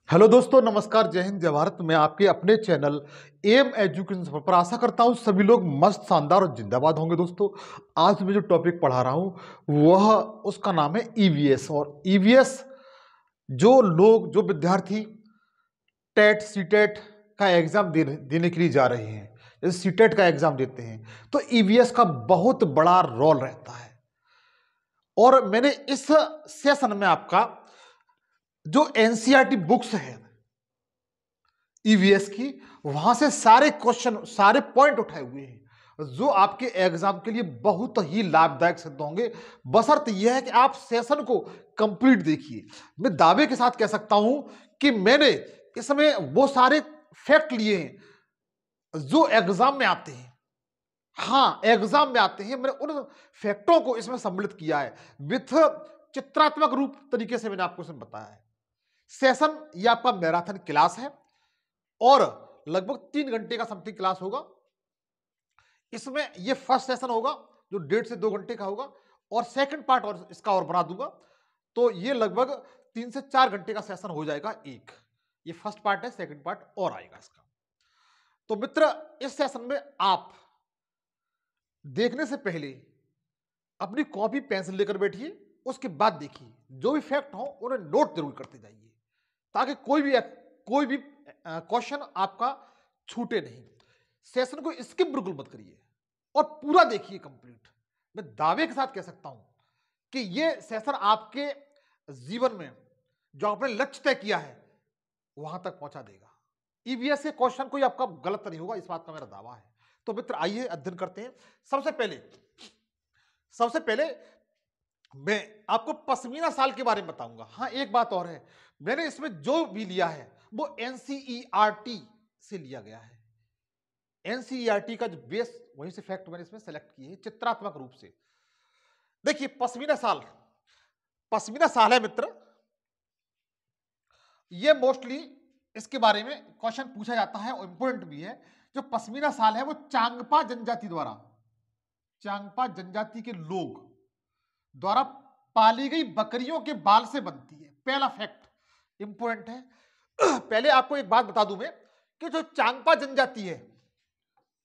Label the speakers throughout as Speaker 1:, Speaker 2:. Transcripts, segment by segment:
Speaker 1: Hello दोस्तों, नमस्कार, जय हिंद, जय भारत। मैं आपके अपने चैनल एम एजुकेशन पर आशा करता हूं सभी लोग मस्त, शानदार और जिंदाबाद होंगे। दोस्तों, आज मैं जो टॉपिक पढ़ा रहा हूं वह उसका नाम है ईवीएस। और ईवीएस जो विद्यार्थी टेट सीटेट का एग्जाम देने के लिए जा रहे हैं, जैसे सीटेट का एग्जाम देते हैं, तो ईवीएस का बहुत बड़ा रोल रहता है। और मैंने इस सेशन में आपका जो एनसीईआरटी बुक्स है ईवीएस की, वहां से सारे क्वेश्चन, सारे पॉइंट उठाए हुए हैं जो आपके एग्जाम के लिए बहुत ही लाभदायक सिद्ध होंगे। बशर्ते यह है कि आप सेशन को कंप्लीट देखिए। मैं दावे के साथ कह सकता हूं कि मैंने इसमें वो सारे फैक्ट लिए हैं जो एग्जाम में आते हैं। हाँ, एग्जाम में आते हैं। मैंने उन फैक्टों को इसमें सम्मिलित किया है विथ चित्रात्मक रूप तरीके से। मैंने आपको इसमें बताया है। सेशन ये आपका मैराथन क्लास है और लगभग 3 घंटे का समथिंग क्लास होगा। इसमें ये फर्स्ट सेशन होगा जो 1.5 से 2 घंटे का होगा, और सेकंड पार्ट और इसका और बना दूंगा, तो ये लगभग 3 से 4 घंटे का सेशन हो जाएगा एक। ये फर्स्ट पार्ट है, सेकंड पार्ट और आएगा इसका। तो मित्र, इस सेशन में आप देखने से पहले अपनी कॉपी पेंसिल लेकर बैठिए। उसके बाद देखिए, जो भी फैक्ट हो उन्हें नोट जरूर करते जाइए, ताकि कोई भी क्वेश्चन आपका छूटे नहीं। सेशन को स्किप बिल्कुल मत करिए और पूरा देखिए कंप्लीट। मैं दावे के साथ कह सकता हूं कि यह सेशन आपके जीवन में जो आपने लक्ष्य तय किया है वहां तक पहुंचा देगा। ईवीएस से क्वेश्चन कोई आपका गलत नहीं होगा, इस बात का मेरा दावा है। तो मित्र, आइए अध्ययन करते हैं। सबसे पहले मैं आपको पश्मीना शाल के बारे में बताऊंगा। हाँ, एक बात और है, मैंने इसमें जो भी लिया है वो एनसीईआरटी से लिया गया है। एनसीईआरटी का जो बेस, वहीं से फैक्ट मैंने इसमें सेलेक्ट किए हैं चित्रात्मक रूप से। देखिए, पश्मीना शाल है मित्र। ये मोस्टली इसके बारे में क्वेश्चन पूछा जाता है और इंपोर्टेंट भी है। जो पश्मीना शाल है वो चांगपा जनजाति के लोग द्वारा पाली गई बकरियों के बाल से बनती है। पहला फैक्ट इंपोर्टेंट है। पहले आपको एक बात बता दूं मैं कि जो चांगपा जनजाति है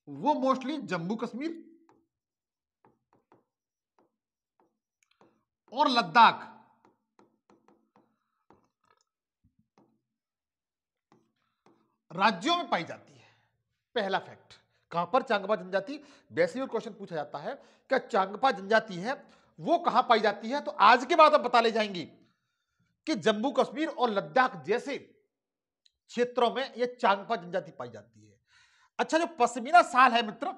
Speaker 1: वो मोस्टली जम्मू कश्मीर और लद्दाख राज्यों में पाई जाती है। पहला फैक्ट। कहां पर चांगपा जनजाति, वैसे ही क्वेश्चन पूछा जाता है क्या चांगपा जनजाति है वो कहां पाई जाती है, तो आज के बाद आप बता ले जाएंगे कि जम्मू कश्मीर और लद्दाख जैसे क्षेत्रों में यह चांगपा जनजाति पाई जाती है। अच्छा, जो पश्मीना शाल है मित्र,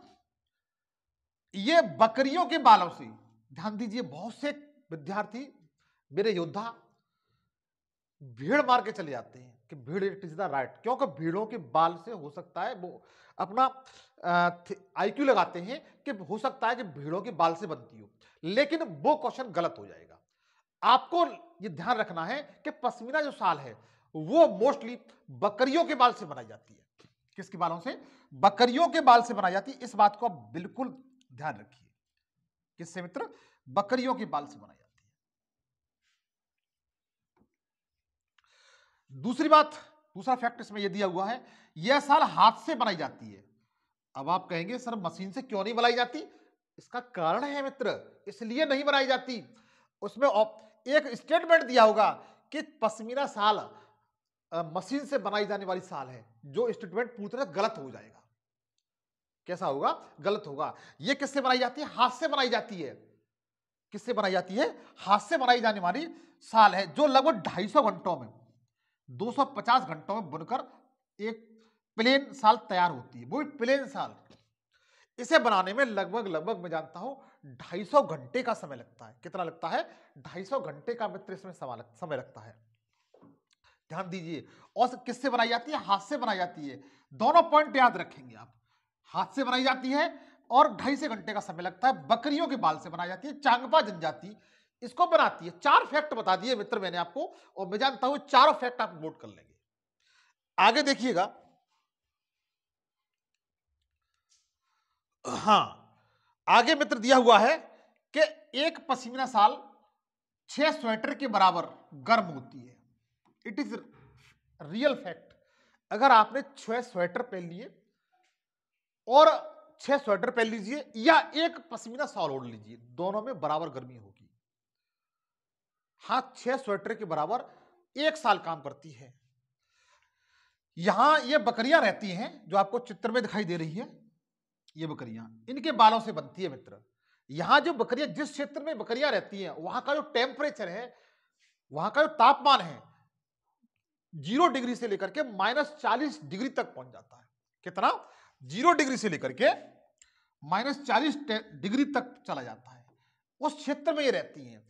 Speaker 1: ये बकरियों के बालों से, ध्यान दीजिए, बहुत से विद्यार्थी, मेरे योद्धा, भीड़ मार के चले जाते हैं कि भीड़ इट इज द राइट, क्योंकि भीड़ों के बाल से हो सकता है, वो अपना आईक्यू लगाते हैं कि हो सकता है कि भीड़ों के बाल से बनती हो, लेकिन वो क्वेश्चन गलत हो जाएगा। आपको ये ध्यान रखना है कि पश्मीना जो शाल है वो मोस्टली बकरियों के बाल से बनाई जाती है। किसके बालों से? बकरियों के बाल से बनाई जाती है। इस बात को आप बिल्कुल ध्यान रखिए। किससे मित्र? बकरियों के बाल से बनाई जाती है। दूसरी बात, दूसरा फैक्ट इसमें यह दिया हुआ है, यह शाल हाथ से बनाई जाती है। अब आप कहेंगे सर मशीन से क्यों नहीं बनाई जाती? इसका कारण है मित्र, इसलिए नहीं बनाई जाती। उसमें एक स्टेटमेंट दिया होगा कि पश्मीना शाल मशीन से बनाई जाने वाली शाल है। जो स्टेटमेंट पूरी तरह गलत हो जाएगा। कैसा होगा? गलत होगा। यह किससे बनाई जाती है? हाथ से बनाई जाती है। किससे बनाई जाती है? हाथ से बनाई जाने वाली शाल है, जो लगभग 250 घंटों में, 250 घंटों में बुनकर एक प्लेन शाल तैयार होती है। वो भी प्लेन शाल। इसे बनाने में लगभग मैं जानता हूं 250 घंटे का समय लगता है। कितना लगता है? 250 घंटे का मित्र इसमें समय लगता है। ध्यान दीजिए। और किससे बनाई जाती है? हाथ से बनाई जाती है। दोनों पॉइंट याद रखेंगे आप। हाथ से बनाई जाती है और 250 घंटे का समय लगता है। बकरियों के बाल से बनाई जाती है। चांगपा जनजाति इसको बनाती है। 4 फैक्ट बता दिए मित्र मैंने आपको, और मैं जानता हूं चारों फैक्ट आप नोट कर लेंगे। आगे देखिएगा। हां, आगे मित्र दिया हुआ है कि एक पश्मीना शाल 6 स्वेटर के बराबर गर्म होती है। इट इज रियल फैक्ट, अगर आपने 6 स्वेटर पहन लिए और 6 स्वेटर पहन लीजिए या एक पश्मीना शॉल ओढ़ लीजिए, दोनों में बराबर गर्मी होगी। हाँ, 6 स्वेटर के बराबर 1 साल काम करती है। यहां ये बकरियां रहती हैं जो आपको चित्र में दिखाई दे रही है, ये बकरियां इनके बालों से बनती है मित्र। यहां जो बकरियां, जिस क्षेत्र में बकरियां रहती हैं, वहां का जो टेम्परेचर है, वहां का जो तापमान है, 0 डिग्री से लेकर के -40 डिग्री तक पहुंच जाता है। कितना? 0 डिग्री से लेकर के -40 डिग्री तक चला जाता है। उस क्षेत्र में ये रहती हैं।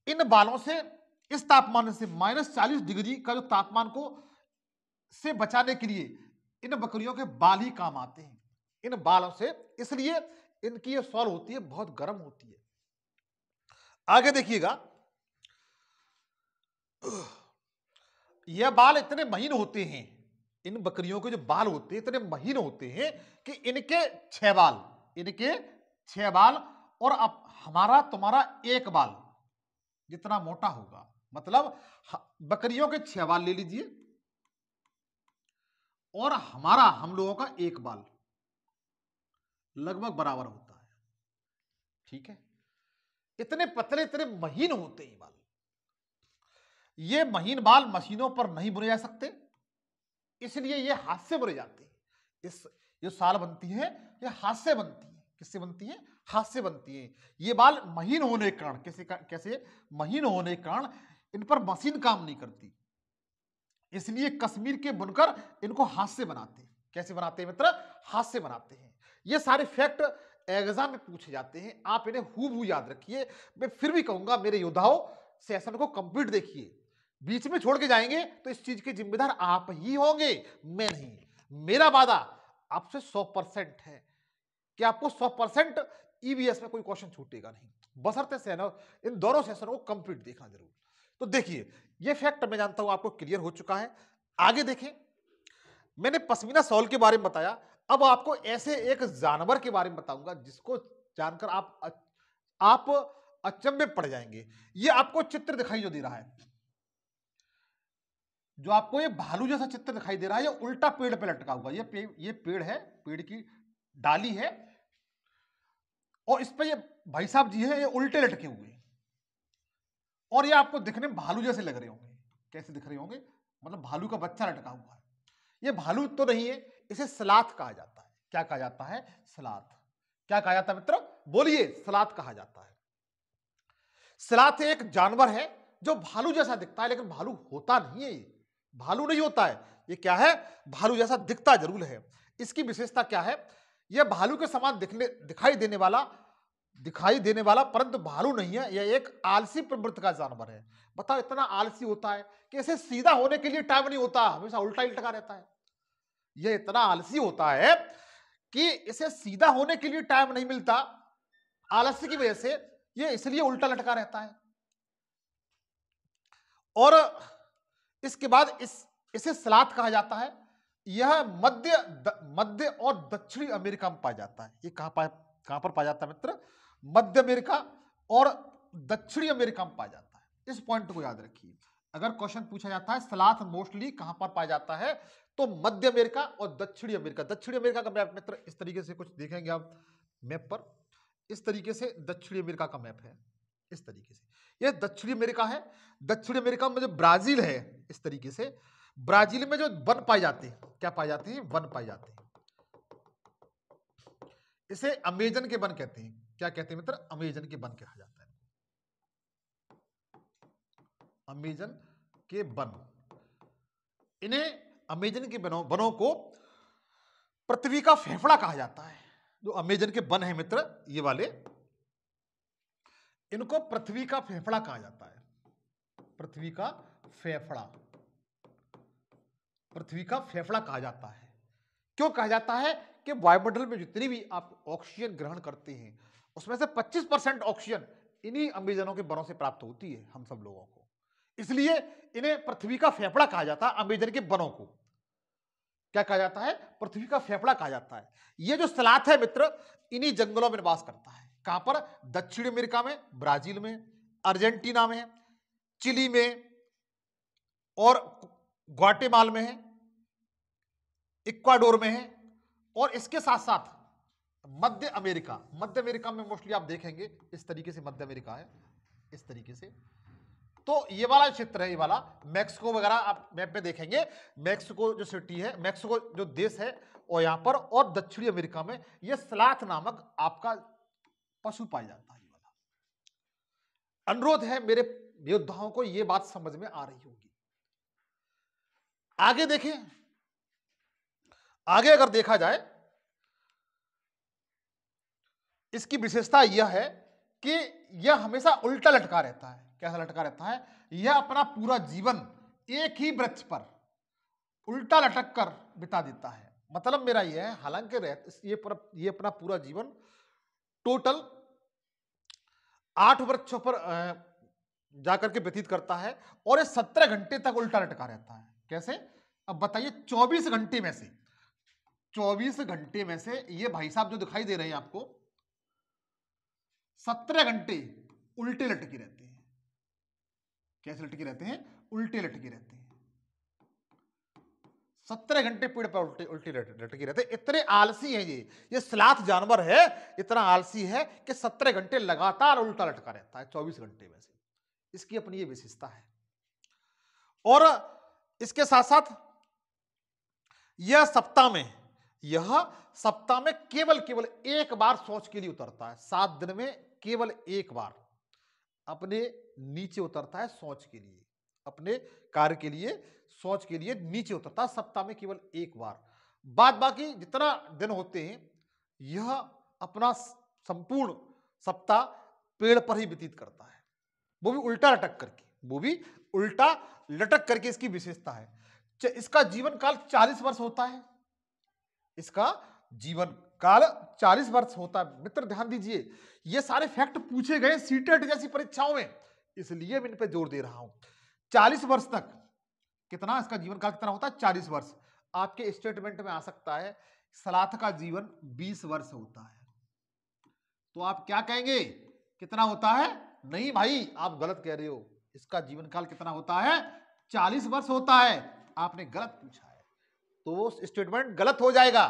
Speaker 1: इन बालों से, इस तापमान से, -40 डिग्री का जो तापमान को से बचाने के लिए इन बकरियों के बाल ही काम आते हैं, इन बालों से। इसलिए इनकी ये सॉल होती है, बहुत गर्म होती है। आगे देखिएगा, यह बाल इतने महीन होते हैं, इन बकरियों के जो बाल होते हैं इतने महीन होते हैं कि इनके 6 बाल, इनके 6 बाल और अब हमारा तुम्हारा 1 बाल जितना मोटा होगा, मतलब बकरियों के 6 बाल ले लीजिए और हमारा, हम लोगों का 1 बाल लगभग बराबर होता है। ठीक है, इतने पतले, इतने महीन होते हैं बाल। ये महीन बाल मशीनों पर नहीं बुने जा सकते, इसलिए ये हाथ से बुने जाते हैं। इस जो साल बनती है ये हाथ से बनती है। किससे बनती है? हाथ से बनती है। ये बाल महीन होने के कारण, कैसे महीन होने के कारण इन पर मशीन काम नहीं करती, इसलिए कश्मीर के बुनकर इनको हाथ से बनाते हैं। कैसे बनाते हैं मित्र? हाथ से बनाते हैं। ये सारे फैक्ट एग्जाम में पूछे जाते हैं, आप इन्हें हूबहू याद रखिए। मैं फिर भी कहूंगा मेरे योद्धाओं, सेशन को कंप्लीट देखिए। बीच में छोड़ के जाएंगे तो इस चीज के जिम्मेदार आप ही होंगे, मैं नहीं। मेरा वादा आपसे 100% है कि आपको 100% ईवीएस में कोई क्वेश्चन छूटेगा नहीं, बशर्ते से इन दोनों सेशन को कंप्लीट देखना जरूर। तो देखिए, ये फैक्ट मैं जानता हूं आपको क्लियर हो चुका है। आगे देखें, मैंने पश्मीना शॉल के बारे में बताया, अब आपको ऐसे एक जानवर के बारे में बताऊंगा जिसको जानकर आप अचंभे में पड़ जाएंगे। ये आपको चित्र दिखाई जो दे रहा है, जो आपको ये भालू जैसा चित्र दिखाई दे रहा है, ये उल्टा पेड़ पे लटका हुआ। ये पेड़ है, पेड़ की डाली है और इस पे ये भाई साहब जी है, ये उल्टे लटके हुए हैं और ये आपको दिखने में भालू जैसे लग रहे होंगे। कैसे दिख रहे होंगे? मतलब भालू का बच्चा लटका हुआ है। ये भालू तो नहीं है, इसे सलाथ कहा जाता है। क्या कहा जाता है? सलाथ। क्या कहा जाता है मित्र? बोलिए। सलाथ कहा जाता है। सलाथ एक जानवर है जो भालू जैसा दिखता है, लेकिन भालू होता नहीं है। ये भालू नहीं होता है। ये क्या है? भालू जैसा दिखता जरूर है। इसकी विशेषता क्या है? यह भालू के समान दिखाई देने वाला परंतु भालू नहीं है। यह एक आलसी प्रवृत्ति का जानवर है। बताओ, इतना आलसी होता है कि इसे सीधा होने के लिए टाइम नहीं होता, हमेशा उल्टा ही लटका रहता है। यह इतना आलसी होता है कि इसे सीधा होने के लिए टाइम नहीं मिलता, आलस्य की वजह से यह इसलिए उल्टा लटका रहता है। और इसके बाद इसे सलाथ कहा जाता है। यह मध्य और दक्षिणी अमेरिका में पाया जाता है। ये कहां पर पाया जाता है मित्र? मध्य अमेरिका और दक्षिणी अमेरिका में पाया जाता है। इस पॉइंट को याद रखिए। अगर क्वेश्चन पूछा जाता है सलाथ मोस्टली कहां पर पाया जाता है, तो मध्य अमेरिका और दक्षिणी अमेरिका। दक्षिणी अमेरिका का मैप मित्र इस तरीके से कुछ देखेंगे आप मैप पर, इस तरीके से दक्षिणी अमेरिका का मैप है। इस तरीके से यह दक्षिणी अमेरिका है। दक्षिणी अमेरिका में जो ब्राजील है, इस तरीके से ब्राजील में जो वन पाए जाते हैं, क्या पाए जाते हैं? वन पाए जाते हैं। इसे अमेजन के वन कहते हैं। क्या कहते हैं मित्र? अमेजन के वन कहा जाता है। अमेजन के वन। इन्हें अमेजन के वनों को पृथ्वी का फेफड़ा कहा जाता है। जो अमेजन के वन है मित्र, ये वाले, इनको पृथ्वी का फेफड़ा कहा जाता है। पृथ्वी का फेफड़ा, पृथ्वी का फेफड़ा कहा जाता है। क्यों कहा जाता है? कि वायुमंडल में जितनी भी आप ऑक्सीजन ग्रहण करते हैं, उसमें से 25% ऑक्सीजन इन्हीं अमेजनों के वनों से प्राप्त होती है हम सब लोगों को। इसलिए इन्हें पृथ्वी का फेफड़ा कहा जाता है। अमेजन के वनों को क्या कहा जाता है? पृथ्वी का फेफड़ा कहा जाता है। ये जो सलाथ है मित्र, इन्हीं जंगलों में निवास करता है। कहां पर? दक्षिण अमेरिका में, ब्राजील में, अर्जेंटीना में, चिली में और ग्वाटेमाला में है, इक्वाडोर में है, और इसके साथ साथ मध्य अमेरिका में मोस्टली आप देखेंगे इस तरीके से मध्य अमेरिका है, इस तरीके से। तो ये वाला क्षेत्र है, ये वाला मैक्सिको वगैरह आप मैप में देखेंगे, मैक्सिको जो सिटी है, मैक्सिको जो देश है और यहां पर, और दक्षिणी अमेरिका में ये स्लाथ नामक आपका पशु पाया जाता है। ये वाला अनुरोध है मेरे योद्धाओं को, ये बात समझ में आ रही होगी। आगे देखें, आगे अगर देखा जाए, इसकी विशेषता यह है कि यह हमेशा उल्टा लटका रहता है। कैसा लटका रहता है? यह अपना पूरा जीवन एक ही वृक्ष पर उल्टा लटक कर बिता देता है। मतलब मेरा यह है, हालांकि ये अपना पूरा जीवन टोटल 8 वृक्षों पर जाकर के व्यतीत करता है, और ये 17 घंटे तक उल्टा लटका रहता है। कैसे? अब बताइए, 24 घंटे में से 24 घंटे में से ये भाई साहब जो दिखाई दे रहे हैं आपको, 17 घंटे उल्टे लटके रहते हैं। कैसे लटके रहते हैं? उल्टे लटके रहते हैं। 17 घंटे पेड़ पर उल्टे लटके रहते हैं। इतने आलसी है ये स्लाथ जानवर है, इतना आलसी है कि 17 घंटे लगातार उल्टा लटका रहता है 24 घंटे में से। इसकी अपनी ये विशेषता है। और इसके साथ साथ यह सप्ताह में केवल एक बार शौच के लिए उतरता है। 7 दिन में केवल एक बार अपने नीचे उतरता है शौच के लिए, अपने कार्य के लिए, शौच के लिए नीचे उतरता है सप्ताह में केवल एक बार। बाद बाकी जितना दिन होते हैं यह अपना संपूर्ण सप्ताह पेड़ पर ही व्यतीत करता है, वो भी उल्टा लटक करके। इसकी विशेषता है, इसका जीवन काल 40 वर्ष होता है। इसका जीवन काल 40 वर्ष होता है। मित्र ध्यान दीजिए, ये सारे फैक्ट पूछे गए सीटेट जैसी परीक्षाओं में, इसलिए मैं इन पे जोर दे रहा हूं। 40 वर्ष तक कितना इसका जीवन काल कितना होता है? 40 वर्ष। आपके स्टेटमेंट में आ सकता है स्लाथ का जीवन 20 वर्ष होता है, तो आप क्या कहेंगे? कितना होता है? नहीं भाई, आप गलत कह रहे हो। इसका जीवन काल कितना होता है? 40 वर्ष होता है। आपने गलत पूछा है, तो वो स्टेटमेंट गलत हो जाएगा।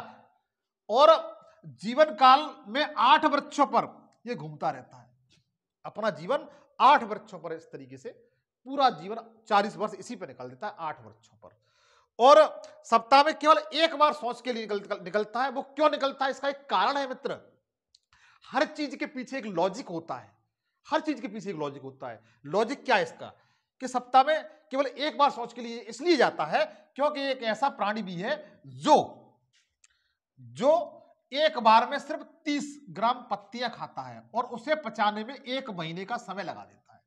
Speaker 1: और जीवन काल में 8 वृक्षों पर यह घूमता रहता है, अपना जीवन 8 वृक्षों पर, इस तरीके से पूरा जीवन 40 वर्ष इसी पर निकल देता है, 8 वृक्षों पर। और सप्ताह में केवल एक बार शौच के लिए निकलता है। वो क्यों निकलता है? इसका एक कारण है मित्र। हर चीज के पीछे एक लॉजिक होता है, हर चीज के पीछे एक लॉजिक होता है। लॉजिक क्या है इसका? कि सप्ताह में केवल एक बार शौच के लिए इसलिए जाता है क्योंकि एक ऐसा प्राणी भी है जो एक बार में सिर्फ 30 ग्राम पत्तियां खाता है और उसे पचाने में 1 महीने का समय लगा देता है।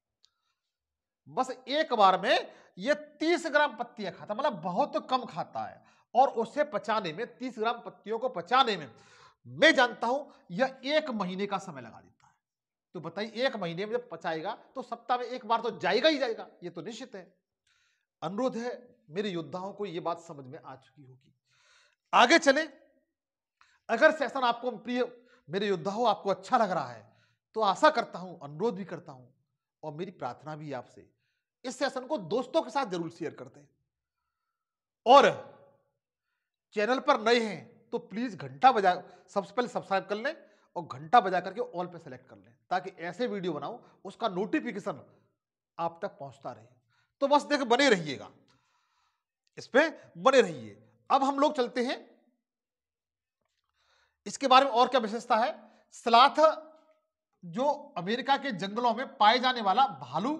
Speaker 1: बस एक बार में ये 30 ग्राम पत्तियां खाता, मतलब बहुत कम खाता है, और उसे पचाने में, 30 ग्राम पत्तियों को पचाने में मैं जानता हूं यह 1 महीने का समय लगा देता है। तो बताइए, 1 महीने में जब पचाएगा तो सप्ताह में एक बार तो जाएगा ही जाएगा, ये तो निश्चित है। अनुरोध है मेरे योद्धाओं को, यह बात समझ में आ चुकी होगी। आगे चले। अगर सेशन आपको प्रिय मेरे योद्धाओं आपको अच्छा लग रहा है तो आशा करता हूं, अनुरोध भी करता हूं और मेरी प्रार्थना भी आपसे, इस सेशन को दोस्तों के साथ जरूर शेयर करते हैं। और चैनल पर नए हैं तो प्लीज घंटा बजा, सबसे पहले सब्सक्राइब कर लें और घंटा बजा करके ऑल पे सेलेक्ट कर लें, ताकि ऐसे वीडियो बनाऊं उसका नोटिफिकेशन आप तक पहुंचता रहे। तो बस देख, बने रहिएगा, इस पे बने रहिए। अब हम लोग चलते हैं, इसके बारे में और क्या विशेषता है। स्लाथ जो अमेरिका के जंगलों में पाए जाने वाला भालू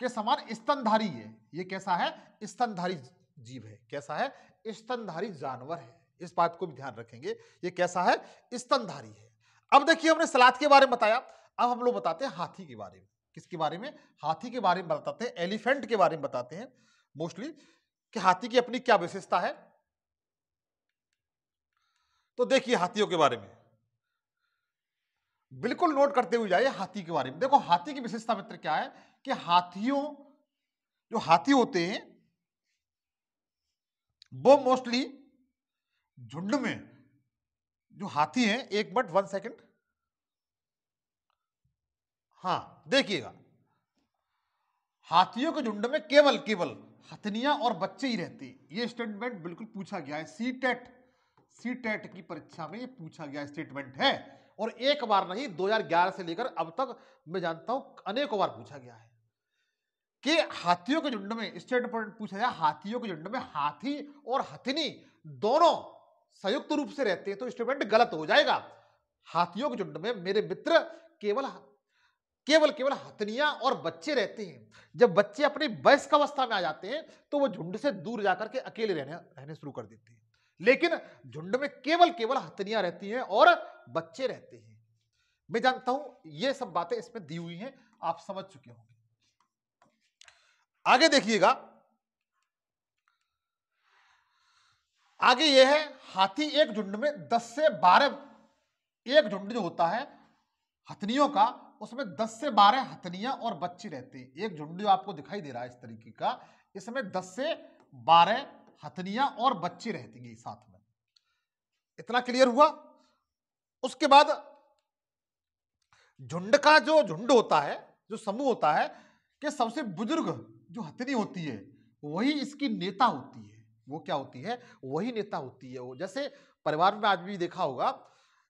Speaker 1: के समान स्तनधारी है। ये कैसा है? स्तनधारी जीव है। कैसा है? स्तनधारी जानवर है। इस बात को भी ध्यान रखेंगे, ये कैसा है? स्तनधारी है। अब देखिए, हमने स्लाथ के बारे में बताया, अब हम लोग बताते हैं हाथी के बारे में। किसके बारे में? हाथी के बारे में बताते हैं, एलिफेंट के बारे में बताते हैं मोस्टली, कि हाथी की अपनी क्या विशेषता है। तो देखिए हाथियों के बारे में बिल्कुल नोट करते हुए जाइए। हाथी के बारे में देखो, हाथी की विशेषता मित्र क्या है कि जो हाथी होते हैं वो मोस्टली झुंड में, जो हाथी हैं, 1 सेकंड, हां देखिएगा, हाथियों के झुंड में केवल हथनियां और बच्चे ही रहते हैं। ये स्टेटमेंट बिल्कुल पूछा गया है, सीटेट की परीक्षा में ये पूछा गया स्टेटमेंट है। और एक बार नहीं, 2011 से लेकर अब तक मैं जानता हूं अनेकों बार पूछा गया है कि हाथियों के झुंड में, स्टेटमेंट पूछा गया हाथियों के झुंड में हाथी और हथिनी दोनों संयुक्त रूप से रहते हैं, तो स्टेटमेंट गलत हो जाएगा। हाथियों के झुंड में मेरे मित्र केवल केवल केवल हथनियां और बच्चे रहते हैं। जब बच्चे अपनी वयस्क अवस्था में आ जाते हैं तो वो झुंड से दूर जाकर के अकेले रहने शुरू कर देते हैं। लेकिन झुंड में केवल केवल हथनियां रहती हैं और बच्चे रहते हैं। मैं जानता हूं ये सब बातें इसमें दी हुई हैं, आप समझ चुके होंगे। आगे देखिएगा, आगे यह है हाथी एक झुंड में 10 से 12, एक झुंड जो होता है हथनियों का, उसमें 10 से 12 हथनियां और बच्चे रहते हैं। एक झुंड जो आपको दिखाई दे रहा है इस तरीके का, इसमें 10 से 12 हथनियां और बच्चे रहते हैं साथ में। इतना क्लियर हुआ। उसके बाद झुंड का जो झुंड होता है, जो समूह होता है, कि सबसे बुजुर्ग जो हथनी होती है वही इसकी नेता होती है। वो क्या होती है? वही नेता होती है। वो जैसे परिवार में आज भी देखा होगा,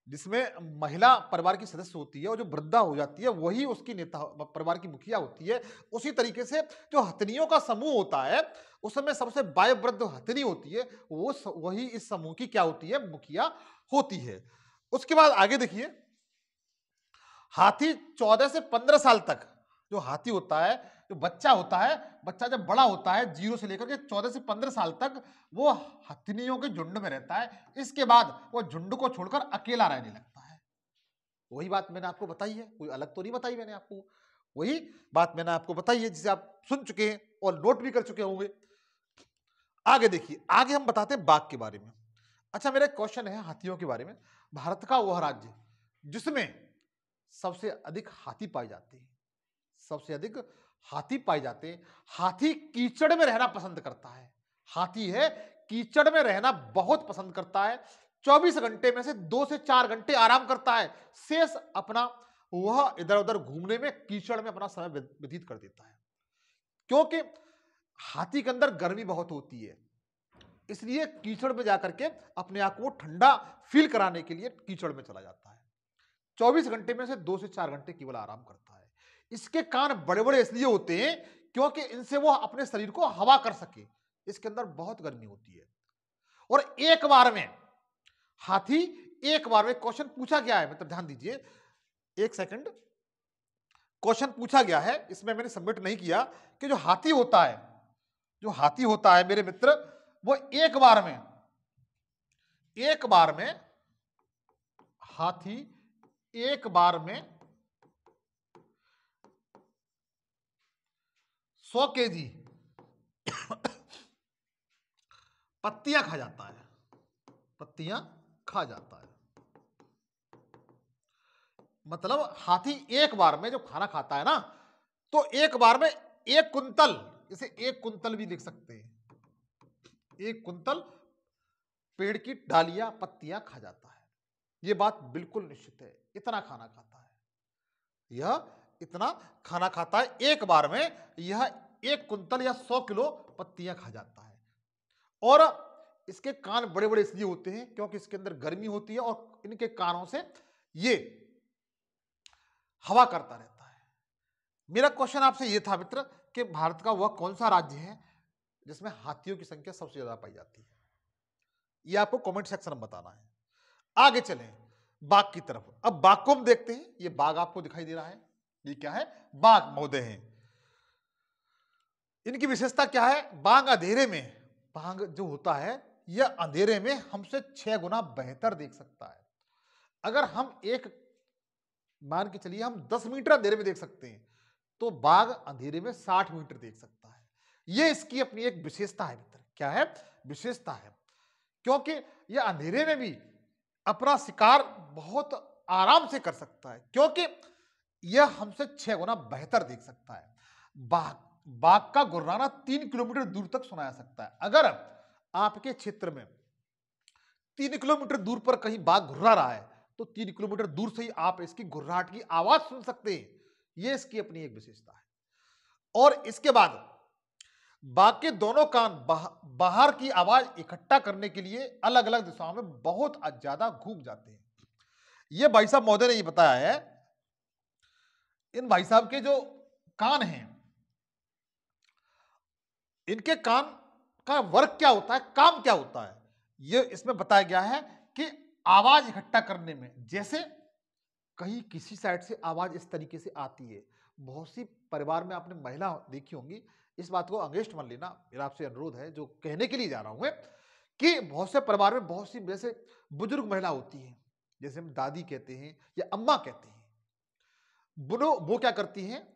Speaker 1: जिसमें महिला परिवार की सदस्य होती है और जो वृद्धा हो जाती है वही उसकी नेता, परिवार की मुखिया होती है। उसी तरीके से जो हथनियों का समूह होता है उसमें सबसे वयोवृद्ध हथनी होती है, वो वही इस समूह की क्या होती है? मुखिया होती है। उसके बाद आगे देखिए, हाथी 14 से 15 साल तक जो हाथी होता है, जो बच्चा होता है, बच्चा जब बड़ा होता है 0 से लेकर के 14 से 15 साल तक वो हथनियों के झुंड में रहता है। इसके बाद वो झुंड को छोड़कर अकेला रहने लगता है। वही बात मैंने आपको बताई है, कोई अलग तो नहीं बताई मैंने आपको, वही बात मैंने आपको बताई है जिसे आप सुन चुके हैं और नोट भी कर चुके होंगे। आगे देखिए, आगे हम बताते हैं बाघ के बारे में। अच्छा, मेरा क्वेश्चन है हाथियों के बारे में। भारत का वह राज्य जिसमें सबसे अधिक हाथी पाए जाते हैं, सबसे अधिक हाथी पाए जाते हैं। हाथी कीचड़ में रहना पसंद करता है। हाथी है कीचड़ में रहना बहुत पसंद करता है। 24 घंटे में से 2 से 4 घंटे आराम करता है, शेष अपना वह इधर उधर घूमने में, कीचड़ में अपना समय व्यतीत कर देता है। क्योंकि हाथी के अंदर गर्मी बहुत होती है, इसलिए कीचड़ में जाकर के अपने आप को ठंडा फील कराने के लिए कीचड़ में चला जाता है। 24 घंटे में से 2 से 4 घंटे केवल आराम करता है। इसके कान बड़े बड़े इसलिए होते हैं क्योंकि इनसे वो अपने शरीर को हवा कर सके। इसके अंदर बहुत गर्मी होती है। और एक बार में हाथी, एक बार में क्वेश्चन पूछा गया है, मतलब ध्यान दीजिए, एक सेकंड, क्वेश्चन पूछा गया है, इसमें मैंने सबमिट नहीं किया, कि जो हाथी होता है, जो हाथी होता है मेरे मित्र, वो एक बार में हाथी एक बार में 100 kg पत्तियां खा जाता है, पत्तियां खा जाता है। मतलब हाथी एक बार में जो खाना खाता है ना, तो एक बार में 1 कुंतल, इसे 1 कुंतल भी लिख सकते हैं, 1 कुंतल पेड़ की डालियां, पत्तियां खा जाता है। यह बात बिल्कुल निश्चित है, इतना खाना खाता है, यह इतना खाना खाता है। एक बार में यह 1 कुंतल या 100 किलो पत्तियां खा जाता है। और इसके कान बड़े बड़े इसलिए होते हैं क्योंकि इसके अंदर गर्मी होती है और इनके कानों से ये हवा करता रहता है। मेरा क्वेश्चन आपसे यह था मित्र कि भारत का वह कौन सा राज्य है जिसमें हाथियों की संख्या सबसे ज्यादा पाई जाती है? यह आपको कमेंट सेक्शन में बताना है। आगे चलें बाघ की तरफ। अब बाघ को हम देखते हैं। यह बाघ आपको दिखाई दे रहा है, ये क्या है? बाघ महोदय हैं। इनकी विशेषता क्या है? बाघ अंधेरे में, बाघ जो होता है यह अंधेरे में हमसे 6 गुना बेहतर देख सकता है। अगर हम मान के चलिए हम 10 मीटर अंधेरे में देख सकते हैं, तो बाघ अंधेरे में 60 मीटर देख सकता है। यह इसकी अपनी एक विशेषता है मित्र। क्या है? विशेषता है, क्योंकि यह अंधेरे में भी अपना शिकार बहुत आराम से कर सकता है, क्योंकि यह हमसे 6 गुना बेहतर देख सकता है। बाघ का गुर्राना 3 किलोमीटर दूर तक सुनाया सकता है। अगर आपके क्षेत्र में 3 किलोमीटर दूर पर कहीं बाघ घुर्रा रहा है, तो 3 किलोमीटर दूर से ही आप इसकी घुर्राहट की आवाज सुन सकते हैं। यह इसकी अपनी एक विशेषता है। और इसके बाद बाघ के दोनों कान बाहर की आवाज इकट्ठा करने के लिए अलग अलग दिशाओं में बहुत ज्यादा घूम जाते हैं। ये भाई साहब महोदय ने ये बताया है, इन भाई साहब के जो कान हैं, इनके कान का वर्क क्या होता है, काम क्या होता है, ये इसमें बताया गया है कि आवाज इकट्ठा करने में, जैसे कहीं किसी साइड से आवाज इस तरीके से आती है, बहुत सी परिवार में आपने महिला देखी होंगी, इस बात को अगेंस्ट मान लेना, मेरा आपसे अनुरोध है, जो कहने के लिए जा रहा हूं मैं, कि बहुत से परिवार में बहुत सी जैसे बुजुर्ग महिला होती है, जैसे हम दादी कहते हैं या अम्मा कहते हैं, वो क्या करती हैं,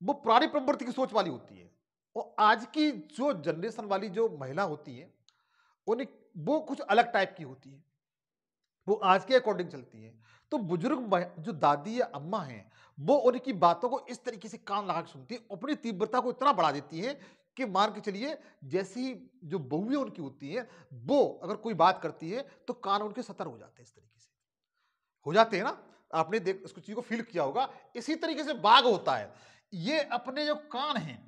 Speaker 1: वो पुरानी प्रवृत्ति की सोच वाली होती है, और आज की जो जनरेशन वाली जो महिला होती है, उन्हें वो कुछ अलग टाइप की होती है, वो आज के अकॉर्डिंग चलती है। तो बुजुर्ग जो दादी या अम्मा हैं, वो उनकी बातों को इस तरीके से कान लगा के सुनती है, अपनी तीव्रता को इतना बढ़ा देती है कि मान के चलिए जैसी जो बहुएं उनकी होती हैं, वो अगर कोई बात करती है तो कान उनके सतर हो जाते हैं, इस तरीके से हो जाते हैं ना, आपने देख इसको चीज को फील किया होगा। इसी तरीके से बाघ होता है, ये अपने जो कान हैं,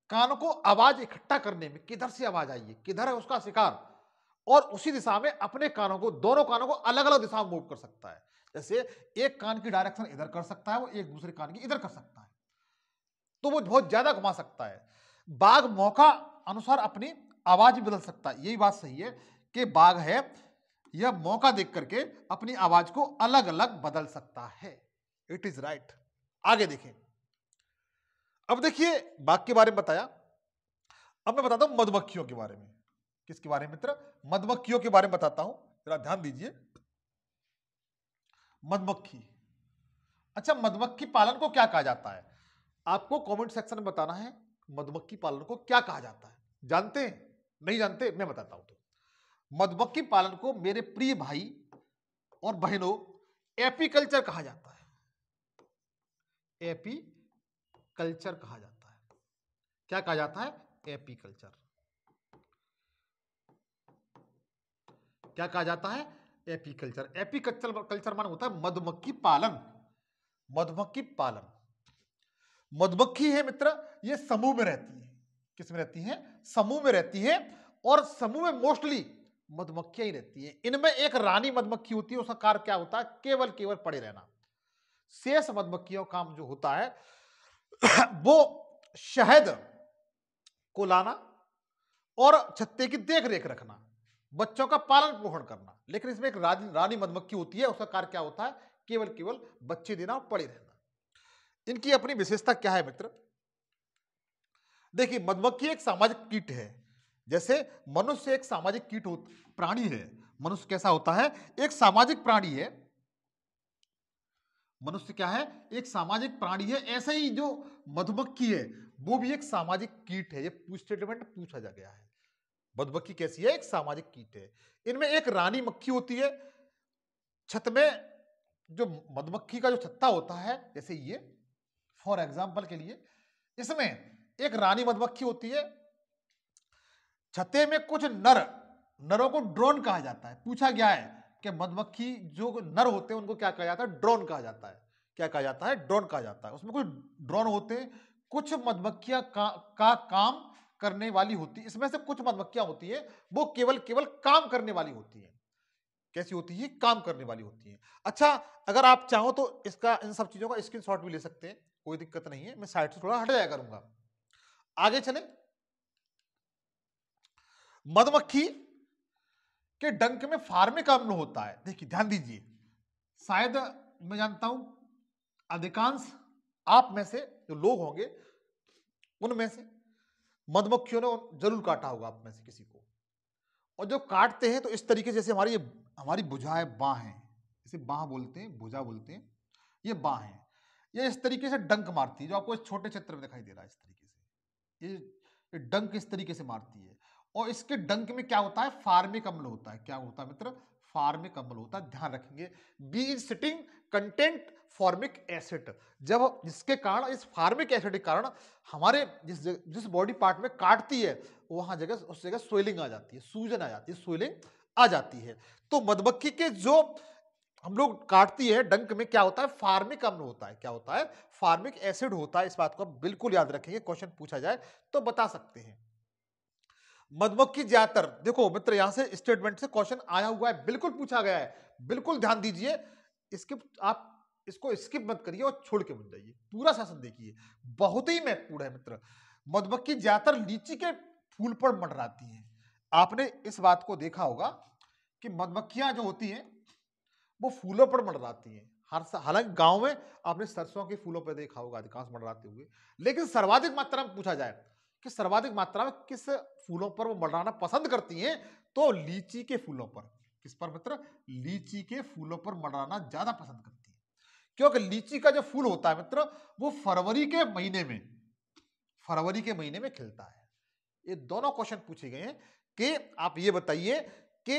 Speaker 1: कानों को आवाज इकट्ठा करने में, किधर से आवाज आई है, किधर है उसका शिकार, और उसी दिशा में अपने कानों को, दोनों कानों को अलग अलग दिशा में मूव कर सकता है। जैसे एक कान की डायरेक्शन इधर कर सकता है, वो एक दूसरे कान की इधर कर सकता है, तो वो बहुत ज्यादा घुमा सकता है। बाघ मौका अनुसार अपनी आवाज भी बदल सकता है, यही बात सही है कि बाघ है, यह मौका देख करके अपनी आवाज को अलग अलग बदल सकता है। It is right. आगे देखें, अब देखिए बाघ के बारे में बताया, अब मैं बताता हूं मधुमक्खियों के बारे में। किसके बारे में मित्र? मधुमक्खियों के बारे में बताता हूं, जरा ध्यान दीजिए। मधुमक्खी, अच्छा मधुमक्खी पालन को क्या कहा जाता है? आपको कमेंट सेक्शन में बताना है, मधुमक्खी पालन को क्या कहा जाता है। जानते हैं? नहीं जानते? मैं बताता हूं। तो मधुमक्खी पालन को मेरे प्रिय भाई और बहनों एपीकल्चर कहा जाता है। एपीकल्चर कहा जाता है। क्या कहा जाता है? एपीकल्चर। क्या कहा जाता है? एपीकल्चर। एपीकल्चर मान होता है मधुमक्खी पालन। मधुमक्खी पालन, मधुमक्खी है मित्र, ये समूह में रहती है। किस में रहती है? समूह में रहती है, और समूह में मोस्टली मधुमक्खियां ही रहती है। इनमें एक रानी मधुमक्खी होती है, उसका कार्य क्या होता है? केवल पड़े रहना। शेष मधुमक्खियों का काम जो होता है वो शहद को लाना और छत्ते की देख रेख रखना, बच्चों का पालन पोषण करना। लेकिन इसमें एक रानी मधुमक्खी होती है, उसका कार्य क्या होता है? केवल बच्चे देना और पड़े रहना। इनकी अपनी विशेषता क्या है मित्र? देखिए, मधुमक्खी एक सामाजिक कीट है, जैसे मनुष्य एक सामाजिक कीट प्राणी है। मनुष्य कैसा होता है? एक सामाजिक प्राणी है। मनुष्य क्या है? एक सामाजिक प्राणी है। ऐसे ही जो मधुमक्खी है वो भी एक सामाजिक कीट है। ये स्टेटमेंट पूछा जा गया है। मधुमक्खी कैसी है? एक सामाजिक कीट है। इनमें एक रानी मक्खी होती है। छत में जो मधुमक्खी का जो छत्ता होता है, जैसे ये फॉर एग्जाम्पल के लिए, इसमें एक रानी मधुमक्खी होती है। छत्ते में कुछ नरों को ड्रोन कहा जाता है। पूछा गया है कि मधुमक्खी जो नर होते हैं उनको क्या कहा जाता है? ड्रोन कहा जाता है। क्या कहा जाता है? ड्रोन कहा जाता है। उसमें कुछ ड्रोन होते हैं, कुछ मधुमक्खियां का काम करने वाली होती है। इसमें से कुछ मधुमक्खियां होती है वो केवल काम करने वाली होती है। कैसी होती है? काम करने वाली होती है। अच्छा, अगर आप चाहो तो इसका, इन सब चीजों का स्क्रीनशॉट भी ले सकते हैं, कोई दिक्कत नहीं है। मैं साइड से थोड़ा हट जाया करूंगा। आगे चले। मधुमक्खी के डंक में फार्मिक अम्ल होता है। देखिए ध्यान दीजिए, शायद मैं जानता हूं अधिकांश आप में से जो लोग होंगे उनमें से मधुमक्खियों ने जरूर काटा होगा आप में से किसी को। और जो काटते हैं तो इस तरीके से, जैसे हमारी भुजा है, बाह है, इसे बाह बोलते हैं, भुजा बोलते हैं, ये बाह है। ये इस तरीके से डंक मारती है, जो आपको इस छोटे चित्र में दिखाई दे रहा है। इस तरीके से ये डंक इस तरीके से मारती है। और इसके डंक में क्या होता है? फार्मिक अम्ल होता है। क्या होता है मित्र? फार्मिक अम्ल होता है। ध्यान रखेंगे, bee's sting contains formic acid. जब जिसके कारण, इस फार्मिक एसिड के कारण हमारे जिस बॉडी पार्ट में काटती है, वहां जगह, उस जगह स्वेलिंग आ जाती है, सूजन आ जाती है, स्वेलिंग आ जाती है। तो मधुमक्खी के जो हम लोग काटती है डंक में क्या होता है? फार्मिक अम्ल होता है। क्या होता है? फार्मिक एसिड होता है। इस बात को आप बिल्कुल याद रखेंगे, क्वेश्चन पूछा जाए तो बता सकते हैं। मधुमक्खी ज्यादातर, देखो मित्र यहां से स्टेटमेंट से क्वेश्चन आया हुआ है, बिल्कुल पूछा गया है, बिल्कुल ध्यान दीजिए। इसके आप इसको स्किप मत करिए और छोड़ के मत जाइए, पूरा सेशन देखिए, बहुत ही महत्वपूर्ण है मित्र। मधुमक्खी ज्यादातर लीची के फूल पर मंडराती है। आपने इस बात को देखा होगा कि मधुमक्खियां जो होती हैं वो फूलों पर मंडराती हैं। हालांकि गांव में आपने सरसों के फूलों पर देखा होगा अधिकांश मंडराते हुए, लेकिन सर्वाधिक मात्रा में पूछा जाए कि सर्वाधिक मात्रा में किस फूलों पर वो मंडराना पसंद करती हैं, तो लीची के फूलों पर। किस पर मित्र? लीची के फूलों पर मंडराना ज्यादा पसंद करती है, क्योंकि लीची का जो फूल होता है मित्र वो फरवरी के महीने में खिलता है। ये दोनों क्वेश्चन पूछे गए हैं कि आप ये बताइए कि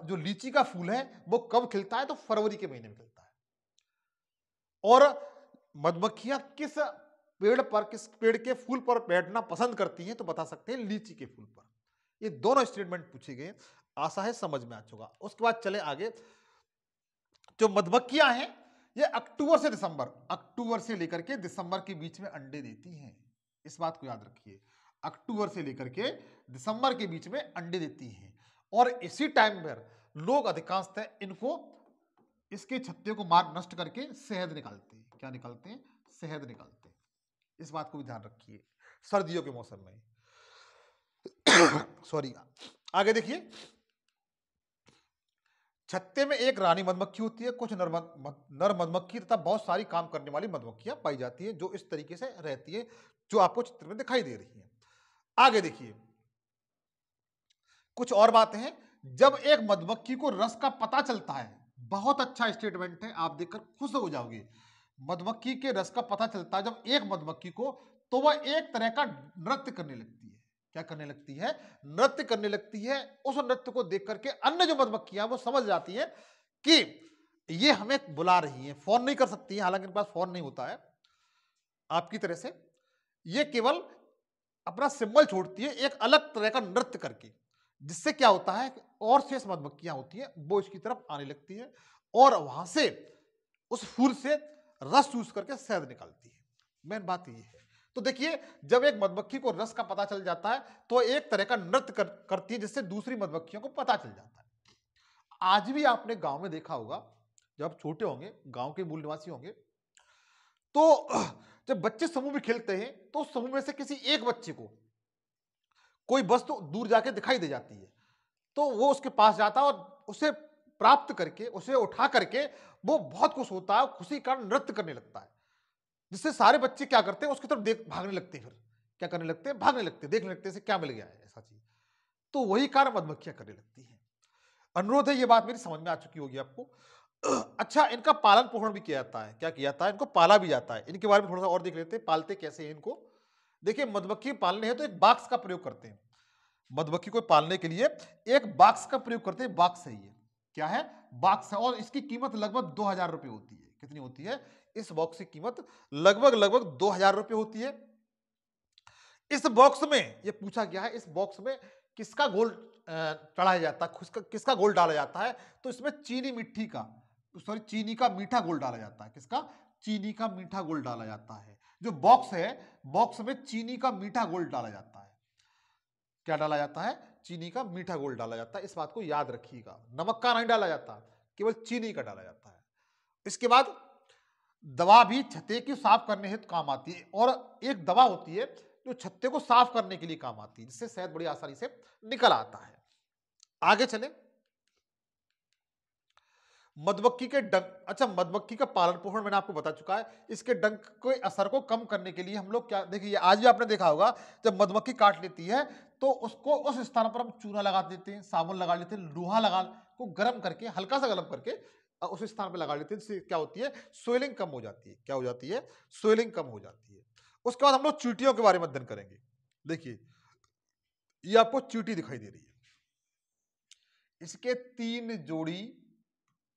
Speaker 1: जो लीची का फूल है वो कब खिलता है, तो फरवरी के महीने में खिलता है। और मधुमक्खियां किस पेड़ के फूल पर बैठना पसंद करती हैं, तो बता सकते हैं लीची के फूल पर। ये दोनों स्टेटमेंट पूछे गए, आशा है समझ में आ चुका। उसके बाद चले आगे। जो मधुमक्खियां हैं ये अक्टूबर से लेकर के दिसंबर के बीच में अंडे देती हैं। इस बात को याद रखिए, अक्टूबर से लेकर के दिसंबर के बीच में अंडे देती हैं। और इसी टाइम पर लोग अधिकांशतः इसके छत्ते को मार नष्ट करके शहद निकालते हैं। क्या निकालते हैं? शहद निकालते हैं। इस बात को भी ध्यान रखिए सर्दियों के मौसम में। सॉरी, आगे देखिए। छत्ते में एक रानी मधुमक्खी होती है, कुछ नर मधुमक्खी तथा बहुत सारी काम करने वाली मधुमक्खियां पाई जाती हैं, जो इस तरीके से रहती है जो आपको चित्र में दिखाई दे रही है। आगे देखिए, कुछ और बातें हैं। जब एक मधुमक्खी को रस का पता चलता है, बहुत अच्छा स्टेटमेंट है, आप देखकर खुश हो जाओगे। मधुमक्खी के रस का पता चलता है जब एक मधुमक्खी को, तो वह एक तरह का नृत्य करने लगती है। क्या करने लगती है? नृत्य करने लगती है। उस नृत्य को देख करके अन्य जो मधुमक्खियां वो समझ जाती है कि ये हमें बुला रही है। फोन नहीं कर सकती है, हालांकि इनके पास फोन नहीं होता है आपकी तरह से। ये केवल अपना सिंबल छोड़ती है एक अलग तरह का नृत्य करके, जिससे क्या होता है कि और शेष मधुमक्खियां होती है वो इसकी तरफ आने लगती है और वहां से उस फूल से रस चूस करके शहद निकालती है। मेन बात ये है। तो देखिए, जब एक मधुमक्खी को रस का पता चल जाता है तो एक तरह का नृत्य करती है, जिससे दूसरी मधुमक्खियों को पता चल जाता है। आज भी आपने गांव में देखा होगा, जब आप छोटे होंगे, गांव के मूल निवासी होंगे, तो जब बच्चे समूह में खेलते हैं तो समूह में से किसी एक बच्चे को कोई वस्तु दूर जाके दिखाई दे जाती है, तो वो उसके पास जाता है और उसे प्राप्त करके, उसे उठा करके वो बहुत खुश होता है, खुशी का नृत्य करने लगता है, जिससे सारे बच्चे क्या करते हैं, उसकी तरफ देख भागने लगते हैं। फिर क्या करने लगते हैं? भागने लगते हैं, देखने लगते हैं इसे क्या मिल गया है ऐसा चीज। तो वही कार्य मधुमक्खियां करने लगती हैं। अनुरोध है, ये बात मेरी समझ में आ चुकी होगी आपको। अच्छा, इनका पालन पोषण भी किया जाता है। क्या किया जाता है? इनको पाला भी जाता है। इनके बारे में थोड़ा सा और देख लेते हैं, पालते कैसे हैं इनको। देखिए, मधुमक्खी पालने हैं तो एक बॉक्स का प्रयोग करते हैं। मधुमक्खी को पालने के लिए एक बॉक्स का प्रयोग करते हैं। बॉक्स है ये, क्या है? बॉक्स है, और इसकी कीमत लगभग 2000 रुपए होती है। कितनी होती है? इस बॉक्स की कीमत लगभग 2000 रुपए होती है। इस बॉक्स में ये पूछा गया है, इस बॉक्स में किसका गोल्ड चढ़ाया जाता है, किसका गोल्ड डाला जाता है? तो इसमें चीनी का मीठा गोल्ड डाला जाता है। किसका? चीनी का मीठा गोल्ड डाला जाता है। जो बॉक्स है, बॉक्स में चीनी का मीठा गोल्ड डाला जाता है। क्या डाला जाता है? चीनी का मीठा गोल्ड डाला जाता है। इस बात को याद रखिएगा, नमक का नहीं डाला जाता, केवल चीनी का डाला जाता है। इसके बाद दवा भी छत्ते की साफ करने हेतु काम आती है, और एक दवा होती है जो छत्ते को साफ करने के लिए काम आती है, जिससे शहद बड़ी आसानी से निकल आता है। आगे चले। मधुमक्खी के डंक, अच्छा, मधुमक्खी का पालन पोषण मैंने आपको बता चुका है। इसके डंक के असर को कम करने के लिए हम लोग क्या, देखिए आज भी आपने देखा होगा, जब मधुमक्खी काट लेती है तो उसको उस स्थान पर हम चूना लगा देते हैं, साबुन लगा लेते हैं, लोहा लगा को गर्म करके, हल्का सा गर्म करके उस स्थान पर लगा लेते हैं, जिससे क्या होती है? स्वेलिंग कम हो जाती है। क्या हो जाती है? स्वेलिंग कम हो जाती है। उसके बाद हम लोग चींटियों के बारे में अध्ययन करेंगे। देखिए, ये आपको चींटी दिखाई दे रही है, इसके 3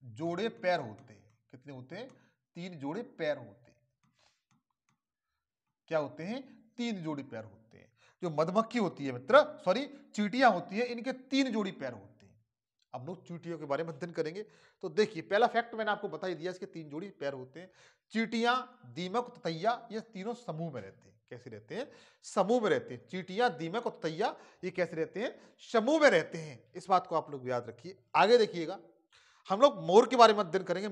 Speaker 1: जोड़े पैर होते हैं। कितने होते हैं? 3 जोड़े पैर होते हैं। क्या होते हैं? 3 जोड़ी पैर होते हैं। जो मधुमक्खी होती है मित्र, सॉरी, चींटियां होती है, इनके 3 जोड़ी पैर होते हैं। अब लोग चींटियों के बारे में अध्ययन करेंगे। तो देखिए, पहला फैक्ट मैंने आपको बता ही दिया, इसके 3 जोड़ी पैर होते हैं। चींटियां, दीमक, ततैया, ये तीनों समूह में रहते हैं। कैसे रहते हैं? समूह में रहते हैं। चींटियां, दीमक और ततैया ये कैसे रहते हैं? समूह में रहते हैं। इस बात को आप लोग याद रखिए। आगे देखिएगा, हम लोग मोर के बारे में अध्ययन करेंगे।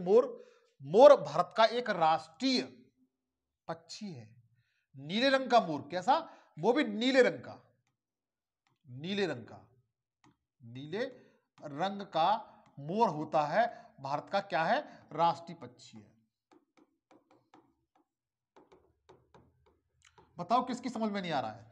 Speaker 1: मोर भारत का एक राष्ट्रीय पक्षी है। नीले रंग का मोर, कैसा? वो भी नीले रंग का, नीले रंग का, नीले रंग का मोर होता है। भारत का क्या है? राष्ट्रीय पक्षी है। बताओ किसकी समझ में नहीं आ रहा है?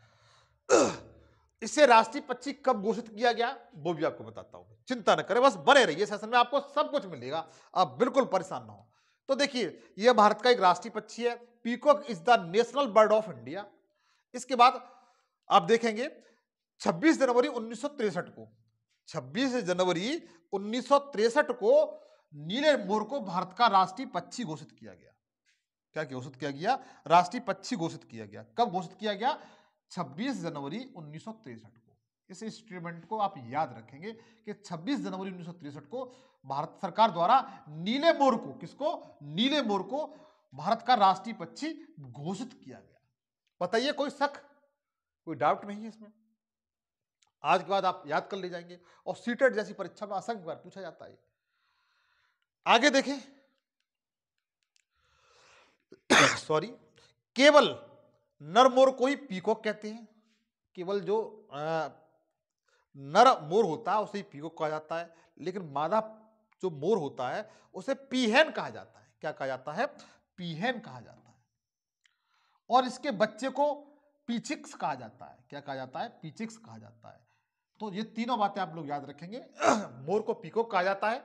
Speaker 1: इसे राष्ट्रीय पक्षी कब घोषित किया गया वो भी आपको बताता हूं। चिंता न करें, बस बने रहिए सेशन में, आपको सब कुछ मिलेगा, आप बिल्कुल परेशान ना हो। तो देखिए, यह भारत का एक राष्ट्रीय पक्षी है। Peacock is the national bird of India. इसके बाद आप देखेंगे 26 जनवरी 1963 को, 26 जनवरी 1963 को नीले मोर को भारत का राष्ट्रीय पक्षी घोषित किया गया। क्या घोषित किया गया? राष्ट्रीय पक्षी घोषित किया गया। कब घोषित किया गया? 26 जनवरी 1963 को। इस इंस्ट्रूमेंट को आप याद रखेंगे कि 26 जनवरी 1963 को भारत सरकार द्वारा नीले मोर को, किसको? नीले मोर को भारत का राष्ट्रीय पक्षी घोषित किया गया। बताइए, कोई शक, कोई डाउट नहीं है इसमें? आज के बाद आप याद कर ले जाएंगे, और सीटेट जैसी परीक्षा में असंख्य बार पूछा जाता है। आगे देखें, सॉरी, केवल नर मोर को ही पीकॉक कहते हैं। केवल जो नर मोर होता है उसे ही पीकॉक कहा जाता है, लेकिन मादा जो मोर होता है उसे पीहेन कहा जाता है। क्या कहा जाता है? पीहेन कहा जाता है। और इसके बच्चे को पीचिक्स कहा जाता है। क्या कहा जाता है? पीचिक्स कहा जाता है। तो ये तीनों बातें आप लोग याद रखेंगे। मोर को पीकॉक कहा जाता है,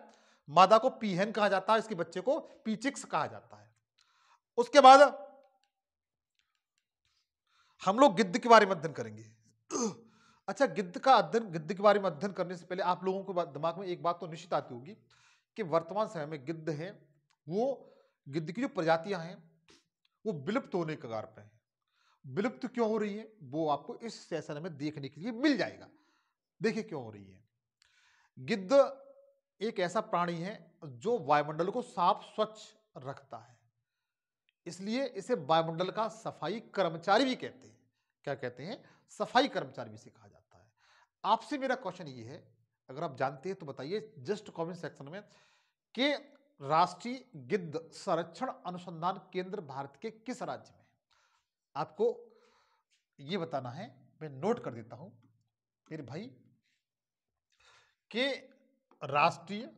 Speaker 1: मादा को पीहेन कहा जाता है, इसके बच्चे को पीचिक्स कहा जाता है। उसके बाद हम लोग गिद्ध के बारे में अध्ययन करेंगे। अच्छा, गिद्ध के बारे में अध्ययन करने से पहले आप लोगों को दिमाग में एक बात तो निश्चित आती होगी कि वर्तमान समय में गिद्ध है, वो गिद्ध की जो प्रजातियां हैं वो विलुप्त होने के कगार पे हैं। विलुप्त क्यों हो रही है वो आपको इस सेशन में देखने के लिए मिल जाएगा। देखिए क्यों हो रही है। गिद्ध एक ऐसा प्राणी है जो वायुमंडल को साफ स्वच्छ रखता है, इसलिए इसे वायुमंडल का सफाई कर्मचारी भी कहते हैं। क्या कहते हैं? सफाई कर्मचारी भी इसे कहा जाता है। आपसे मेरा क्वेश्चन ये है, अगर आप जानते हैं तो बताइए जस्ट कमेंट सेक्शन में, कि राष्ट्रीय गिद्ध संरक्षण अनुसंधान केंद्र भारत के किस राज्य में है? आपको ये बताना है। मैं नोट कर देता हूं मेरे भाई, कि राष्ट्रीय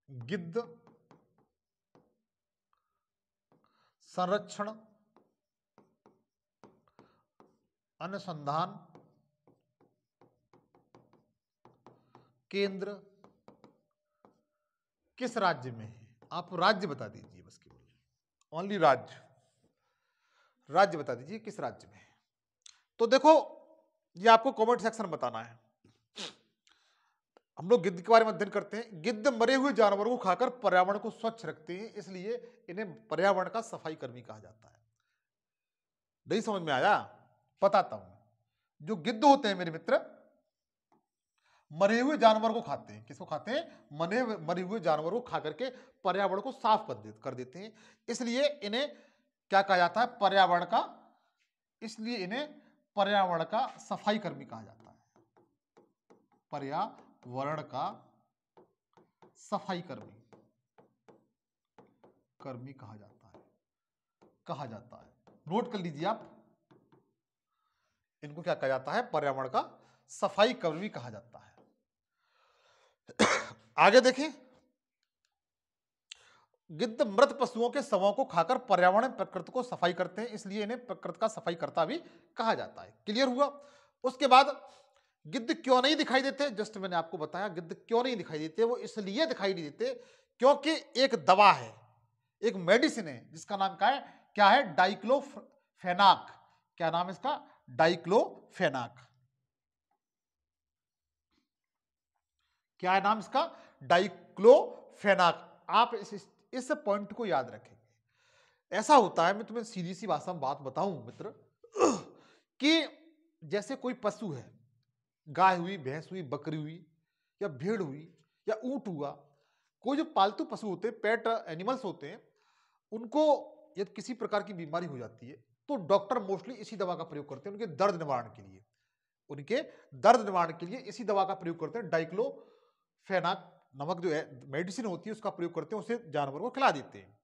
Speaker 1: गिद्ध संरक्षण अनुसंधान केंद्र किस राज्य में है? आप राज्य बता दीजिए, बस केवल ओनली राज्य बता दीजिए किस राज्य में है। तो देखो, ये आपको कमेंट सेक्शन में बताना है। हम लोग गिद्ध के बारे में अध्ययन करते हैं। गिद्ध मरे हुए जानवरों को खाकर पर्यावरण को स्वच्छ रखते हैं, इसलिए इन्हें पर्यावरण का सफाई कर्मी कहा जाता है। नहीं समझ में आया? बताता हूं। जो गिद्ध होते हैं मेरे मित्र, मरे हुए जानवर को खाते हैं। किसको खाते हैं? मरे हुए जानवरों को खा करके पर्यावरण को साफ कर देते हैं, इसलिए इन्हें क्या कहा जाता है? पर्यावरण का, इसलिए इन्हें पर्यावरण का सफाई कर्मी कहा जाता है। पर्यावरण का सफाई कर्मी कहा जाता है। नोट कर लीजिए आप, इनको क्या कहा जाता है? पर्यावरण का सफाई कर्मी कहा जाता है। आगे देखें, गिद्ध मृत पशुओं के शवों को खाकर पर्यावरण प्रकृति को सफाई करते हैं, इसलिए इन्हें प्रकृति का सफाई करता भी कहा जाता है। क्लियर हुआ? उसके बाद गिद्ध क्यों नहीं दिखाई देते? जस्ट मैंने आपको बताया गिद्ध क्यों नहीं दिखाई देते। वो इसलिए दिखाई नहीं देते क्योंकि एक दवा है, एक मेडिसिन है, जिसका नाम क्या है? डाइक्लोफेनाक। क्या नाम है इसका? डाइक्लोफेनाक। क्या है नाम इसका? डाइक्लोफेनाक। आप इस पॉइंट को याद रखेंगे। ऐसा होता है, मैं तुम्हें सीधी सी भाषा में बात बताऊं मित्र, कि जैसे कोई पशु है, गाय हुई, भैंस हुई, बकरी हुई, या भेड़ हुई, या ऊंट हुआ, कोई जो पालतू पशु होते हैं, पेट एनिमल्स होते हैं, उनको यदि किसी प्रकार की बीमारी हो जाती है तो डॉक्टर मोस्टली इसी दवा का प्रयोग करते हैं उनके दर्द निवारण के लिए। उनके दर्द निवारण के लिए इसी दवा का प्रयोग करते हैं। डाइक्लोफेनाक नमक जो है मेडिसिन होती है उसका प्रयोग करते हैं, उसे जानवर को खिला देते हैं।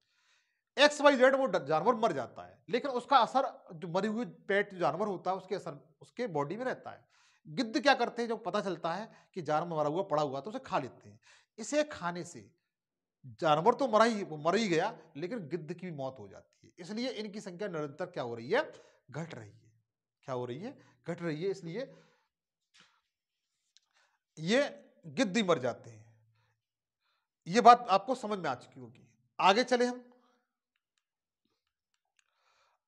Speaker 1: XYZ वो जानवर मर जाता है, लेकिन उसका असर जो मरी हुई पेट जानवर होता है उसके असर उसके बॉडी में रहता है। गिद्ध क्या करते हैं, जब पता चलता है कि जानवर मरा हुआ पड़ा हुआ तो उसे खा लेते हैं। इसे खाने से जानवर तो मर ही गया, लेकिन गिद्ध की भी मौत हो जाती है। इसलिए इनकी संख्या निरंतर क्या हो रही है, घट रही है। क्या हो रही है, घट रही है। इसलिए ये गिद्ध ही मर जाते हैं। ये बात आपको समझ में आ चुकी होगी। आगे चले हम।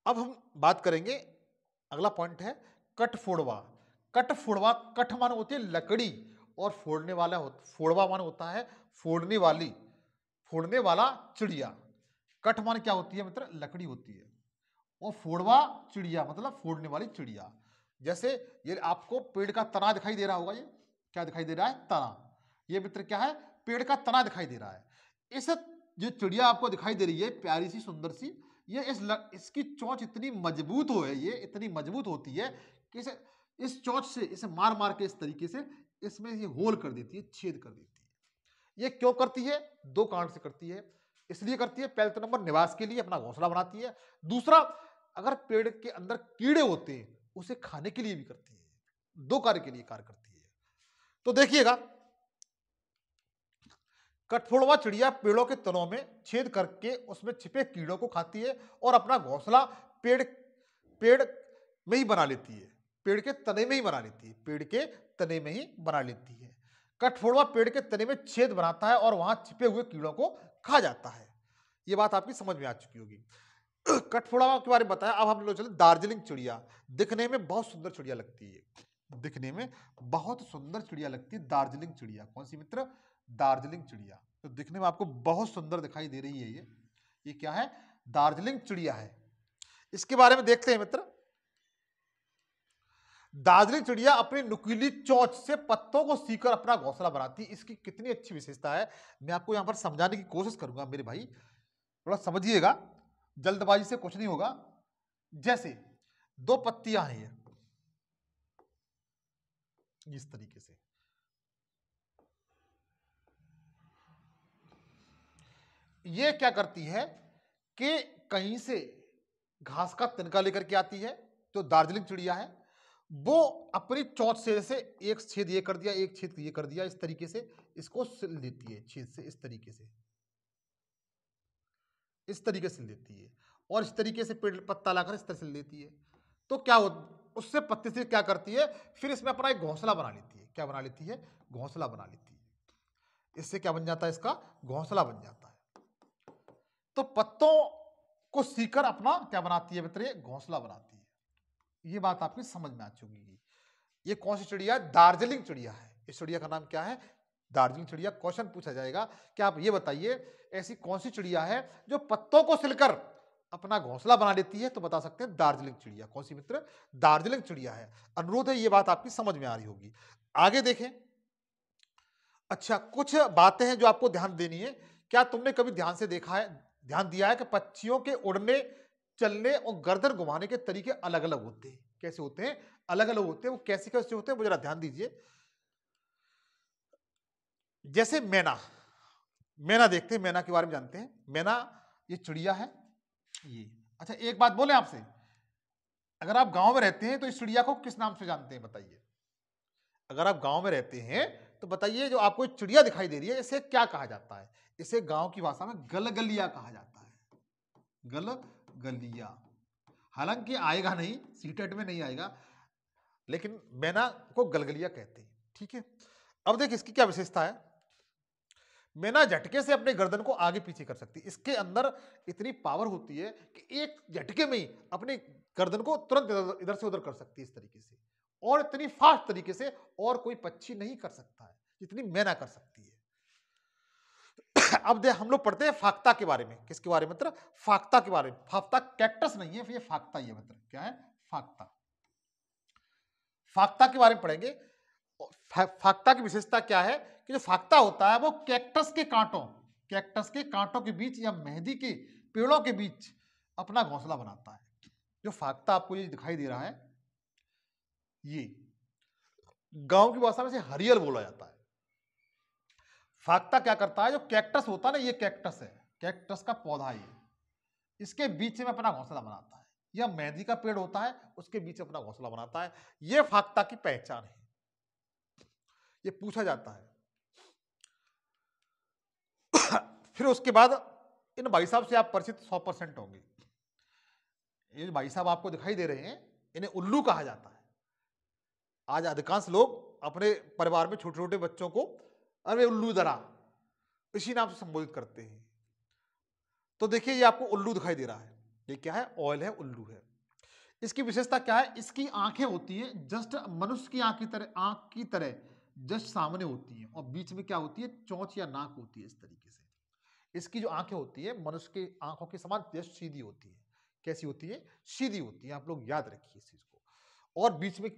Speaker 1: अब हम बात करेंगे, अगला पॉइंट है कठफोड़वा। कठफोड़वा, कठ माने होती है लकड़ी और फोड़ने वाला फोड़वा माने होता है फोड़ने वाली, फोड़ने वाला चिड़िया। कठ माने क्या होती है मित्र, लकड़ी होती है, और फोड़वा चिड़िया मतलब फोड़ने वाली चिड़िया। जैसे ये आपको पेड़ का तना दिखाई दे रहा होगा, ये क्या दिखाई दे रहा है, तना। ये मित्र क्या है, पेड़ का तना दिखाई दे रहा है। इस जो चिड़िया आपको दिखाई दे रही है प्यारी सी सुंदर सी, ये इसकी चोंच इतनी मजबूत हो है, ये इतनी मजबूत होती है कि इस चोंच से इसे मार मार के इस तरीके से इसमें ये होल कर देती है, छेद कर देती है। ये क्यों करती है, दो कारण से करती है। इसलिए करती है, पहले तो नंबर निवास के लिए, अपना घोंसला बनाती है। दूसरा, अगर पेड़ के अंदर कीड़े होते हैं उसे खाने के लिए भी करती है। दो कार्य के लिए कार्य करती है। तो देखिएगा, कठफोड़वा चिड़िया पेड़ों के तनों में छेद करके उसमें छिपे कीड़ों को खाती है और अपना घोंसला पेड़ पेड़ में ही बना लेती है, पेड़ के तने में ही बना लेती है, पेड़ के तने में ही बना लेती है। कठफोड़वा पेड़ के तने में छेद बनाता है और वहां छिपे हुए कीड़ों को खा जाता है। ये बात आपकी समझ में आ चुकी होगी। कठफोड़वा के बारे में बताया। अब हम लोग चले दार्जिलिंग चिड़िया। दिखने में बहुत सुंदर चिड़िया लगती है, दिखने में बहुत सुंदर चिड़िया लगती है दार्जिलिंग चिड़िया। कौन सी मित्र, दार्जिलिंग चिड़िया। तो दिखने में आपको बहुत सुंदर दिखाई दे रही है ये क्या है, दार्जिलिंग चिड़िया है। इसके बारे में देखते हैं मित्र। दार्जिलिंग चिड़िया अपनी नुकीली चोंच से पत्तों को सीकर अपना घोंसला बनाती है। इसकी कितनी अच्छी विशेषता है, मैं आपको यहां पर समझाने की कोशिश करूंगा मेरे भाई, थोड़ा समझिएगा, जल्दबाजी से कुछ नहीं होगा। जैसे दो पत्तियां हैं ये इस तरीके से, ये क्या करती है कि कहीं से घास का तिनका लेकर के आती है। तो दार्जिलिंग चिड़िया है वो अपनी चोंच से, जैसे एक छेद ये कर दिया, एक छेद ये कर दिया, इस तरीके से इसको सिल देती है छेद से, इस तरीके से, इस तरीके से सिल देती है, और इस तरीके से पेड़ पत्ता लाकर इस तरह सिल देती है। तो क्या हो, उससे पत्ते से क्या करती है, फिर इसमें अपना एक घोंसला बना लेती है। क्या बना लेती है, घोंसला बना लेती है। इससे क्या बन जाता है, इसका घोंसला बन जाता है। तो पत्तों को सीकर अपना क्या बनाती है मित्र, घोंसला बनाती है। ये बात आपकी समझ में आ चुकी। ये कौन सी चिड़िया है, दार्जिलिंग चिड़िया है। इस चिड़िया का नाम क्या है, दार्जिलिंग चिड़िया। क्वेश्चन पूछा जाएगा कि आप ये बताइए ऐसी कौन सी चिड़िया है जो पत्तों को सिलकर अपना घोंसला बना लेती है। तो बता सकते हैं दार्जिलिंग चिड़िया। कौन सी मित्र, दार्जिलिंग चिड़िया है। अनुरोध है ये बात आपकी समझ में आ रही होगी। आगे देखें। अच्छा, कुछ बातें हैं जो आपको ध्यान देनी है। क्या तुमने कभी ध्यान दिया है कि पक्षियों के उड़ने, चलने और गर्दन घुमाने के तरीके अलग अलग होते हैं। कैसे होते हैं, अलग अलग होते हैं। वो कैसे कैसे होते हैं वो जरा ध्यान दीजिए। जैसे मैना देखते हैं, मैना के बारे में जानते हैं। मैना ये चिड़िया है ये। अच्छा, एक बात बोले आपसे, अगर आप गांव में रहते हैं तो इस चिड़िया को किस नाम से जानते हैं बताइए। अगर आप गांव में रहते हैं तो बताइए, जो आपको चिड़िया दिखाई दे रही है इसे क्या कहा जाता है। इसे गांव की भाषा में गलगलिया कहा जाता है, गलगलिया। हालांकि आएगा नहीं, सीटेट में नहीं आएगा, लेकिन मैना को गलगलिया कहते हैं। ठीक है, अब देख इसकी क्या विशेषता है। मैना झटके से अपने गर्दन को आगे पीछे कर सकती है। इसके अंदर इतनी पावर होती है कि एक झटके में ही अपने गर्दन को तुरंत इधर से उधर कर सकती है, इस तरीके से, और इतनी फास्ट तरीके से और कोई पक्षी नहीं कर सकता है जितनी मैना कर सकती है। अब हम लोग पढ़ते हैं फाख्ता के बारे में। किसके बारे में मित्र, फाख्ता के बारे में। फाख्ता कैक्टस नहीं है, फिर ये फाख्ता ही है मित्र। क्या है, फाख्ता। फाख्ता के बारे में पढ़ेंगे। फाख्ता की विशेषता क्या है कि जो फाख्ता होता है वो कैक्टस के कांटों के बीच या मेहंदी के पेड़ों के बीच अपना घोंसला बनाता है। जो फाख्ता आपको ये दिखाई दे रहा है, ये गांव की भाषा में से हरियल बोला जाता है। फाख्ता क्या करता है, जो कैक्टस होता है ना, ये कैक्टस है, कैक्टस का पौधा ये, इसके बीच में अपना घोंसला बनाता है। या मेहंदी का पेड़ होता है, उसके बीच में अपना घोंसला बनाता है। ये फाख्ता की पहचान है। ये पूछा जाता है। फिर उसके बाद इन भाई साहब से आप परिचित 100% होंगे। ये जो भाई साहब आपको दिखाई दे रहे हैं, इन्हें उल्लू कहा जाता है। आज अधिकांश लोग अपने परिवार में छोटे छोटे बच्चों को अरे उल्लू दरा, इसी नाम से संबोधित करते हैं। तो देखिए ये आपको उल्लू दिखाई दे रहा है, ये क्या है, ऑयल है, उल्लू है। इसकी विशेषता क्या है, इसकी आंखें होती हैं जस्ट मनुष्य की आंख की तरह, आंख की तरह जस्ट सामने होती हैं, और बीच में क्या होती है, चोंच या नाक होती है। इस तरीके से इसकी जो आंखें होती है मनुष्य की आंखों के समान जस्ट सीधी होती है। कैसी होती है, सीधी होती है, आप लोग याद रखिए इस चीज को। और बीच में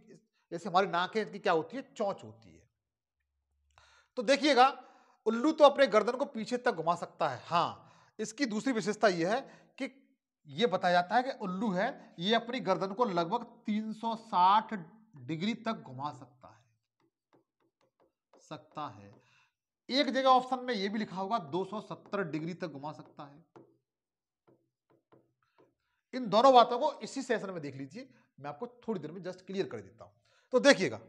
Speaker 1: जैसे हमारी नाक है, इसकी क्या होती है, चोंच होती है। तो देखिएगा उल्लू तो अपने गर्दन को पीछे तक घुमा सकता है। हाँ, इसकी दूसरी विशेषता यह है कि यह बताया जाता है कि उल्लू है, ये अपनी गर्दन को लगभग 360 डिग्री तक घुमा सकता है। एक जगह ऑप्शन में यह भी लिखा होगा 270 डिग्री तक घुमा सकता है। इन दोनों बातों को इसी सेशन में देख लीजिए, मैं आपको थोड़ी देर में जस्ट क्लियर कर देता हूं। तो देखिएगा,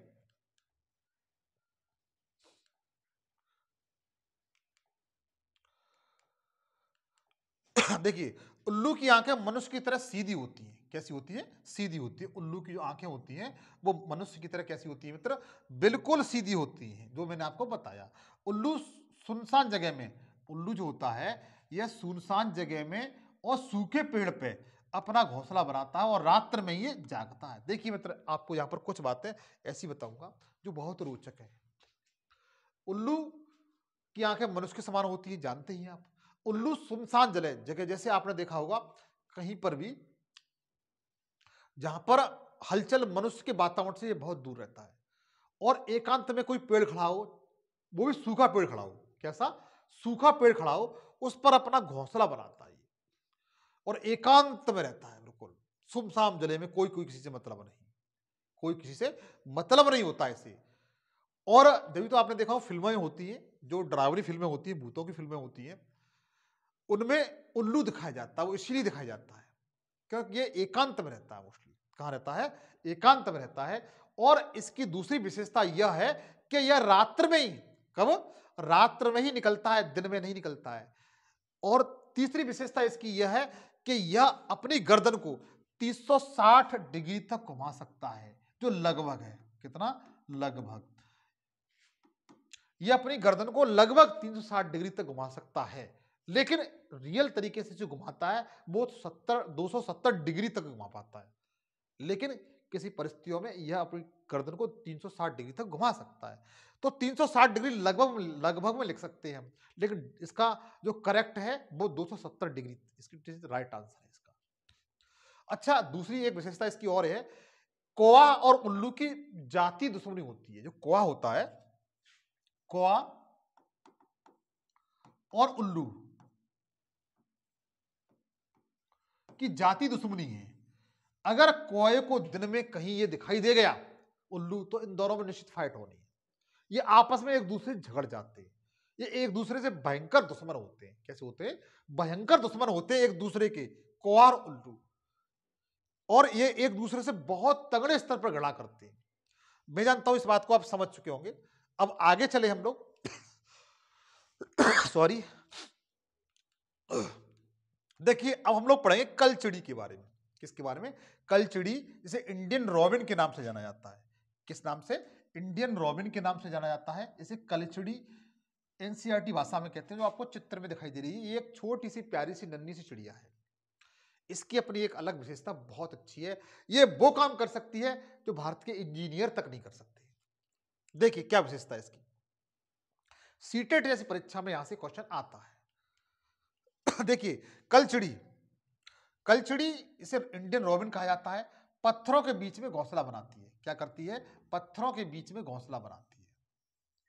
Speaker 1: देखिए उल्लू की आंखें मनुष्य की तरह सीधी होती हैं। कैसी होती है, सीधी होती है। उल्लू की जो आंखें होती हैं वो मनुष्य की तरह कैसी होती है मित्र, बिल्कुल सीधी होती हैं, जो मैंने आपको बताया। उल्लू सुनसान जगह में, उल्लू जो होता है यह सुनसान जगह में और सूखे पेड़ पे अपना घोंसला बनाता है और रात्र में ये जागता है। देखिए मित्र, आपको यहाँ पर कुछ बातें ऐसी बताऊंगा जो बहुत रोचक है। उल्लू की आंखें मनुष्य के समान होती है, जानते ही आप। उल्लू सुनसान जगह, जैसे आपने देखा होगा कहीं पर भी जहां पर हलचल मनुष्य के वातावरण से ये बहुत दूर रहता है, और एकांत में कोई पेड़ खड़ा हो, वो भी सूखा पेड़ खड़ा हो, कैसा, सूखा पेड़ खड़ा हो, उस पर अपना घोंसला बनाता है और एकांत में रहता है, बिल्कुल सुमसाम जले में। कोई कोई किसी से मतलब नहीं, कोई किसी से मतलब नहीं होता इसे। और जब तो आपने देखा हो फिल्में होती हैं, जो डरावनी फिल्में होती हैं, भूतों की फिल्में होती हैं, उनमें उल्लू दिखाया जाता है। वो इसलिए दिखाया जाता है क्योंकि ये एकांत में रहता है। मोस्टली कहां रहता है, एकांत में रहता है। और इसकी दूसरी विशेषता यह है कि यह रात्र में ही, कब, रात्र में ही निकलता है, दिन में नहीं निकलता है। और तीसरी विशेषता इसकी यह है कि यह अपनी गर्दन को 360 डिग्री तक घुमा सकता है, जो लगभग है, कितना, लगभग यह अपनी गर्दन को लगभग 360 डिग्री तक घुमा सकता है। लेकिन रियल तरीके से जो घुमाता है वो 270 डिग्री तक घुमा पाता है। लेकिन किसी परिस्थितियों में यह अपनी गर्दन को 360 डिग्री तक घुमा सकता है। तो 360 डिग्री लगभग लगभग में लिख सकते हैं हम, लेकिन इसका जो करेक्ट है वो 270 डिग्री, इसकी राइट आंसर है इसका। अच्छा, दूसरी एक विशेषता इसकी और है, कौवा और उल्लू की जाति दुश्मनी होती है। जो कौवा होता है, कौवा और उल्लू की जाति दुश्मनी है। अगर कौवे को दिन में कहीं ये दिखाई दे गया उल्लू, तो इन दोनों में निश्चित फाइट होनी है। ये आपस में एक दूसरे से झगड़ जाते हैं, ये एक दूसरे से भयंकर दुश्मन होते हैं। कैसे होते हैं, भयंकर दुश्मन होते हैं एक दूसरे के, कौवा और उल्लू। और ये एक दूसरे से बहुत तगड़े स्तर पर लड़ा करते हैं। मैं जानता हूं इस बात को आप समझ चुके होंगे। अब आगे चले हम लोग सॉरी। देखिए अब हम लोग पढ़ेंगे कलचिड़ी के बारे में। किसके बारे में, कलचिड़ी, जिसे इंडियन रॉबिन के नाम से जाना जाता है। किस नाम से, इंडियन रॉबिन के नाम से जाना जाता है। इसे कलचिड़ी एनसीईआरटी भाषा में कहते हैं, जो आपको चित्र में दिखाई दे रही है। ये एक छोटी सी प्यारी सी नन्ही सी चिड़िया है। इसकी अपनी एक अलग विशेषता बहुत अच्छी है, ये वो काम कर सकती है जो भारत के इंजीनियर तक नहीं कर सकते। देखिए क्या विशेषता है इसकी। सीटेट जैसी परीक्षा में यहां से क्वेश्चन आता है। देखिए कलचिड़ी, कलचिड़ी इसे इंडियन रॉबिन कहा जाता है। पत्थरों के बीच में घोंसला बनाती है। क्या करती है, पत्थरों के बीच में घोंसला बनाती है।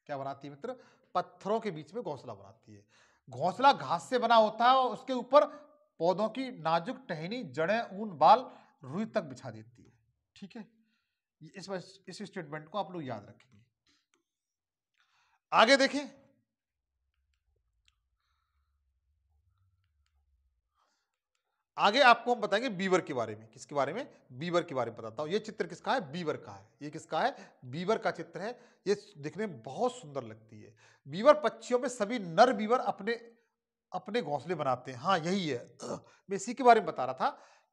Speaker 1: क्या बनाती है मित्र, पत्थरों के बीच में घोंसला बनाती है। घोंसला घास से बना होता है और उसके ऊपर पौधों की नाजुक टहनी, जड़ें, ऊन, बाल रुई तक बिछा देती है। ठीक है, इस स्टेटमेंट को आप लोग याद रखेंगे। आगे देखें, आगे आपको हम बताएंगे बीवर के बारे में। किसके बारे में? बीवर के बारे में बताता हूं। ये चित्र किसका है? बीवर का है। ये किसका है? बीवर का चित्र है। ये दिखने में बहुत सुंदर लगती है। बीवर पक्षियों में सभी नर बीवर अपने अपने घोंसले बनाते हैं। हाँ, यही है। मैं इसी के बारे में बता रहा था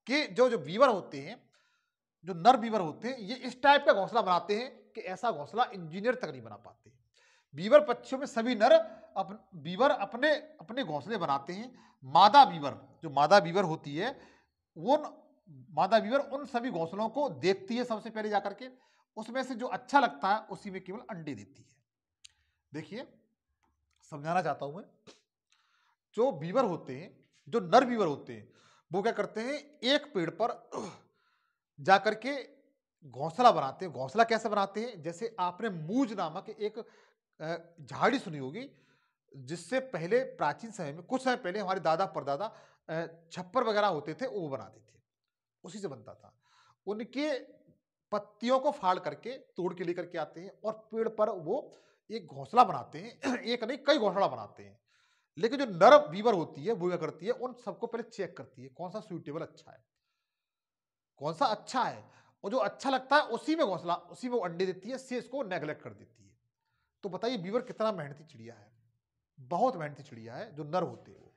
Speaker 1: कि जो जो बीवर होते हैं, जो नर बीवर होते हैं, ये इस टाइप का घोंसला बनाते हैं कि ऐसा घोंसला इंजीनियर तक नहीं बना पाते। बीवर पक्षियों में सभी नर बीवर अपने अपने घोंसले बनाते हैं। मादा बीवर, जो मादा बीवर होती है, वो मादा बीवर उन सभी घोंसलों को देखती है सबसे पहले जाकर के, उसमें से जो अच्छा लगता है उसी में केवल अंडे देती है। देखिए, समझाना चाहता हूं मैं। जो बीवर होते हैं, जो नर बीवर होते हैं, वो क्या करते हैं, एक पेड़ पर जाकर के घोंसला बनाते हैं। घोंसला कैसे बनाते हैं? जैसे आपने मूज नामक एक झाड़ी सुनी होगी, जिससे पहले प्राचीन समय में, कुछ समय पहले हमारे दादा परदादा छप्पर वगैरह होते थे, वो बनाते थे, उसी से बनता था। उनके पत्तियों को फाड़ करके तोड़ के लेकर के आते हैं और पेड़ पर वो एक घोंसला बनाते हैं। एक नहीं, कई घोंसला बनाते हैं। लेकिन जो नर बीवर होती है, वो क्या करती है, उन सबको पहले चेक करती है कौन सा सूटेबल अच्छा है, कौन सा अच्छा है, और जो अच्छा लगता है उसी में घोंसला, उसी में वो अंडे देती है, शेष को नेग्लेक्ट कर देती है। तो बताइए बीवर कितना मेहनती चिड़िया है, बहुत मेहनती चिड़िया है जो नर होते हैं वो।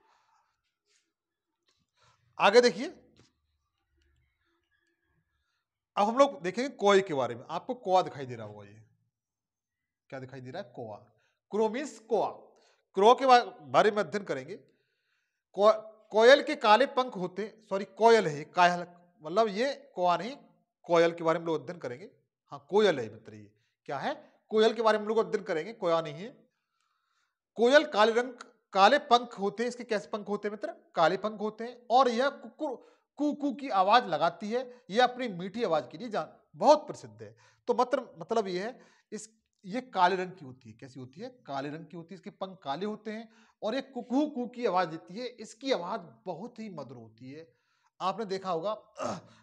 Speaker 1: आगे देखिए, अब हम लोग देखेंगे कोए के बारे में। आपको कोआ दिखाई दे रहा होगा, ये क्या दिखाई दे रहा है? कोआ। क्रो मीन्स कोआ। क्रो के बारे में अध्ययन करेंगे। कोयल के काले पंख होते हैं, सॉरी कोयल है, कायल मतलब ये कोआ नहीं, कोयल के बारे में लोग अध्ययन करेंगे। हाँ, कोयल है मित्र, ये क्या है? कोयल के बारे में लोग अध्ययन करेंगे, कोया नहीं है। कोयल काले रंग, काले पंख होते हैं। इसके कैसे पंख होते हैं मित्र? काले पंख होते हैं। और यह कुकु कू की आवाज लगाती है। यह अपनी मीठी आवाज के लिए बहुत प्रसिद्ध है। तो मतलब यह है, इस ये काले रंग की होती है। कैसी होती है? काले रंग की होती है। इसके पंख काले होते हैं और एक कुकू की आवाज देती है। इसकी आवाज बहुत ही मधुर होती है। आपने देखा होगा,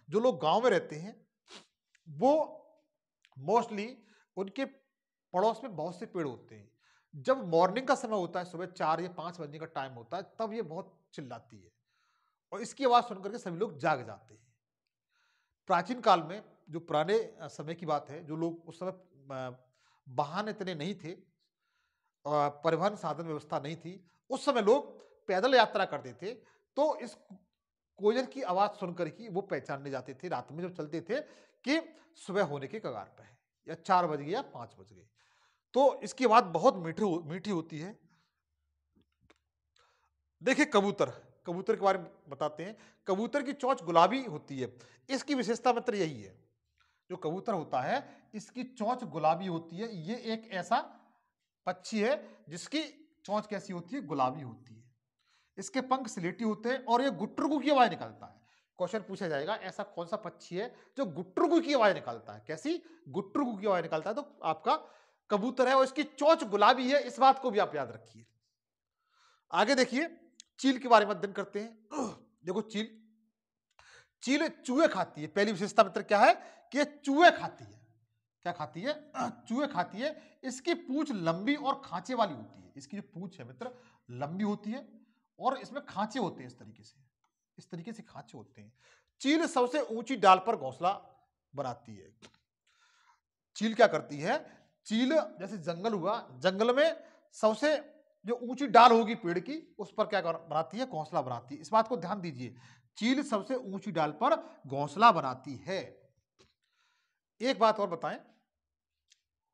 Speaker 1: जो लोग गांव में रहते हैं, वो मोस्टली उनके पड़ोस में बहुत से पेड़ होते हैं। जब मॉर्निंग का समय होता है, सुबह 4 या 5 बजने का टाइम होता है, तब ये बहुत चिल्लाती है और इसकी आवाज सुनकर के सभी लोग जाग जाते हैं। प्राचीन काल में, जो पुराने समय की बात है, जो लोग उस समय वाहन इतने नहीं थे, परिवहन साधन व्यवस्था नहीं थी, उस समय लोग पैदल यात्रा करते थे। तो इस कोयल की आवाज सुनकर ही वो पहचानने जाते थे रात में जब चलते थे कि सुबह होने के कगार पर है, या 4 बज गए या 5 बज गए। तो इसकी आवाज बहुत मीठी होती है। देखिए कबूतर, कबूतर के बारे में बताते हैं। कबूतर की चोंच गुलाबी होती है। इसकी विशेषता मित्र यही है, जो कबूतर होता है, इसकी चोंच गुलाबी होती है। ये एक ऐसा पक्षी है जिसकी चोंच कैसी होती है? गुलाबी होती है। इसके पंख स्लेटी होते हैं और ये गुट्रुगु की आवाज निकालता है। क्वेश्चन पूछा जाएगा, ऐसा कौन सा पक्षी है जो गुट्रुगु की आवाज निकालता है? कैसी? गुट्रुगु की आवाज निकालता है। तो आपका कबूतर है और इसकी चोंच गुलाबी है। इस बात को भी आप याद रखिए। आगे देखिए, चील के बारे में अध्ययन करते हैं। देखो, चील चूहे खाती है। पहली विशेषता मित्र क्या है? कि चूहे खाती है। क्या खाती है? चूहे खाती है। इसकी पूंछ लंबी और खांचे वाली होती है। इसकी जो पूंछ है मित्र, लंबी होती है और इसमें खांचे होते हैं। इस तरीके से खांचे होते हैं। चील सबसे ऊंची डाल पर घोंसला बनाती है। चील क्या करती है? चील जैसे जंगल हुआ, जंगल में सबसे जो ऊंची डाल होगी पेड़ की, उस पर क्या बनाती है? घोंसला बनाती है। इस बात को ध्यान दीजिए, चील सबसे ऊंची डाल पर घोंसला बनाती है। एक बात और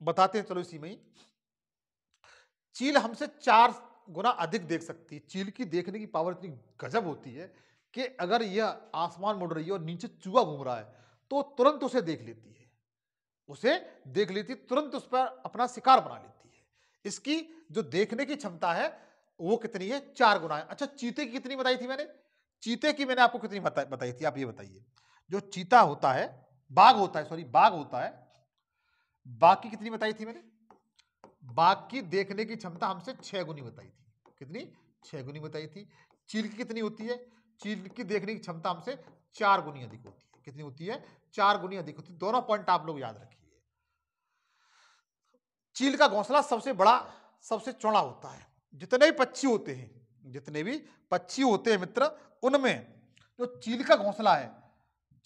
Speaker 1: बताते हैं, चलो इसी में ही। चील हमसे 4 गुना अधिक देख सकती है। चील की देखने की पावर इतनी गजब होती है कि अगर यह आसमान मुड़ रही है और नीचे चूहा घूम रहा है, तो तुरंत उसे देख लेती है। तुरंत उस पर अपना शिकार बना लेती है। इसकी जो देखने की क्षमता है वो कितनी है? 4 गुना है। अच्छा, चीते की कितनी बताई थी मैंने? चीते की मैंने आपको कितनी बताई थी? आप ये बताइए। जो चीता होता है, बाघ होता है, बाघ की कितनी बताई थी मैंने? बाघ की देखने की क्षमता हमसे 6 गुनी बताई थी। कितनी? 6 गुनी बताई थी। चील की कितनी होती है? चील की देखने की क्षमता हमसे 4 गुनी अधिक होती है। कितनी होती है? 4 गुनी अधिक होती है। दोनों पॉइंट आप लोग याद रखिए। चील का घोंसला सबसे बड़ा, सबसे चौड़ा होता है। जितने भी पक्षी होते हैं, जितने भी पक्षी होते हैं मित्र, उनमें जो चील का घोंसला है,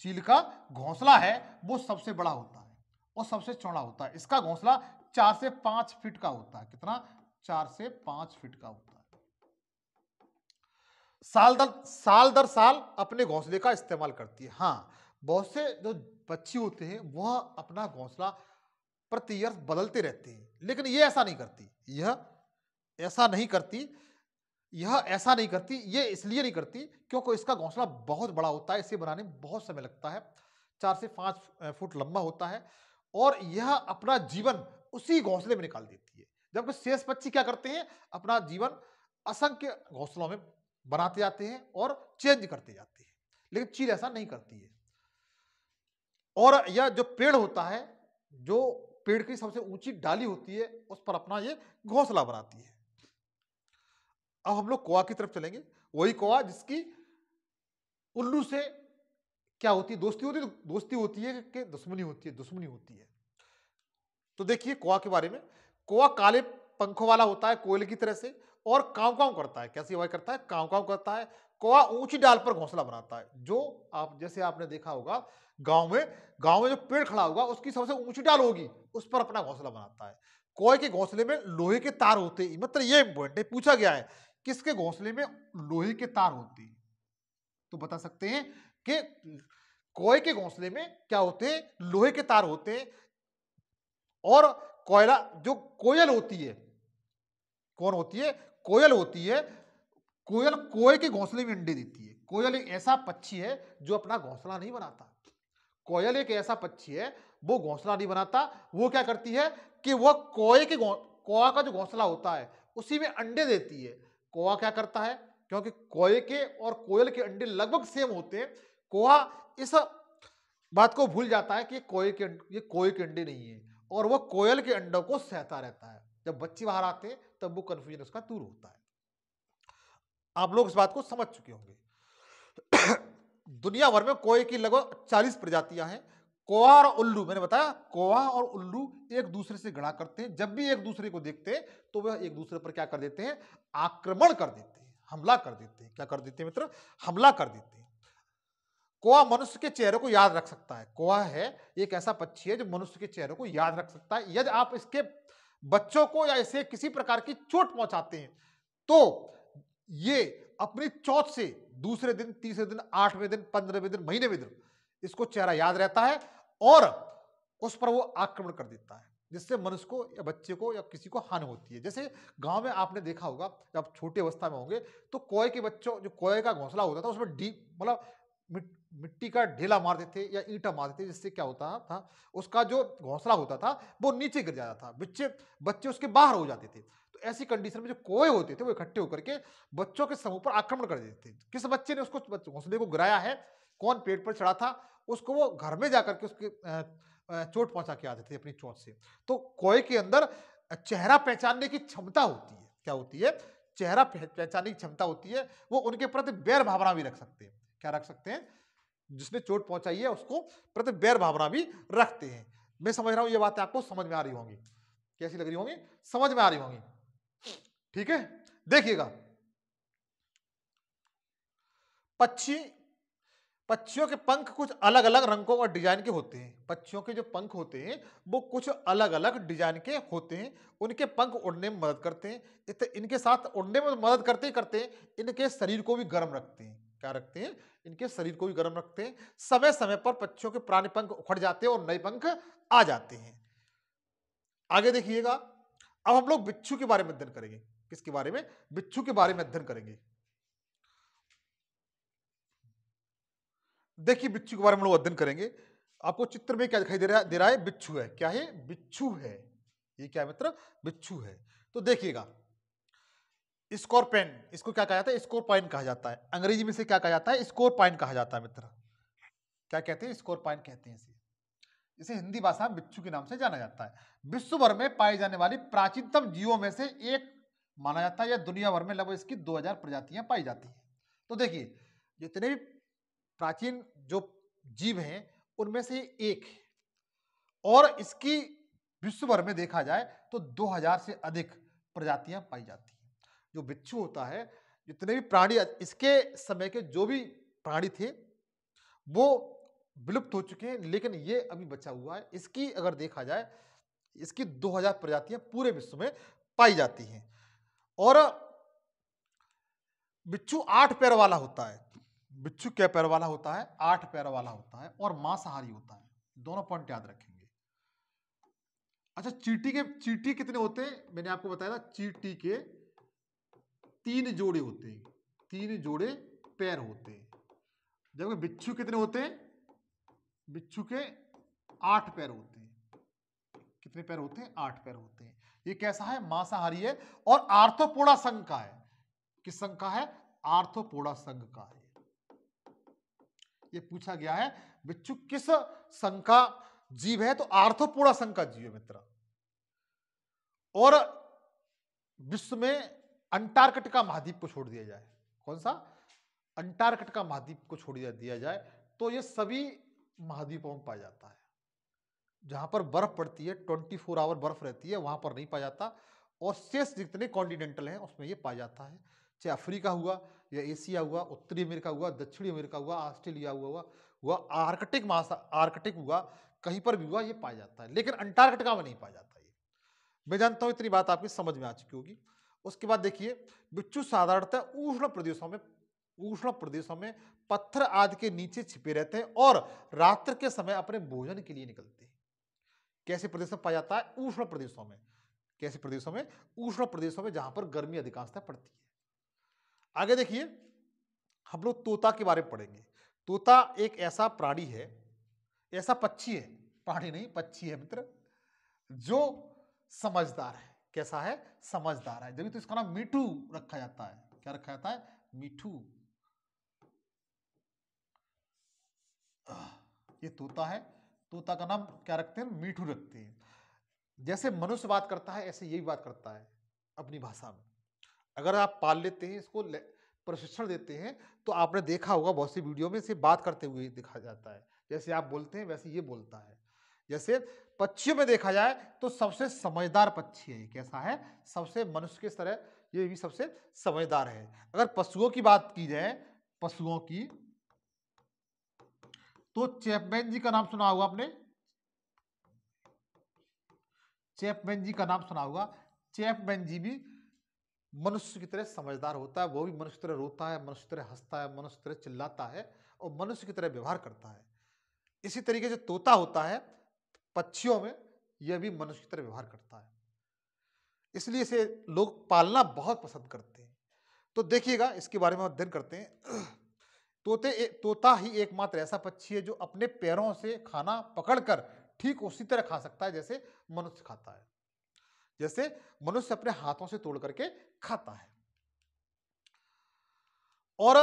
Speaker 1: चील का घोंसला है वो सबसे बड़ा होता है और सबसे चौड़ा होता है। इसका घोंसला 4 से 5 फीट का होता है। कितना? 4 से 5 फीट का होता है। साल दर साल अपने घोंसले का इस्तेमाल करती है। हाँ, बहुत से जो पक्षी होते हैं वह अपना घोंसला प्रति ईयर बदलते रहते हैं, लेकिन ये ऐसा नहीं करती। यह ऐसा नहीं करती यह ऐसा नहीं करती। ये इसलिए नहीं करती क्योंकि इसका घोंसला बहुत बड़ा होता है, इसे बनाने में बहुत समय लगता है। 4 से 5 फुट लंबा होता है और यह अपना जीवन उसी घोंसले में निकाल देती है। जबकि शेष पक्षी क्या करते हैं? अपना जीवन असंख्य घोंसलों में बनाते जाते हैं और चेंज करते जाते हैं, लेकिन चील ऐसा नहीं करती है। और यह जो पेड़ होता है, जो पेड़ की सबसे ऊंची डाली होती है, उस पर अपना ये घोंसला बनाती है। अब हम लोग कौवा की तरफ चलेंगे। वही कौवा जिसकी उल्लू से क्या होती है? दोस्ती होती है। दोस्ती होती है कि दुश्मनी होती है? दुश्मनी होती है। तो देखिए कौवा के बारे में। कौवा काले पंखों वाला होता है कोयल की तरह से और कांव कांव करता है। कैसी आवाज करता है? कांव कांव करता है। कौवा ऊंची डाल पर घोंसला बनाता है। जो आप जैसे आपने देखा होगा गांव में जो पेड़ खड़ा होगा उसकी सबसे ऊंची डाल होगी, उस पर अपना घोंसला बनाता है। कौवे के घोंसले में लोहे के तार होते हैं। मतलब ये इंपॉर्टेंट है, पूछा गया है किसके घोंसले में लोहे के तार होते हैं। तो बता सकते हैं कि कौवे के घोंसले में क्या होते हैं? लोहे के तार होते हैं। और कोयला जो कोयल होती है, कौन होती है? कोयल होती है। कोयल कोए के घोंसले में अंडे देती है। कोयल एक ऐसा पक्षी है जो अपना घोंसला नहीं बनाता। कोयल एक ऐसा पक्षी है, वो घोंसला नहीं बनाता। वो क्या करती है कि वह कौवा का जो घोंसला होता है उसी में अंडे देती है। कौवा क्या करता है? क्योंकि कौवे के और कोयल के अंडे लगभग सेम होते हैं, कौवा इस बात को भूल जाता है कि ये कोए के अंडे नहीं है और वह कोयल के अंडों को सहता रहता है। जब बच्चे बाहर आते हैं तब वो कंफ्यूजन उसका दूर होता है। आप लोग इस बात को समझ चुके होंगे। दुनिया भर में कोए की लगभग 40 प्रजातियां हैं। कौवा और उल्लू, मैंने बताया कौवा और उल्लू एक दूसरे से गड़ा करते हैं। जब भी एक दूसरे को देखते हैं तो वह एक दूसरे पर क्या कर देते हैं? आक्रमण कर देते हैं, हमला कर देते हैं। क्या कर देते हैं मित्र? हमला कर देते हैं। कौवा मनुष्य के चेहरे को याद रख सकता है। कौवा है एक ऐसा पक्षी है जो मनुष्य के चेहरे को याद रख सकता है। यदि आप इसके बच्चों को या इसे किसी प्रकार की चोट पहुंचाते हैं तो ये अपनी चोट से दूसरे दिन, तीसरे दिन, 8वें दिन, 15वें दिन, महीने में दिन इसको चेहरा याद रहता है और उस पर वो आक्रमण कर देता है, जिससे मनुष्य को या बच्चे को या किसी को हानि होती है। जैसे गांव में आपने देखा होगा, जब छोटे अवस्था में होंगे तो कौए के बच्चों, जो कौए का घोंसला होता था उसमें मतलब मिट्टी का ढेला मार देते या ईंटा मार देते, जिससे क्या होता था? उसका जो घोंसला होता था वो नीचे गिर जाता था, बच्चे उसके बाहर हो जाते थे। तो ऐसी कंडीशन में जो कौए होते थे वो इकट्ठे होकर के बच्चों के समूह पर आक्रमण कर देते थे। किस बच्चे ने उसको घोंसले को गिराया है, कौन पेड़ पर चढ़ा था, उसको वो घर में जाकर के उसके चोट पहुंचा के आते थे अपनी चोट से। तो कौए के अंदर चेहरा पहचानने की क्षमता होती है। क्या होती है? चेहरा पहचानने की क्षमता होती है। वो उनके प्रति बैर भावना भी रख सकते हैं। क्या रख सकते हैं? जिसने चोट पहुंचाई है उसको प्रति बैर भावना भी रखते हैं। मैं समझ रहा हूं ये बातें आपको समझ में आ रही होंगी। कैसी लग रही होंगी? समझ में आ रही होंगी। ठीक है, देखिएगा पक्षियों के पंख कुछ अलग अलग रंगों और डिजाइन के होते हैं। पक्षियों के जो पंख होते हैं वो कुछ अलग अलग डिजाइन के होते हैं। उनके पंख उड़ने में मदद करते हैं। इनके साथ उड़ने में मदद करते ही करते हैं, इनके शरीर को भी गर्म रखते हैं। क्या रखते हैं? इनके शरीर को भी गर्म रखते हैं। समय समय पर पक्षियों के पुराने पंख उखड़ जाते हैं और नए पंख आ जाते हैं। आगे देखिएगा, अब हम लोग बिच्छू के बारे में अध्ययन करेंगे। किसके बारे में? बिच्छू के बारे में अध्ययन करेंगे। देखिए बिच्छू के बारे में हम लोग अध्ययन करेंगे। आपको चित्र में क्या दिखाई दे रहा है? बिच्छू है। क्या है? बिच्छू है। ये क्या है मित्र? बिच्छू है। तो देखिएगा, स्कॉर्पियन, इसको क्या कहा जाता है? स्कॉर्पियन कहा जाता है। अंग्रेजी में से क्या कहा जाता है? स्कॉर्पियन कहा जाता है मित्र। क्या कहते हैं? स्कॉर्पियन कहते हैं इसे। इसे हिंदी भाषा में बिच्छू के नाम से जाना जाता है। विश्व भर में पाई जाने वाली प्राचीनतम जीवों में से एक माना जाता है। या दुनिया भर में लगभग इसकी 2000 प्रजातियां पाई जाती हैं। तो देखिए, जितने भी प्राचीन जो जीव हैं उनमें से ये एक है और इसकी विश्व भर में देखा जाए तो 2000 से अधिक प्रजातियां पाई जाती हैं। जो बिच्छू होता है, जितने भी प्राणी इसके समय के जो भी प्राणी थे वो विलुप्त हो चुके हैं, लेकिन ये अभी बचा हुआ है। इसकी अगर देखा जाए, इसकी 2000 प्रजातियां पूरे विश्व में पाई जाती हैं और बिच्छू 8 पैर वाला होता है। बिच्छू क्या पैर वाला होता है? 8 पैर वाला होता है और मांसाहारी होता है। दोनों पॉइंट याद रखेंगे। अच्छा, चींटी कितने होते हैं? मैंने आपको बताया था चींटी के 3 जोड़े होते हैं, 3 जोड़े पैर होते हैं। जबकि बिच्छू कितने होते हैं? बिच्छू के 8 पैर होते हैं। कितने पैर होते हैं? 8 पैर होते हैं। ये कैसा है? मांसाहारी है और आर्थ्रोपोडा संघ का है। किस संघ का है? आर्थ्रोपोडा संघ का है। ये पूछा गया है बिच्छू किस संघ का जीव है, तो आर्थ्रोपोडा संघ का जीव है मित्र। और विश्व में अंटार्कटिका महाद्वीप को छोड़ दिया जाए, कौन सा? अंटार्कटिका महाद्वीप को छोड़ दिया जाए तो ये सभी महाद्वीपों में पाया जाता है। जहां पर बर्फ पड़ती है, 24 आवर बर्फ रहती है, वहां पर नहीं पाया जाता। और शेष जितने कॉन्टिनेंटल हैं उसमें ये पाया जाता है। चाहे अफ्रीका हुआ या एशिया हुआ, उत्तरी अमेरिका हुआ, दक्षिणी अमेरिका हुआ, ऑस्ट्रेलिया हुआ आर्कटिक हुआ, कहीं पर भी हुआ ये पाया जाता है। लेकिन अंटार्कटिका में नहीं पाया जाता। ये मैं जानता हूं इतनी बात आपकी समझ में आ चुकी होगी। उसके बाद देखिए, बिच्छू साधारणतः उष्ण प्रदेशों में पत्थर आदि के नीचे छिपे रहते हैं और रात्रि के समय अपने भोजन के लिए निकलते हैं। कैसे प्रदेश में पाया जाता है? उष्ण प्रदेशों में। कैसे प्रदेशों में? उष्ण प्रदेशों में, जहां पर गर्मी अधिकांशतः पड़ती है। आगे देखिए, हम लोग तोता के बारे में पढ़ेंगे। तोता एक ऐसा प्राणी है, ऐसा पक्षी है, प्राणी नहीं पक्षी है मित्र, जो समझदार है। कैसा है? समझदार है। जब तो इसका नाम मिठू रखा जाता है। क्या रखा जाता है? मिठू। ये तोता है। तोता का नाम क्या रखते हैं? मिठू रखते हैं। जैसे मनुष्य बात करता है ऐसे यही बात करता है अपनी भाषा में। अगर आप पाल लेते हैं, इसको प्रशिक्षण देते हैं, तो आपने देखा होगा बहुत सी वीडियो में इसे बात करते हुए दिखा जाता है। जैसे आप बोलते हैं वैसे ये बोलता है। जैसे पक्षियों में देखा जाए तो सबसे समझदार पक्षी है। कैसा है? सबसे मनुष्य की तरह ये भी सबसे समझदार है। अगर पशुओं की बात की जाए, पशुओं की, तो चैपमैन जी का नाम सुना होगा आपने। चैपमैन जी का नाम सुना होगा। चैपमैन जी भी मनुष्य की तरह समझदार होता है। वो भी मनुष्य की तरह रोता है, मनुष्य की तरह हंसता है, मनुष्य की तरह चिल्लाता है और मनुष्य की तरह व्यवहार करता है। इसी तरीके से तोता होता है पक्षियों में, यह भी मनुष्य की तरह व्यवहार करता है। इसलिए इसे लोग पालना बहुत पसंद करते हैं। तो देखिएगा, इसके बारे में अध्ययन करते हैं। तोता ही एकमात्र ऐसा पक्षी है जो अपने पैरों से खाना पकड़कर ठीक उसी तरह खा सकता है जैसे मनुष्य खाता है। जैसे मनुष्य अपने हाथों से तोड़ करके खाता है। और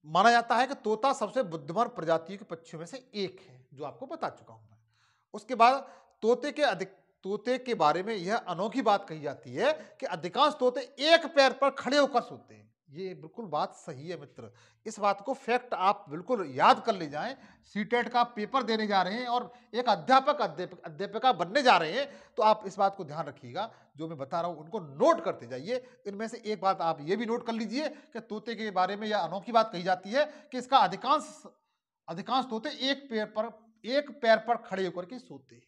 Speaker 1: माना जाता है कि तोता सबसे बुद्धिमान प्रजातियों के पक्षियों में से एक है, जो आपको बता चुका हूं मैं। उसके बाद तोते के बारे में यह अनोखी बात कही जाती है कि अधिकांश तोते एक पैर पर खड़े होकर सोते हैं। ये बिल्कुल बात सही है मित्र। इस बात को फैक्ट आप बिल्कुल याद कर ले जाएं। सीटेट का पेपर देने जा रहे हैं और एक अध्यापिका बनने जा रहे हैं, तो आप इस बात को ध्यान रखिएगा। जो मैं बता रहा हूं उनको नोट करते जाइए। इनमें से एक बात आप ये भी नोट कर लीजिए कि तोते के बारे में यह अनोखी बात कही जाती है कि इसका अधिकांश तोते एक पैर पर खड़े होकर के सोते हैं।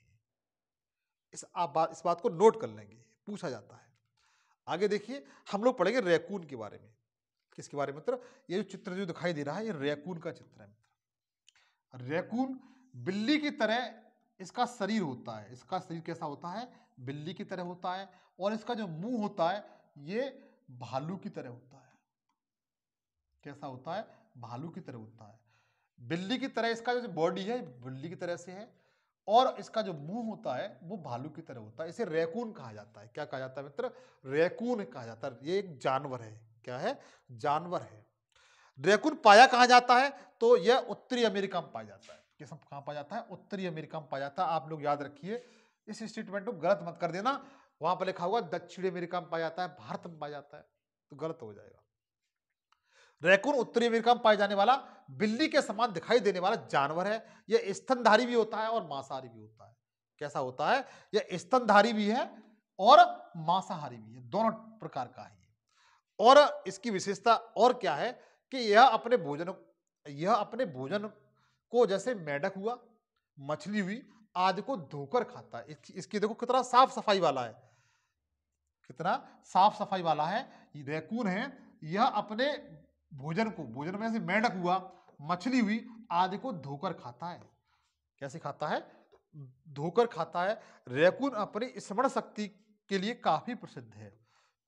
Speaker 1: इस बात को नोट कर लेंगे, पूछा जाता है। आगे देखिए, हम लोग पढ़ेंगे रैकून के बारे में। किसके बारे में मित्र? ये जो चित्र जो दिखाई दे रहा है, ये रैकून का चित्र है मित्र। रैकून बिल्ली की तरह इसका शरीर होता है। इसका शरीर कैसा होता है? बिल्ली की तरह होता है। और इसका जो मुंह होता है ये भालू की तरह होता है। कैसा होता है? भालू की तरह होता है। बिल्ली की तरह इसका जो बॉडी है बिल्ली की तरह से है और इसका जो मुंह होता है वो भालू की तरह होता है। इसे रैकून कहा जाता है। क्या कहा जाता है मित्र? रैकून कहा जाता है। ये एक जानवर है। क्या है? जानवर है। रैकून पाया कहां जाता है? तो यह उत्तरी अमेरिका में पाया जाता है। किस कहां पाया जाता है? उत्तरी अमेरिका में पाया जाता है। आप लोग याद रखिए, इस स्टेटमेंट को गलत मत कर देना। वहां पर लिखा हुआ दक्षिण अमेरिका में पाया जाता है, भारत में पाया जाता है, तो गलत हो जाएगा। रैकून उत्तरी अमेरिका में पाया जाने वाला बिल्ली के समान दिखाई देने वाला जानवर है। यह स्तनधारी भी होता है और मांसाहारी भी होता है। कैसा होता है? यह स्तनधारी भी है और मांसाहारी भी है, दोनों प्रकार का है। और इसकी विशेषता और क्या है कि यह अपने भोजन को जैसे मेंढक हुआ, मछली हुई आदि को धोकर खाता है। इसकी देखो कितना साफ सफाई वाला है, कितना साफ सफाई वाला है। ये रैकून है, यह अपने भोजन में से मेंढक हुआ, मछली हुई आदि को धोकर खाता है। कैसे खाता है? धोकर खाता है। रैकून अपनी स्मरण शक्ति के लिए काफी प्रसिद्ध है।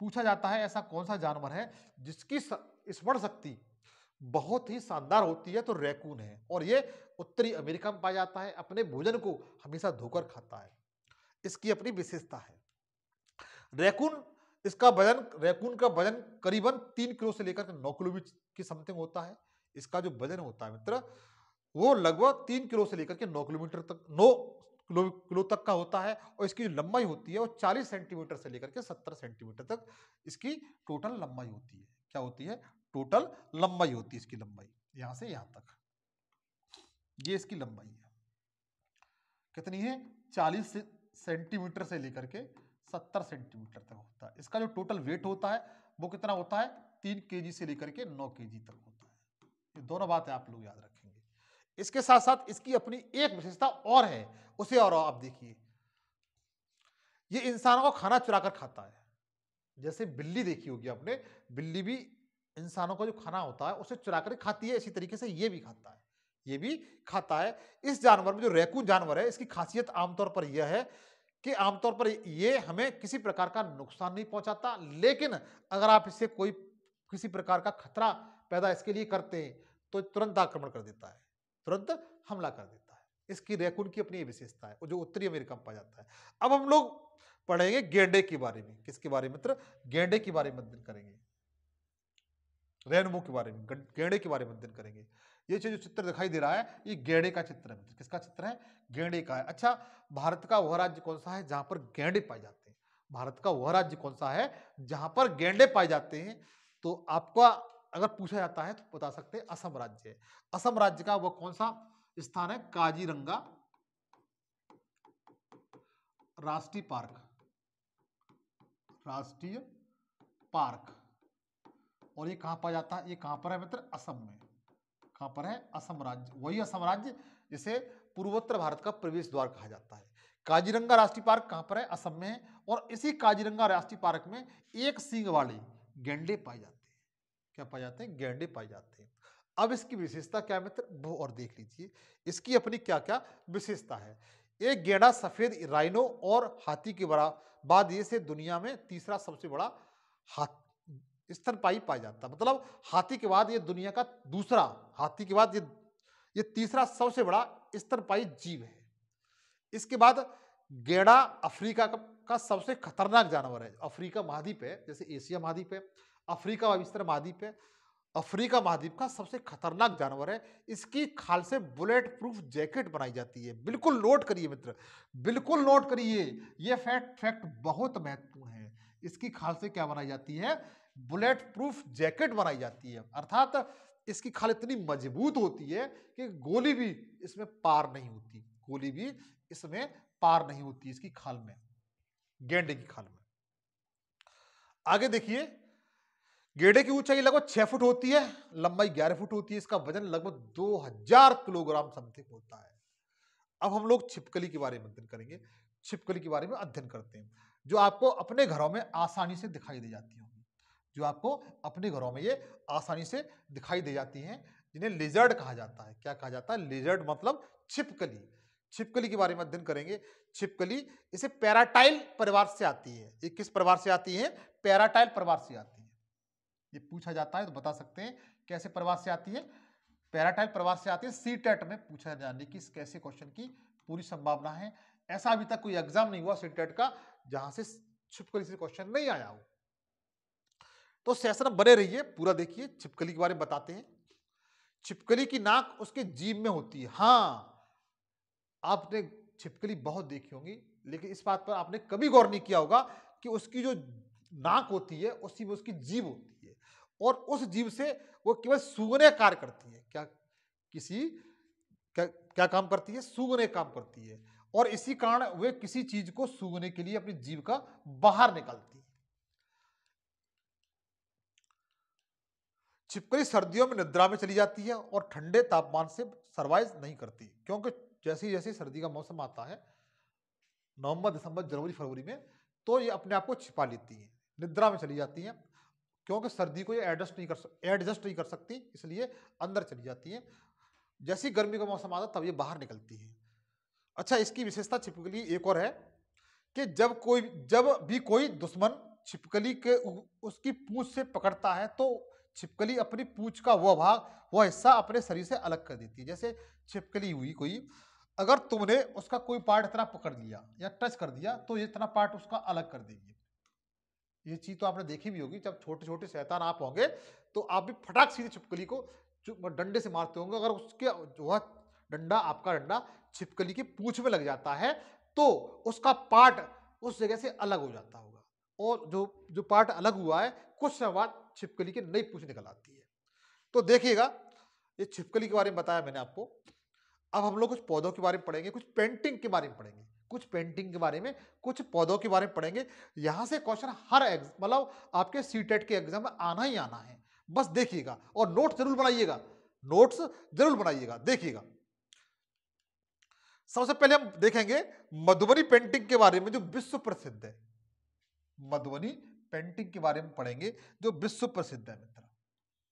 Speaker 1: पूछा जाता है ऐसा कौन सा जानवर है जिसकी स्मरण शक्ति बहुत ही शानदार होती है, तो रैकून है। और ये उत्तरी अमेरिका में पाया जाता है, अपने भोजन को हमेशा धोकर खाता है। इसकी अपनी विशेषता है। रैकून का वजन करीबन 3 किलो से लेकर 9 किलो की समथिंग होता है। इसका जो वजन होता है मित्र, वो लगभग 3 किलो से लेकर के 9 किलो तक का होता है। और इसकी जो लंबाई होती है वो 40 सेंटीमीटर से लेकर के 70 सेंटीमीटर तक इसकी टोटल लंबाई होती है। क्या होती है? टोटल लंबाई होती है इसकी लंबाई, यहां से यहां तक ये इसकी लंबाई है। कितनी है? 40 सेंटीमीटर से लेकर के 70 सेंटीमीटर तक होता है। इसका जो टोटल वेट होता है वो कितना होता है? 3 केजी से लेकर के 9 केजी तक होता है। ये दोनों बातें आप लोग याद रखेंगे। इसके साथ साथ इसकी अपनी एक विशेषता और है, उसे और आप देखिए। ये इंसानों का खाना चुरा कर खाता है। जैसे बिल्ली देखी होगी आपने, बिल्ली भी इंसानों का जो खाना होता है उसे चुरा कर खाती है, इसी तरीके से ये भी खाता है। ये भी खाता है। इस जानवर में, जो रैकून जानवर है, इसकी खासियत आमतौर पर यह है कि आमतौर पर ये हमें किसी प्रकार का नुकसान नहीं पहुंचाता, लेकिन अगर आप इससे कोई किसी प्रकार का खतरा पैदा इसके लिए करते हैं तो तुरंत आक्रमण कर देता है, तुरंत हमला कर देता है। इसकी रैकून की अपनी विशेषता है, जो उत्तरी अमेरिका में पाया जाता है। अब हम लोग पढ़ेंगे गेंडे के बारे में। किसके बारे में मित्र? गेंडे के बारे में अध्ययन करेंगे, रेनबो के बारे में, गेंडे के बारे में अध्ययन करेंगे। ये जो चित्र दिखाई दे रहा है, ये गेंडे का चित्र है। किसका चित्र है? गेंडे का है। अच्छा, भारत का वह राज्य कौन सा है जहां पर गेंडे पाए जाते हैं? भारत का वह राज्य कौन सा है जहां पर गेंडे पाए जाते हैं? तो आपका अगर पूछा जाता है तो बता सकते हैं असम राज्य है। असम राज्य का वह कौन सा स्थान है? काजीरंगा राष्ट्रीय पार्क, राष्ट्रीय पार्क। और ये कहां पाया जाता है? ये कहां पर है मित्र? असम में। कहां पर है? असम राज्य। वही असम राज्य जिसे पूर्वोत्तर भारत का प्रवेश द्वार कहा जाता है। काजीरंगा राष्ट्रीय पार्क कहां पर है? असम में है। और इसी काजीरंगा राष्ट्रीय पार्क में एक सींग वाले गेंडे पाए जाते हैं। क्या पाए जाते हैं? गेंडे पाए जाते हैं। अब इसकी विशेषता क्या है मित्र, वो और देख लीजिए। इसकी अपनी क्या क्या विशेषता है। एक गेंडा सफेद राइनो और हाथी के बाद ये से दुनिया में तीसरा सबसे बड़ा स्तनपायी पाया जाता है। मतलब हाथी के बाद ये दुनिया का दूसरा, हाथी के बाद ये तीसरा सबसे बड़ा स्तनपायी जीव है। इसके बाद गेंडा अफ्रीका का सबसे खतरनाक जानवर है। अफ्रीका महाद्वीप है, जैसे एशिया महाद्वीप है, अफ्रीका वायुस्तर महाद्वीप है, अफ्रीका महाद्वीप का सबसे खतरनाक जानवर है। इसकी खाल से बुलेट प्रूफ जैकेट बनाई जाती है। बिल्कुल नोट करिए मित्र, बिल्कुल नोट करिए, ये फैक्ट बहुत महत्वपूर्ण है। इसकी खाल से क्या बनाई जाती है? बुलेट प्रूफ जैकेट बनाई जाती है। अर्थात इसकी खाल इतनी मजबूत होती है कि गोली भी इसमें पार नहीं होती, गोली भी इसमें पार नहीं होती इसकी खाल में, गेंडे की खाल में। आगे देखिए, गेंडे की ऊंचाई लगभग 6 फुट होती है, लंबाई 11 फुट होती है। इसका वजन लगभग 2000 किलोग्राम समथिंग होता है। अब हम लोग छिपकली के बारे में अध्ययन करेंगे। छिपकली के बारे में अध्ययन करते हैं, जो आपको अपने घरों में आसानी से दिखाई दे जाती होंगी, जो आपको अपने घरों में ये आसानी से दिखाई दे जाती हैं, जिन्हें लिजर्ड कहा जाता है। क्या कहा जाता है? लिजर्ड मतलब छिपकली। छिपकली के बारे में अध्ययन करेंगे। छिपकली इसे पैराटाइल परिवार से आती है। ये किस परिवार से आती है? पैराटाइल परिवार से आती है। ये पूछा जाता है तो बता सकते हैं कैसे परिवार से आती है? पैराटाइल परिवार से आती है। सीटेट में पूछा जाने की कैसे क्वेश्चन की पूरी संभावना है। ऐसा अभी तक कोई एग्जाम नहीं हुआ सीटेट का जहां से छिपकली से क्वेश्चन नहीं आया हो। तो सेशन बने रहिए, पूरा देखिए। छिपकली के बारे में बताते हैं। छिपकली की नाक उसके जीभ में होती है। हाँ, आपने छिपकली बहुत देखी होंगी, लेकिन इस बात पर आपने कभी गौर नहीं किया होगा कि उसकी जो नाक होती है उसी में उसकी जीभ होती है। और उस जीव से वो केवल सूंघने का कार्य करती है। क्या काम करती है? सूंघने काम करती है। और इसी कारण वे किसी चीज को सूंघने के लिए अपनी जीभ का बाहर निकालती है। छिपकली सर्दियों में निद्रा में चली जाती है और ठंडे तापमान से सर्वाइव नहीं करती, क्योंकि जैसे जैसे सर्दी का मौसम आता है, नवंबर, दिसंबर, जनवरी, फरवरी में, तो ये अपने आप को छिपा लेती है, निद्रा में चली जाती हैं, क्योंकि सर्दी को ये एडजस्ट नहीं कर सकती, इसलिए अंदर चली जाती हैं। जैसी गर्मी का मौसम आता तब ये बाहर निकलती है। अच्छा, इसकी विशेषता छिपकली एक और है कि जब भी कोई दुश्मन छिपकली के उसकी पूंछ से पकड़ता है तो छिपकली अपनी पूंछ का वह हिस्सा अपने शरीर से अलग कर देती है। जैसे छिपकली हुई कोई, अगर तुमने उसका कोई पार्ट इतना पकड़ लिया या टच कर दिया तो ये इतना पार्ट उसका अलग कर देगी। ये चीज तो आपने देखी भी होगी, जब छोटे छोटे शैतान आप होंगे तो आप भी फटाक सीधे छिपकली को डंडे से मारते होंगे। अगर उसके वह डंडा, आपका डंडा छिपकली की पूंछ में लग जाता है तो उसका पार्ट उस जगह से अलग हो जाता होगा, और जो पार्ट अलग हुआ है कुछ समय बाद छिपकली की नई पूंछ निकल आती है। तो देखिएगा, ये छिपकली के बारे में बताया मैंने आपको। अब हम लोग कुछ पौधों के बारे में पढ़ेंगे, कुछ पेंटिंग के बारे में पढ़ेंगे, कुछ पेंटिंग के बारे में, कुछ पौधों के बारे में पढ़ेंगे। यहां से क्वेश्चन मतलब आपके सीटेट के एग्जाम में आना ही आना है, बस देखिएगा और नोट्स जरूर बनाइएगा, नोट्स जरूर बनाइएगा। देखिएगा, सबसे पहले हम देखेंगे मधुबनी पेंटिंग के बारे में जो विश्व प्रसिद्ध है। मधुबनी पेंटिंग के बारे में पढ़ेंगे जो विश्व प्रसिद्ध है मित्र।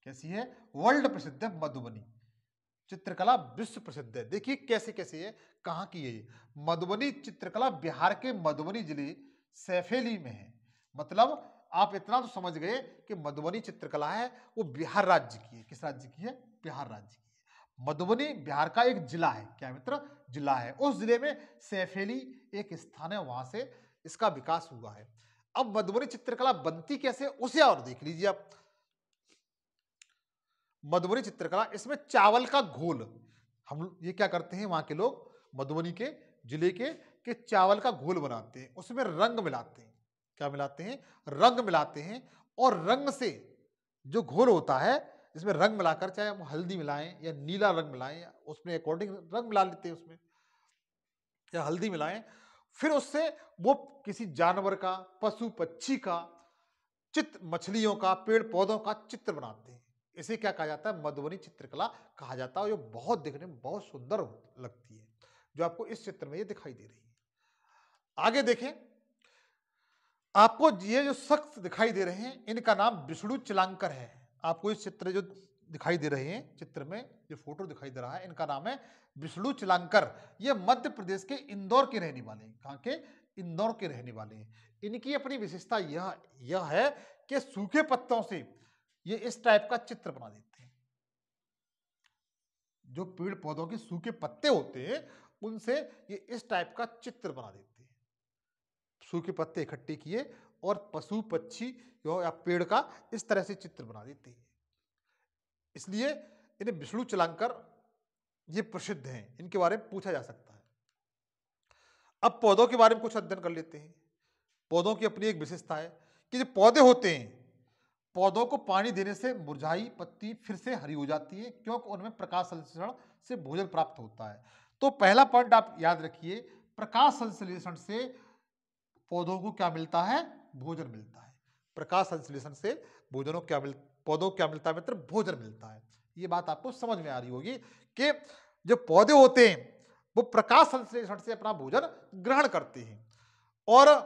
Speaker 1: कैसी है? वर्ल्ड प्रसिद्ध है मधुबनी चित्रकला, विश्व प्रसिद्ध है। देखिए कैसे कैसे है, कहां की है ये। मधुबनी चित्रकला बिहार के मधुबनी जिले सैफेली में है। मतलब आप इतना तो समझ गए कि मधुबनी चित्रकला है वो बिहार राज्य की है। किस राज्य की है? बिहार राज्य की है। मधुबनी बिहार का एक जिला है। क्या मित्र? जिला है। उस जिले में सैफेली एक स्थान है, वहां से इसका विकास हुआ है। अब मधुबनी चित्रकला बनती कैसे उसे और देख लीजिए आप। मधुबनी चित्रकला, इसमें चावल का घोल, हम ये क्या करते हैं वहां के लोग, मधुबनी के जिले के चावल का घोल बनाते हैं, उसमें रंग मिलाते हैं। क्या मिलाते हैं? रंग मिलाते हैं। और रंग से जो घोल होता है, इसमें रंग मिलाकर, चाहे हम हल्दी मिलाएं या नीला रंग मिलाएं, या उसमें अकॉर्डिंग रंग मिला लेते हैं उसमें, या हल्दी मिलाएं, फिर उससे वो किसी जानवर का, पशु पक्षी का चित्र, मछलियों का, पेड़ पौधों का चित्र बनाते हैं। इसे क्या कहा जाता है? मधुबनी चित्रकला कहा जाता है। ये बहुत दिखने में बहुत सुंदर लगती है, जो आपको इस चित्र में ये दिखाई दे रही है। आगे देखें, आपको ये जो शख्स दिखाई दे रहे हैं इनका नाम विष्णु चिलांकर है। आपको इस चित्र जो दिखाई दे रहे हैं, चित्र में जो फोटो दिखाई दे रहा है, इनका नाम है विष्णु चिलांकर। ये मध्य प्रदेश के इंदौर के रहने वाले हैं। कहां के? इंदौर के रहने वाले हैं। इनकी अपनी विशेषता यह है कि सूखे पत्तों से ये इस टाइप का चित्र बना देते हैं। जो पेड़ पौधों के सूखे पत्ते होते हैं उनसे ये इस टाइप का चित्र बना देते हैं। सूखे पत्ते इकट्ठे किए और पशु पक्षी या पेड़ का इस तरह से चित्र बना देते हैं। इसलिए इन्हें विष्णु चिलांकर ये प्रसिद्ध हैं, इनके बारे में पूछा जा सकता है। अब पौधों के बारे में कुछ अध्ययन कर लेते हैं। पौधों की अपनी एक विशेषता है कि जो पौधे होते हैं, पौधों को पानी देने से मुरझाई पत्ती फिर से हरी हो जाती है, क्योंकि उनमें प्रकाश संश्लेषण से भोजन प्राप्त होता है। तो पहला पॉइंट आप याद रखिए, प्रकाश संश्लेषण से पौधों को क्या मिलता है? भोजन मिलता है। प्रकाश संश्लेषण से पौधों को क्या मिलता है मित्र? भोजन मिलता है। ये बात आपको समझ में आ रही होगी कि जो पौधे होते हैं वो प्रकाश संश्लेषण से अपना भोजन ग्रहण करते हैं। और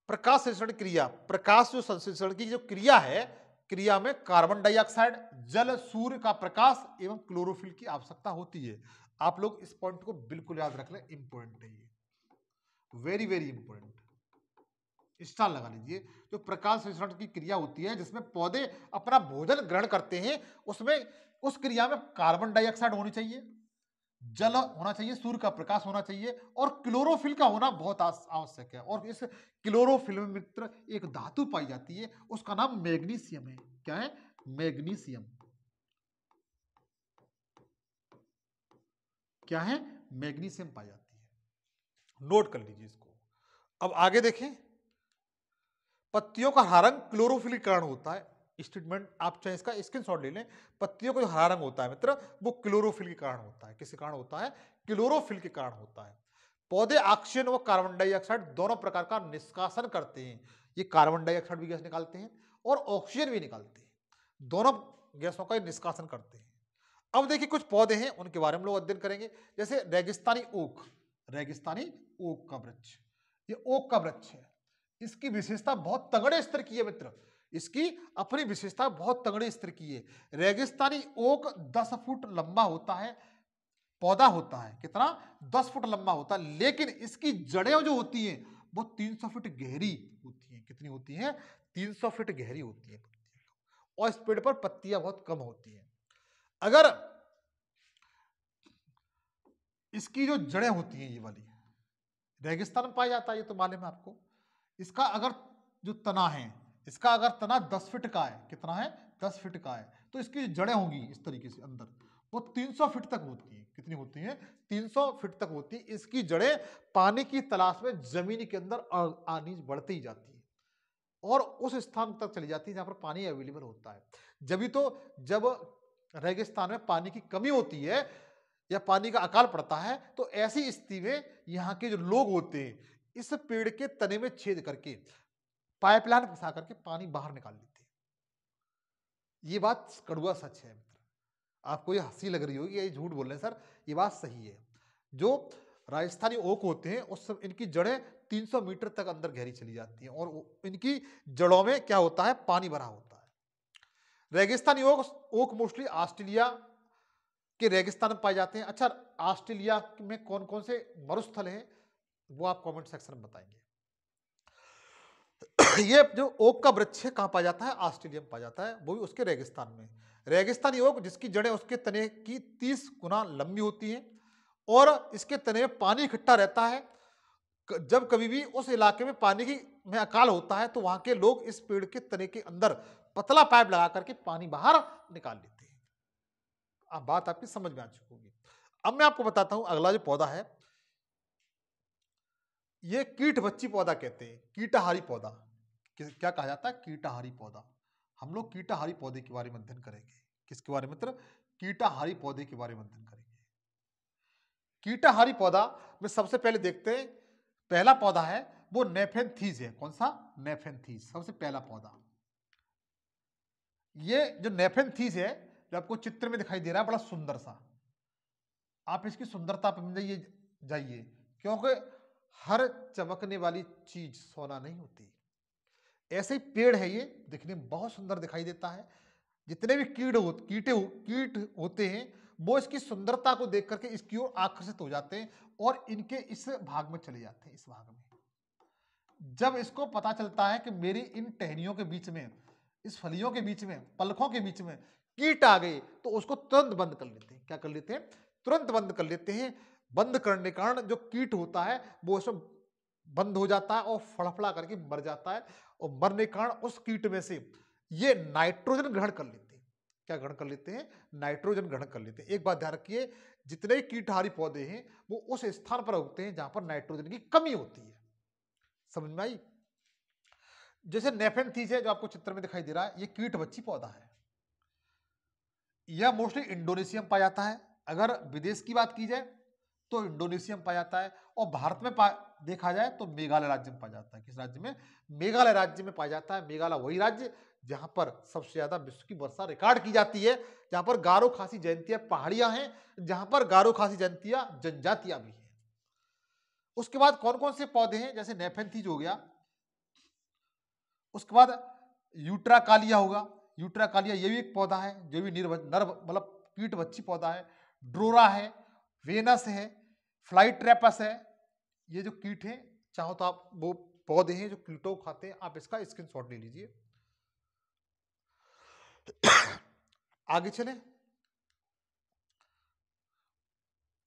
Speaker 1: प्रकाश संश्लेषण क्रिया, प्रकाश जो संश्लेषण की जो क्रिया है, क्रिया में कार्बन डाइऑक्साइड, जल, सूर्य का प्रकाश एवं क्लोरोफिल की आवश्यकता होती है। आप लोग इस पॉइंट को बिल्कुल याद रख लें, इंपॉर्टेंट है ये, वेरी वेरी इंपॉर्टेंट। स्टार लगा लीजिए। जो प्रकाश संश्लेषण की क्रिया होती है जिसमें पौधे अपना भोजन ग्रहण करते हैं, उसमें उस क्रिया में कार्बन डाइऑक्साइड होनी चाहिए, जल होना चाहिए, सूर्य का प्रकाश होना चाहिए, और क्लोरोफिल का होना बहुत आवश्यक है। और इस क्लोरोफिल में मित्र एक धातु पाई जाती है, उसका नाम मैग्नीशियम है। क्या है? मैग्नीशियम। क्या है? मैग्नीशियम पाई जाती है। नोट कर लीजिए इसको। अब आगे देखें, पत्तियों का हरा रंग क्लोरोफिल के कारण होता है। स्टेटमेंट आप चाहे इसका स्क्रीनशॉट ले लें। पत्तियों का जो हरा रंग होता है मित्र, वो क्लोरोफिल के कारण होता है। किसके कारण होता है? क्लोरोफिल के कारण होता है। पौधे ऑक्सीजन व कार्बन डाइऑक्साइड दोनों प्रकार का निष्कासन करते हैं। ये कार्बन डाइऑक्साइड भी गैस निकालते हैं और ऑक्सीजन भी निकालते हैं, दोनों गैसों का निष्कासन करते हैं। अब देखिए कुछ पौधे हैं, उनके बारे में लोग अध्ययन करेंगे। जैसे रेगिस्तानी ओक, रेगिस्तानी ओक का वृक्ष, ये ओक का वृक्ष है। इसकी विशेषता बहुत तगड़े स्तर की है मित्र, इसकी अपनी विशेषता बहुत तगड़े स्तर की है। रेगिस्तानी ओक 10 फुट लंबा होता है, पौधा होता है। कितना? 10 फुट लंबा होता है, लेकिन इसकी जड़ें जो होती हैं वो 300 फीट गहरी होती हैं। कितनी होती हैं? 300 फीट गहरी होती है। और इस पेड़ पर पत्तियां बहुत कम होती हैं। अगर इसकी जो जड़ें होती हैं, ये वाली रेगिस्तान में पाया जाता है, ये तो मालूम है आपको। इसका अगर जो तना है, इसका अगर तना 10 फीट का है, कितना है? 10 फीट का है, तो इसकी जड़ें होंगी इस तरीके से अंदर, वो 300 फीट तक होती है। कितनी होती है? 300 फीट तक होती है। इसकी जड़ें पानी की तलाश में जमीन के अंदर आनी बढ़ती ही जाती है और उस स्थान तक चली जाती है जहां पर पानी अवेलेबल होता है। जब जब रेगिस्तान में पानी की कमी होती है या पानी का अकाल पड़ता है, तो ऐसी स्थिति में यहाँ के जो लोग होते हैं इस पेड़ के तने में छेद करके पाइपलाइन फंसा करके पानी बाहर निकाल लेते हैं। ये बात कड़वा सच है मित्र। आपको ये हंसी लग रही होगी, ये झूठ बोल रहे हैं सर, ये बात सही है। जो राजस्थानी ओक होते हैं उस सब इनकी जड़ें 300 मीटर तक अंदर गहरी चली जाती हैं और इनकी जड़ों में क्या होता है? पानी भरा होता है। रेगिस्तानी ओक मोस्टली ऑस्ट्रेलिया के रेगिस्तान में पाए जाते हैं। अच्छा, ऑस्ट्रेलिया में कौन कौन से मरुस्थल हैं वो आप कमेंट सेक्शन में बताएंगे। ये जो ओक का वृक्ष है कहां पाया जाता है? ऑस्ट्रेलिया में पाया जाता है, वो भी उसके रेगिस्तान में। रेगिस्तानी ओक जिसकी जड़ें उसके तने की 30 गुना लंबी होती हैं और इसके तने में पानी इकट्ठा रहता है। जब कभी भी उस इलाके में पानी की में अकाल होता है तो वहां के लोग इस पेड़ के तने के अंदर पतला पाइप लगा करके पानी बाहर निकाल लेते हैं। अब बात आपकी समझ में आ चुकी होगी। अब मैं आपको बताता हूं अगला जो पौधा है, ये कीट बच्ची पौधा कहते हैं, कीटाहारी पौधा। क्या कहा जाता है? कीटाहारी पौधा। हम लोग कीटाहारी पौधे के बारे में अध्ययन करेंगे। किसके बारे में मित्र? कीटाहारी पौधे के बारे में अध्ययन करेंगे। कीटाहारी पौधा में सबसे पहले देखते हैं, पहला पौधा है वो नेफेंथीज है। कौन सा? नेफेंथीज, सबसे पहला पौधा। ये जो नेफेंथीज है, जो आपको चित्र में दिखाई दे रहा है, बड़ा सुंदर सा। आप इसकी सुंदरता पर जाइए, क्योंकि हर चमकने वाली चीज सोना नहीं होती। ऐसे ही पेड़ है, ये दिखने में बहुत सुंदर दिखाई देता है। जितने भी कीट होते हैं वो इसकी सुंदरता को देख करके इसकी ओर आकर्षित हो जाते हैं और इनके इस भाग में चले जाते हैं। इस भाग में जब इसको पता चलता है कि मेरी इन टहनियों के बीच में, इस फलियों के बीच में, पलकों के बीच में कीट आ गए, तो उसको तुरंत बंद कर लेते हैं। क्या कर लेते हैं? तुरंत बंद कर लेते हैं। बंद करने के कारण जो कीट होता है वो उसमें बंद हो जाता है और फड़फड़ा करके मर जाता है। और मरने के कारण उस कीट में से ये नाइट्रोजन ग्रहण कर लेते हैं। क्या ग्रहण कर लेते हैं? नाइट्रोजन ग्रहण कर लेते हैं। एक बात ध्यान रखिए, जितने भी कीटहारी पौधे हैं वो उस स्थान पर उगते हैं जहां पर नाइट्रोजन की कमी होती है। समझ में आई? जैसे नेफेंथीज है जो आपको चित्र में दिखाई दे रहा है, ये कीट बच्ची पौधा है। यह मोस्टली इंडोनेशिया में पाया जाता है। अगर विदेश की बात की जाए तो इंडोनेशिया में पाया जाता है और भारत में देखा जाए तो मेघालय राज्य में पाया जाता है। किस राज्य में? मेघालय राज्य में पाया जाता है। मेघालय वही राज्य जहां पर सबसे ज्यादा विश्व की वर्षा रिकॉर्ड की जाती है, जहां पर गारो खासी जयंतियां पहाड़ियां हैं, जहां पर गारो खासी जयंतियां जनजातियां भी हैं। उसके बाद कौन कौन से पौधे हैं? जैसे नेफेंथीज हो गया, उसके बाद यूट्राकालिया होगा। यूट्राकालिया ये भी एक पौधा है जो भी नर मतलब कीट बच्ची पौधा है। ड्रोरा है, वेनस है, फ्लाइट्रेपस है। ये जो कीट है, चाहो तो आप वो पौधे हैं जो कीटों को खाते हैं, आप इसका स्क्रीनशॉट ले लीजिए। आगे चले,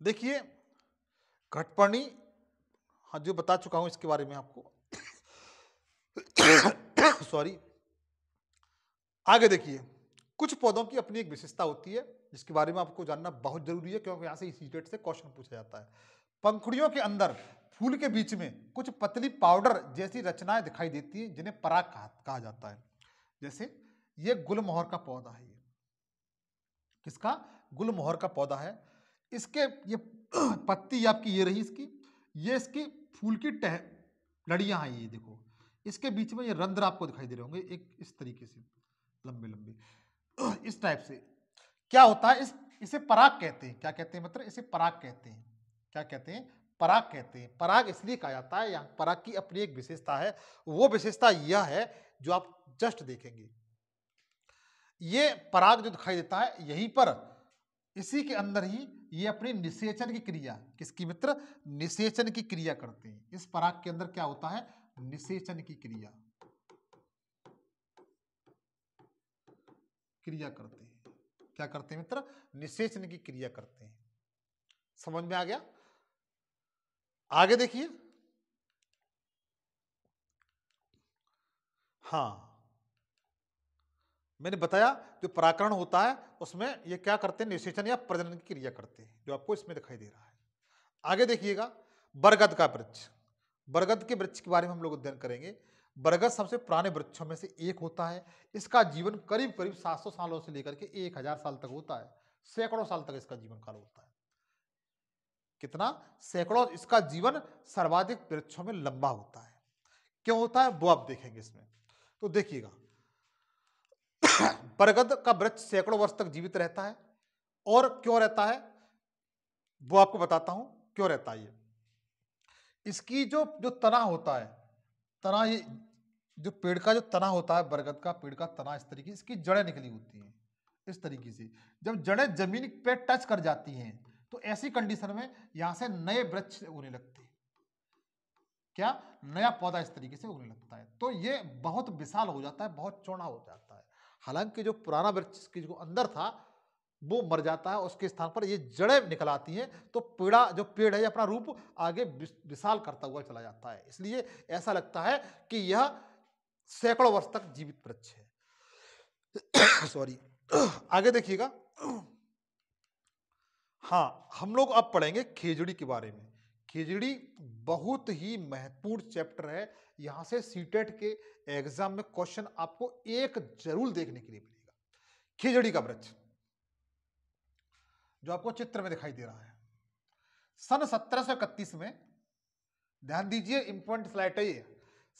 Speaker 1: देखिए घटपर्णी, हाँ जो बता चुका हूं इसके बारे में आपको। सॉरी। आगे देखिए, कुछ पौधों की अपनी एक विशेषता होती है जिसके बारे में आपको जानना बहुत जरूरी है, क्योंकि यहां से इसी डेट से क्वेश्चन पूछा जाता है। पंखुड़ियों के अंदर फूल के बीच में कुछ पतली पाउडर जैसी रचनाएं दिखाई देती हैं जिन्हें पराग कहा जाता है। जैसे ये गुलमोहर का पौधा है। ये किसका? गुलमोहर का पौधा है। इसके ये पत्ती आपकी ये रही इसकी, ये इसकी फूल की टह लड़ियां हैं, ये देखो इसके बीच में ये रंध्र आपको दिखाई दे रहे होंगे, एक इस तरीके से लंबे लंबे इस टाइप से। क्या होता है इसे पराग कहते हैं। क्या कहते हैं? मतलब इसे पराग कहते हैं। क्या कहते हैं? पराग कहते हैं। पराग इसलिए कहा जाता है, यहाँ पराग की अपनी एक विशेषता है, वो विशेषता यह है जो आप जस्ट देखेंगे। ये पराग जो दिखाई देता है यहीं पर, इसी के अंदर ही ये अपनी निषेचन की क्रिया, किसकी मित्र? निषेचन की क्रिया करते हैं। इस पराग के अंदर क्या होता है? निषेचन की क्रिया करते हैं। क्या करते हैं मित्र? निषेचन की क्रिया करते हैं। समझ में आ गया? आगे देखिए। हाँ, मैंने बताया जो परागकण होता है उसमें ये क्या करते हैं? निषेचन या प्रजनन की क्रिया करते हैं, जो आपको इसमें दिखाई दे रहा है। आगे देखिएगा, बरगद का वृक्ष। बरगद के वृक्ष के बारे में हम लोग अध्ययन करेंगे। बरगद सबसे पुराने वृक्षों में से एक होता है। इसका जीवन करीब करीब 700 सालों से लेकर के 1000 साल तक होता है। सैकड़ों साल तक इसका जीवन काल होता है। कितना? सैकड़ों। इसका जीवन सर्वाधिक वृक्षों में लंबा होता है। क्यों होता है वो आप देखेंगे इसमें। तो देखिएगा, बरगद का वृक्ष सैकड़ों वर्ष तक जीवित रहता है। और क्यों रहता है वो आपको बताता हूं क्यों रहता है। ये इसकी जो जो तना होता है, तना, ये जो पेड़ का जो तना होता है, बरगद का पेड़ का तना, इस तरीके इसकी जड़ें निकली होती हैं इस तरीके से। जब जड़ें जमीन पे टच कर जाती हैं तो ऐसी कंडीशन में यहां से नए वृक्ष उगने लगते हैं। क्या? नया पौधा इस तरीके से उगने लगता है। तो ये बहुत विशाल हो जाता है, बहुत चौड़ा हो जाता है। हालांकि जो पुराना वृक्ष के जो अंदर था वो मर जाता है, उसके स्थान पर ये जड़ें निकल आती हैं, तो जो पेड़ है ये अपना रूप आगे विशाल करता हुआ चला जाता है। इसलिए ऐसा लगता है कि यह सैकड़ों वर्ष तक जीवित वृक्ष है। सॉरी। आगे देखिएगा। हाँ, हम लोग अब पढ़ेंगे खेजड़ी के बारे में। खेजड़ी बहुत ही महत्वपूर्ण चैप्टर है। यहां से सीटेट के एग्जाम में क्वेश्चन आपको एक जरूर देखने के लिए मिलेगा। खेजड़ी का वृक्ष जो आपको चित्र में दिखाई दे रहा है, सन 1731 में, ध्यान दीजिए इंपॉर्टेंट स्लाइड है ये,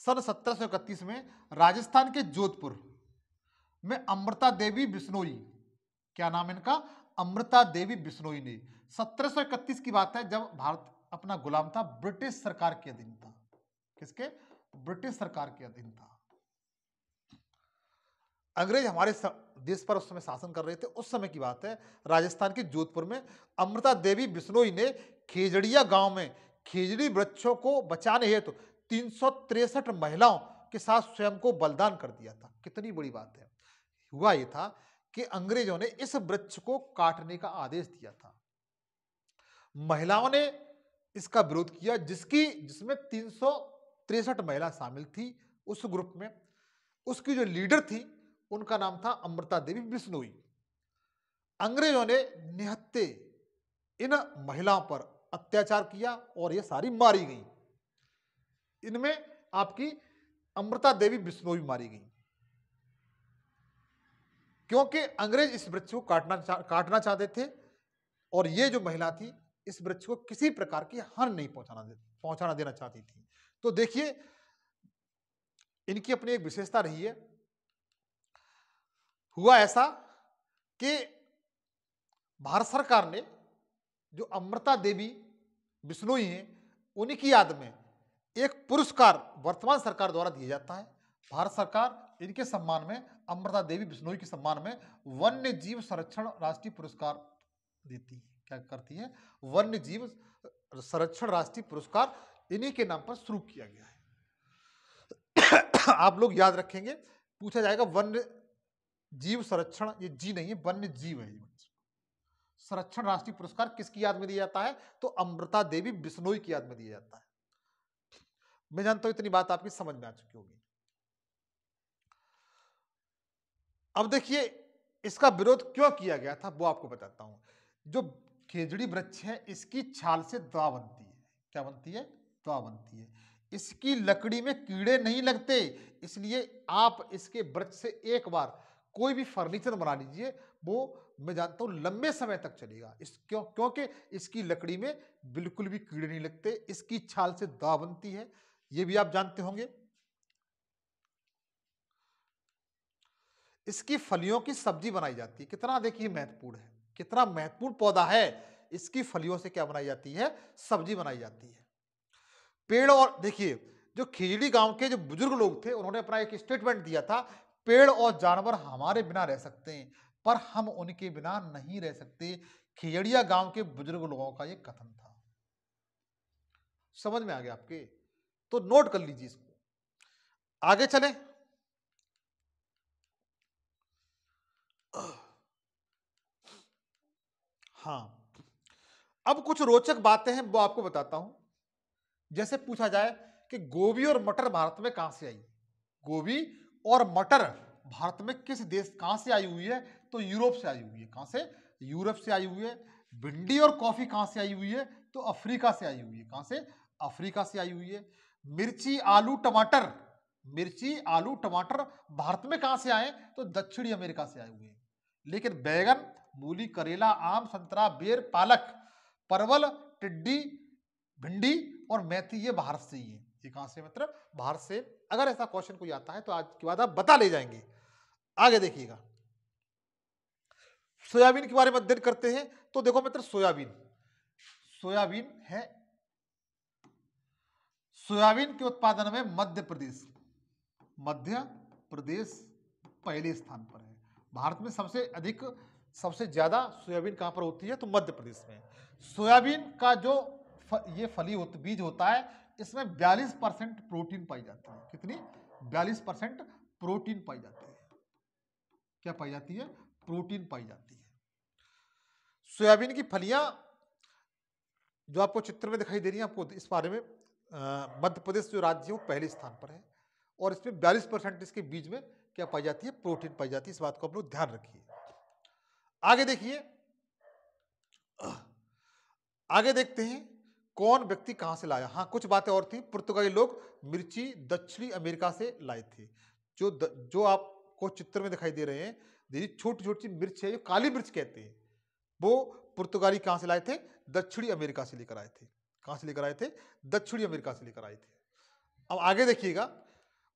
Speaker 1: सन 1731 में राजस्थान के जोधपुर में अमृता देवी बिश्नोई, क्या नाम है इनका? अमृता देवी बिश्नोई ने, 1731 की बात है जब भारत अपना गुलाम था, ब्रिटिश सरकार के अधीन था। किसके? ब्रिटिश सरकार के अधीन था। अंग्रेज हमारे देश पर उस समय शासन कर रहे थे। उस समय की बात है, राजस्थान के जोधपुर में अमृता देवी बिश्नोई ने खेजड़िया गांव में खेजड़ी वृक्षों को बचाने हेतु 363 महिलाओं के साथ स्वयं को बलिदान कर दिया था। कितनी बड़ी बात है। हुआ यह था कि अंग्रेजों ने इस वृक्ष को काटने का आदेश दिया था। महिलाओं ने इसका विरोध किया, जिसमें 363 महिला शामिल थी। उस ग्रुप में उसकी जो लीडर थी उनका नाम था अमृता देवी बिश्नोई। अंग्रेजों ने निहत्थे इन महिलाओं पर अत्याचार किया और ये सारी मारी गई। इनमें आपकी अमृता देवी बिश्नोई मारी गई क्योंकि अंग्रेज इस वृक्ष को काटना चाहते थे और ये जो महिला थी इस वृक्ष को किसी प्रकार की हानि नहीं पहुंचाना देना चाहती थी। तो देखिए इनकी अपनी एक विशेषता रही है। हुआ ऐसा कि भारत सरकार ने जो अमृता देवी बिश्नोई हैं उन्हीं की याद में एक पुरस्कार वर्तमान सरकार द्वारा दिया जाता है। भारत सरकार इनके सम्मान में, अमृता देवी बिश्नोई के सम्मान में वन्य जीव संरक्षण राष्ट्रीय पुरस्कार देती है। क्या करती है? वन्य जीव संरक्षण राष्ट्रीय पुरस्कार इन्हीं के नाम पर शुरू किया गया है। आप लोग याद रखेंगे, पूछा जाएगा वन्य जीव संरक्षण, ये जी नहीं है, वन्य जीव है। संरक्षण राष्ट्रीय पुरस्कार किसकी याद में दिया जाता है? तो अमृता देवी बिश्नोई की याद में दिया जाता है। मैं जानता हूं इतनी बात आपकी समझ में आ चुकी होगी। अब देखिए इसका विरोध क्यों किया गया था वो आपको बताता हूं। जो खेजड़ी वृक्ष है इसकी छाल से दवा बनती है। क्या बनती है? दवा बनती है। इसकी लकड़ी में कीड़े नहीं लगते, इसलिए आप इसके वृक्ष से एक बार कोई भी फर्नीचर बना लीजिए, वो मैं जानता हूं लंबे समय तक चलेगा। क्योंकि इसकी लकड़ी में बिल्कुल भी कीड़े नहीं लगते, इसकी छाल से दाव बनती है, ये भी आप जानते होंगे। इसकी फलियों की सब्जी बनाई जाती है। कितना देखिए महत्वपूर्ण है, कितना महत्वपूर्ण पौधा है। इसकी फलियों से क्या बनाई जाती है? सब्जी बनाई जाती है। पेड़ और देखिए, जो खिजड़ी गांव के जो बुजुर्ग लोग थे, उन्होंने अपना एक स्टेटमेंट दिया था, पेड़ और जानवर हमारे बिना रह सकते हैं, पर हम उनके बिना नहीं रह सकते। खिजड़िया गांव के बुजुर्ग लोगों का ये कथन था। समझ में आ गया आपके? तो नोट कर लीजिए इसको। आगे चले। हाँ, अब कुछ रोचक बातें हैं, वो आपको बताता हूं। जैसे पूछा जाए कि गोभी और मटर भारत में कहां से आई? गोभी और मटर भारत में किस देश कहां से आई हुई है? तो यूरोप से आई हुई है। कहां से? यूरोप से आई हुई है। भिंडी और कॉफी कहां से आई हुई है? तो अफ्रीका से आई हुई है। कहां से? अफ्रीका से आई हुई है। मिर्ची आलू टमाटर, मिर्ची आलू टमाटर भारत में कहां से आए? तो दक्षिणी अमेरिका से आए हुए हैं। लेकिन बैगन, मूली, करेला, आम, संतरा, बेर, पालक, परवल, टिड्डी, भिंडी और मेथी ये भारत से ही है। ये कहां से? मतलब भारत से। अगर ऐसा क्वेश्चन कोई आता है तो आज के बाद आप बता ले जाएंगे। आगे देखिएगा, सोयाबीन के बारे में अध्ययन करते हैं। तो देखो मित्र, सोयाबीन, सोयाबीन है, सोयाबीन के उत्पादन में मध्य प्रदेश, मध्य प्रदेश पहले स्थान पर है। भारत में सबसे अधिक, सबसे ज्यादा सोयाबीन कहां पर होती है? तो मध्य प्रदेश में। सोयाबीन का जो ये फली बीज होता है, इसमें 42% प्रोटीन पाई जाती है। कितनी? 42% प्रोटीन पाई जाती है। क्या पाई जाती है? प्रोटीन पाई जाती है। सोयाबीन की फलियां जो आपको चित्र में दिखाई दे रही है, आपको इस बारे में मध्य प्रदेश जो राज्य है वो पहले स्थान पर है, और इसमें 42% इसके बीज में क्या पाई जाती है? प्रोटीन पाई जाती है। इस बात को आप लोग ध्यान रखिए। आगे देखिए, आगे देखते हैं कौन व्यक्ति कहां से लाया। हाँ, कुछ बातें और थी। पुर्तगाली लोग मिर्ची दक्षिणी अमेरिका से लाए थे। जो आपको चित्र में दिखाई दे रहे हैं, छोटी छोटी मिर्च है, जो काली मिर्च कहते हैं, वो पुर्तगाली कहां से लाए थे? दक्षिणी अमेरिका से लेकर आए थे। कहां से लेकर आए थे? दक्षिणी अमेरिका से लेकर आए थे। अब आगे देखिएगा,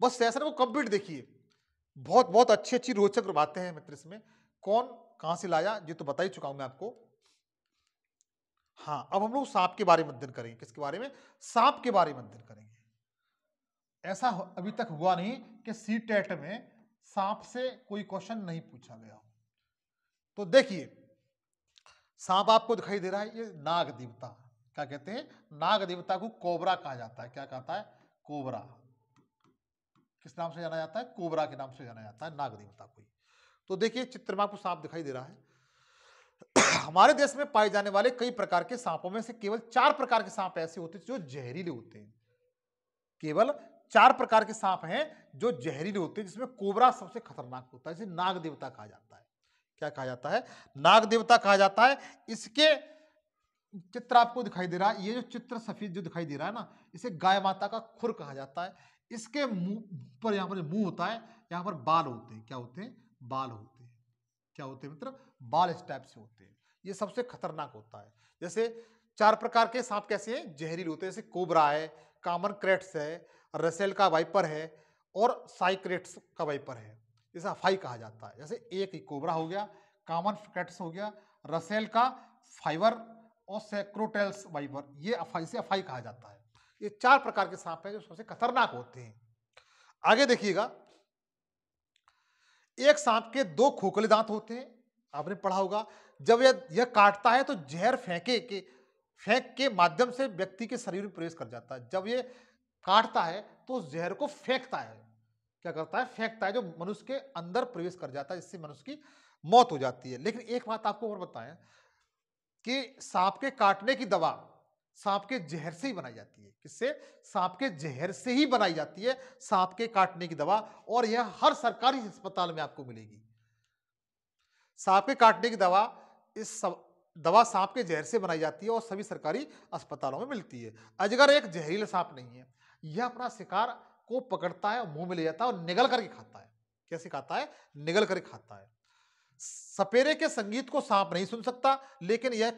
Speaker 1: बस सेशन को कंप्लीट देखिए। बहुत बहुत अच्छी अच्छी रोचक बातें हैं मित्र इसमें। कौन कहां से लाया ये तो बता ही चुका हूं मैं आपको। हाँ, अब हम लोग सांप के बारे में अध्ययन करेंगे। किसके बारे में? सांप के बारे में अध्ययन करेंगे। ऐसा अभी तक हुआ नहीं कि सीटेट में सांप से कोई क्वेश्चन नहीं पूछा गया हो। तो देखिए, सांप आपको दिखाई दे रहा है, ये नाग देवता, क्या कहते हैं? नाग देवता को कोबरा कहा जाता है। क्या कहता है? कोबरा। किस नाम से जाना जाता है? कोबरा के नाम से जाना जाता है नाग देवता को। तो देखिए, चित्र में आपको सांप दिखाई दे रहा है। हमारे देश में पाए जाने वाले कई प्रकार के सांपों में से केवल 4 प्रकार के सांप ऐसे होते हैं जो जहरीले होते हैं। केवल 4 प्रकार के सांप हैं जो जहरीले होते हैं, जिसमें कोबरा सबसे खतरनाक होता है। इसे नाग देवता कहा जाता है। क्या कहा जाता है? नाग देवता कहा जाता है। इसके चित्र आपको दिखाई दे रहा है, ये जो चित्र सफेद जो दिखाई दे रहा है ना, इसे गाय माता का खुर कहा जाता है। इसके मुंह पर, यहाँ पर मुंह होता है, यहाँ पर बाल होते हैं। क्या होते हैं? बाल होते हैं। क्या होते हैं मित्र? बाल इस टाइप से होते हैं। ये सबसे खतरनाक होता है। जैसे 4 प्रकार के सांप कैसे हैं? जहरीले होते हैं। जैसे कोबरा है, कॉमन क्रेट्स है, रसेल का वाइपर है और साइक्रेट्स का वाइपर है। इसे अफाई कहा जाता है। जैसे एक ही कोबरा हो गया, कॉमन क्रेट्स हो गया, रसेल का फाइबर और सैक्रोटेल्स वाइपर, ये अफाई से अफाई कहा जाता है। ये 4 प्रकार के सांप हैं जो सबसे खतरनाक होते हैं। आगे देखिएगा, एक सांप के 2 खोखले दांत होते हैं। आपने पढ़ा होगा। जब यह काटता है तो जहर फेंक के माध्यम से व्यक्ति के शरीर में प्रवेश कर जाता है। जब ये काटता है तो उस जहर को फेंकता है। क्या करता है? फेंकता है, जो मनुष्य के अंदर प्रवेश कर जाता है, जिससे मनुष्य की मौत हो जाती है। लेकिन एक बात आपको और बताएं कि सांप के काटने की दवा सांप के जहर से ही बनाई जाती है। किससे? सांप के जहर से ही बनाई जाती है सांप के काटने की दवा, और यह हर सरकारी अस्पताल में आपको मिलेगी। सांप के काटने की दवा, दवा सांप के जहर से बनाई जाती है और सभी सरकारी अस्पतालों में मिलती है। अजगर एक जहरीला सांप नहीं है। यह अपना शिकार को पकड़ता है और मुंह में ले जाता है और निगल करके खाता है। कैसे खाता है? निगल कर खाता है। सपेरे के संगीत को सांप नहीं सुन सकता, लेकिन यह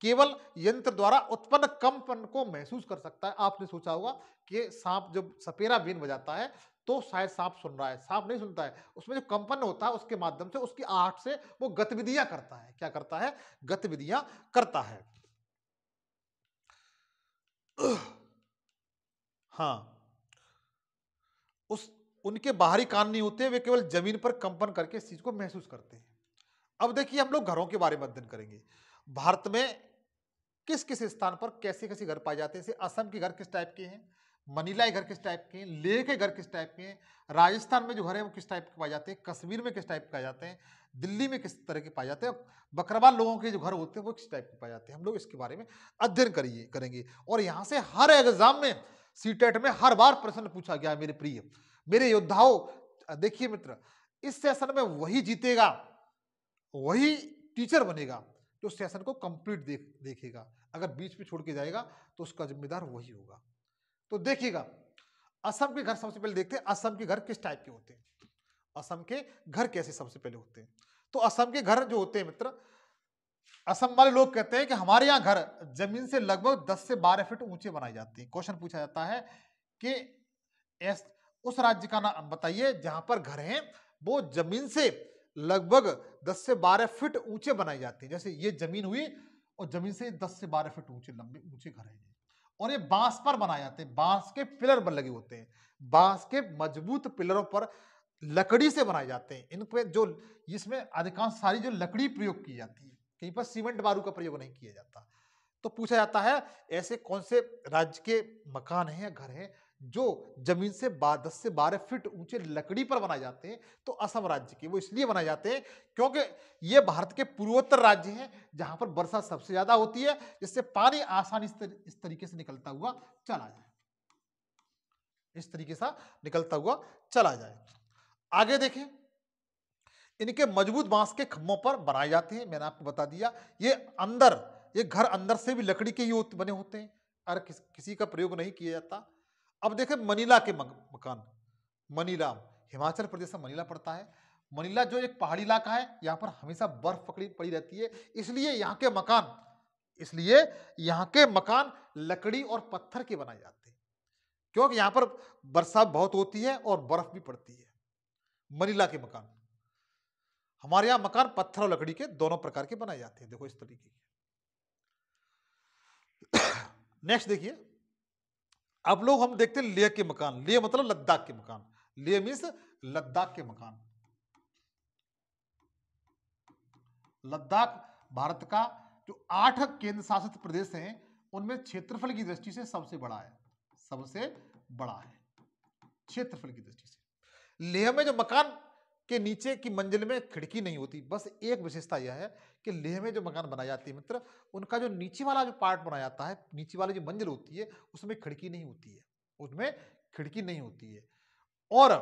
Speaker 1: केवल यंत्र द्वारा उत्पन्न कंपन को महसूस कर सकता है। आपने सोचा होगा कि सांप जब सपेरा बीन बजाता है तो शायद सांप सुन रहा है, सांप नहीं सुनता है। उसमें जो कंपन होता है उसके माध्यम से, उसकी आहट से वो गतिविधियां करता है। क्या करता है? गतिविधियां करता है। हाँ, उस उनके बाहरी कान नहीं होते, वे केवल जमीन पर कंपन करके इस चीज को महसूस करते हैं। अब देखिए हम लोग घरों के बारे में अध्ययन करेंगे। भारत में किस किस स्थान पर कैसे कैसे घर पाए जाते हैं। जैसे असम के घर किस टाइप के हैं, मनीला के घर किस टाइप के हैं, लेह के घर किस टाइप के हैं, राजस्थान में जो घर है वो किस टाइप के पाए जाते हैं, कश्मीर में किस टाइप के पाए जाते हैं, दिल्ली में किस तरह के पाए जाते हैं, बकरवाल लोगों के जो घर होते हैं वो किस टाइप के पाए जाते हैं। हम लोग इसके बारे में अध्ययन करेंगे। और यहाँ से हर एग्जाम में, सीटेट में हर बार प्रश्न पूछा गया है मेरे प्रिय, मेरे योद्धाओं। देखिए मित्र, इस सेशन में वही जीतेगा, वही टीचर बनेगा जो सेशन को कंप्लीट देखेगा। अगर बीच में छोड़ के जाएगा तो उसका जिम्मेदार वही होगा। तो देखिएगा, असम के घर सबसे पहले देखते हैं, असम के घर किस टाइप के होते हैं, असम के घर कैसे सबसे पहले होते हैं। तो असम के घर जो होते हैं मित्र, असम वाले लोग कहते हैं कि हमारे यहाँ घर जमीन से लगभग 10 से 12 फीट ऊंचे बनाए जाते हैं। क्वेश्चन पूछा जाता है कि उस राज्य का नाम बताइए जहां पर घर हैं वो जमीन से लगभग 10 से 12 फीट ऊंचे बनाए जाते हैं। जैसे ये जमीन हुई और जमीन से 10 से 12 फीट ऊंचे, लंबे ऊंचे घर हैं और ये बांस पर बनाए जाते हैं। बांस के पिलर पर लगे होते हैं, बांस के मजबूत पिलरों पर लकड़ी से बनाए जाते हैं। इन पे जो, इसमें अधिकांश सारी जो लकड़ी प्रयोग की जाती है, कहीं पर सीमेंट बारू का प्रयोग नहीं किया जाता। तो पूछा जाता है ऐसे कौन से राज्य के मकान हैं या घर हैं जो जमीन से 10 से 12 फीट ऊंचे लकड़ी पर बनाए जाते हैं। तो असम राज्य के वो इसलिए बनाए जाते हैं क्योंकि ये भारत के पूर्वोत्तर राज्य हैं जहां पर वर्षा सबसे ज्यादा होती है, जिससे पानी आसानी इस तरीके से निकलता हुआ चला जाए, इस तरीके से निकलता हुआ चला जाए। आगे देखें, इनके मजबूत बांस के खंभों पर बनाए जाते हैं। मैंने आपको बता दिया ये घर अंदर से भी लकड़ी के ही बने होते हैं, और किसी का प्रयोग नहीं किया जाता। अब देखें मनीला के मकान। मनीला हिमाचल प्रदेश में मनीला पड़ता है। मनीला जो एक पहाड़ी इलाका है, यहाँ पर हमेशा बर्फ पड़ी रहती है, इसलिए यहाँ के मकान लकड़ी और पत्थर के बनाए जाते हैं, क्योंकि यहाँ पर बरसात बहुत होती है और बर्फ भी पड़ती है। मनीला के मकान, हमारे यहाँ मकान पत्थर और लकड़ी के दोनों प्रकार के बनाए जाते हैं। देखो इस तरीके के। नेक्स्ट देखिए, अब लोग हम देखते हैं लेह के मकान। लेह मतलब लद्दाख के मकान, लेह मीन्स लद्दाख के मकान। लद्दाख भारत का जो 8 केंद्र शासित प्रदेश हैं उनमें क्षेत्रफल की दृष्टि से सबसे बड़ा है, सबसे बड़ा है क्षेत्रफल की दृष्टि से। लेह में जो मकान के नीचे की मंजिल में खिड़की नहीं होती। बस एक विशेषता यह है कि लेह में जो मकान बनाए जाते हैं मित्र, उनका जो नीचे वाला जो पार्ट बनाया जाता है, नीचे वाली जो मंजिल होती है उसमें खिड़की नहीं होती है, उसमें खिड़की नहीं होती है। और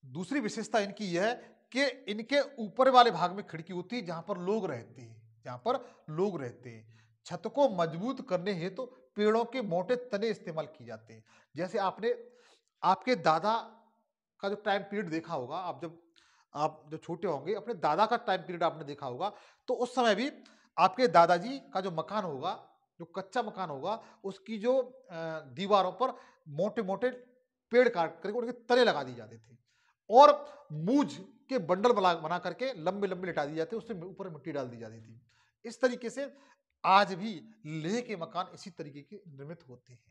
Speaker 1: दूसरी विशेषता इनकी यह है कि इनके ऊपर वाले भाग में खिड़की होती है जहां पर लोग रहते हैं, जहां पर लोग रहते हैं। छत को मजबूत करने हेतु तो पेड़ों के मोटे तने इस्तेमाल किए जाते हैं। जैसे आपके दादा का जो टाइम पीरियड देखा होगा, आप जब छोटे होंगे अपने दादा का टाइम पीरियड आपने देखा होगा, तो उस समय भी आपके दादाजी का जो मकान होगा, जो कच्चा मकान होगा, उसकी जो दीवारों पर मोटे मोटे पेड़ काट करके उनके तने लगा दिए जाते थे और मूज के बंडल बना करके लंबे लंबे लिटा दिए जाते, उससे ऊपर मिट्टी डाल दी जाती थी। इस तरीके से आज भी लेह के मकान इसी तरीके के निर्मित होते हैं।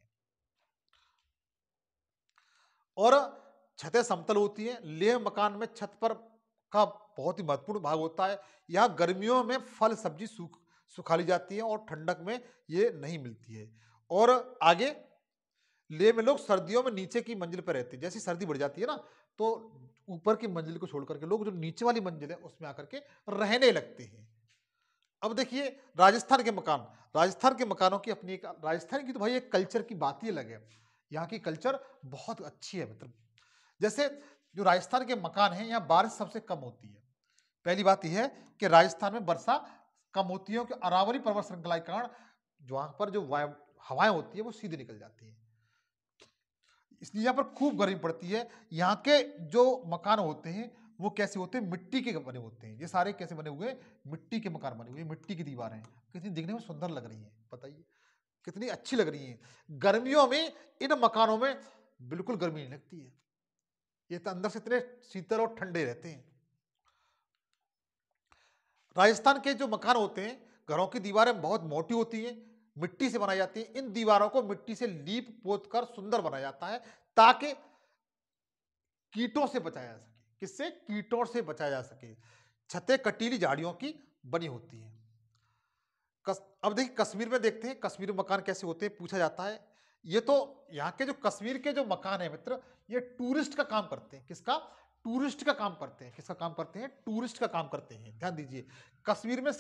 Speaker 1: और छतें समतल होती हैं। लेह मकान में छत पर का बहुत ही महत्वपूर्ण भाग होता है। यहाँ गर्मियों में फल सब्जी सुखा ली जाती है और ठंडक में ये नहीं मिलती है। और आगे लेह में लोग सर्दियों में नीचे की मंजिल पर रहते हैं। जैसी सर्दी बढ़ जाती है ना, तो ऊपर की मंजिल को छोड़ करके लोग जो नीचे वाली मंजिल है उसमें आकर के रहने लगते हैं। अब देखिए राजस्थान के मकान। राजस्थान के मकानों की अपनी एक, राजस्थान की तो भाई एक कल्चर की बात ही अलग है। यहाँ की कल्चर बहुत अच्छी है। मतलब जैसे जो राजस्थान के मकान हैं, यहाँ बारिश सबसे कम होती है। पहली बात यह है कि राजस्थान में वर्षा कम होती है, क्योंकि अरावली पर्वत श्रृंखला के कारण वहां पर जो हवाएं होती है वो सीधे निकल जाती है। इसलिए यहाँ पर खूब गर्मी पड़ती है। यहाँ के जो मकान होते हैं वो कैसे होते हैं, मिट्टी के बने होते हैं। ये सारे कैसे बने हुए, मिट्टी के मकान बने हुए, मिट्टी की दीवारें हैं। कितनी दिखने में सुंदर लग रही है, बताइए कितनी अच्छी लग रही है। गर्मियों में इन मकानों में बिल्कुल गर्मी नहीं लगती है, ये तो अंदर से इतने शीतल और ठंडे रहते हैं। राजस्थान के जो मकान होते हैं, घरों की दीवारें बहुत मोटी होती हैं, मिट्टी से बनाई जाती है। इन दीवारों को मिट्टी से लीप पोत कर सुंदर बनाया जाता है ताकि कीटों से बचाया जा सके। किससे, कीटों से बचाया जा सके। छतें कटीली झाड़ियों की बनी होती हैं। अब देखिए कश्मीर में देखते हैं कश्मीर में मकान कैसे होते हैं, पूछा जाता है। ये तो यहाँ के जो कश्मीर के जो मकान है मित्र, ये टूरिस्ट का काम करते हैं। किसका, टूरिस्ट का काम करते हैं। किसका काम करते हैं, टूरिस्ट का काम करते हैं। ध्यान दीजिए, कश्मीर में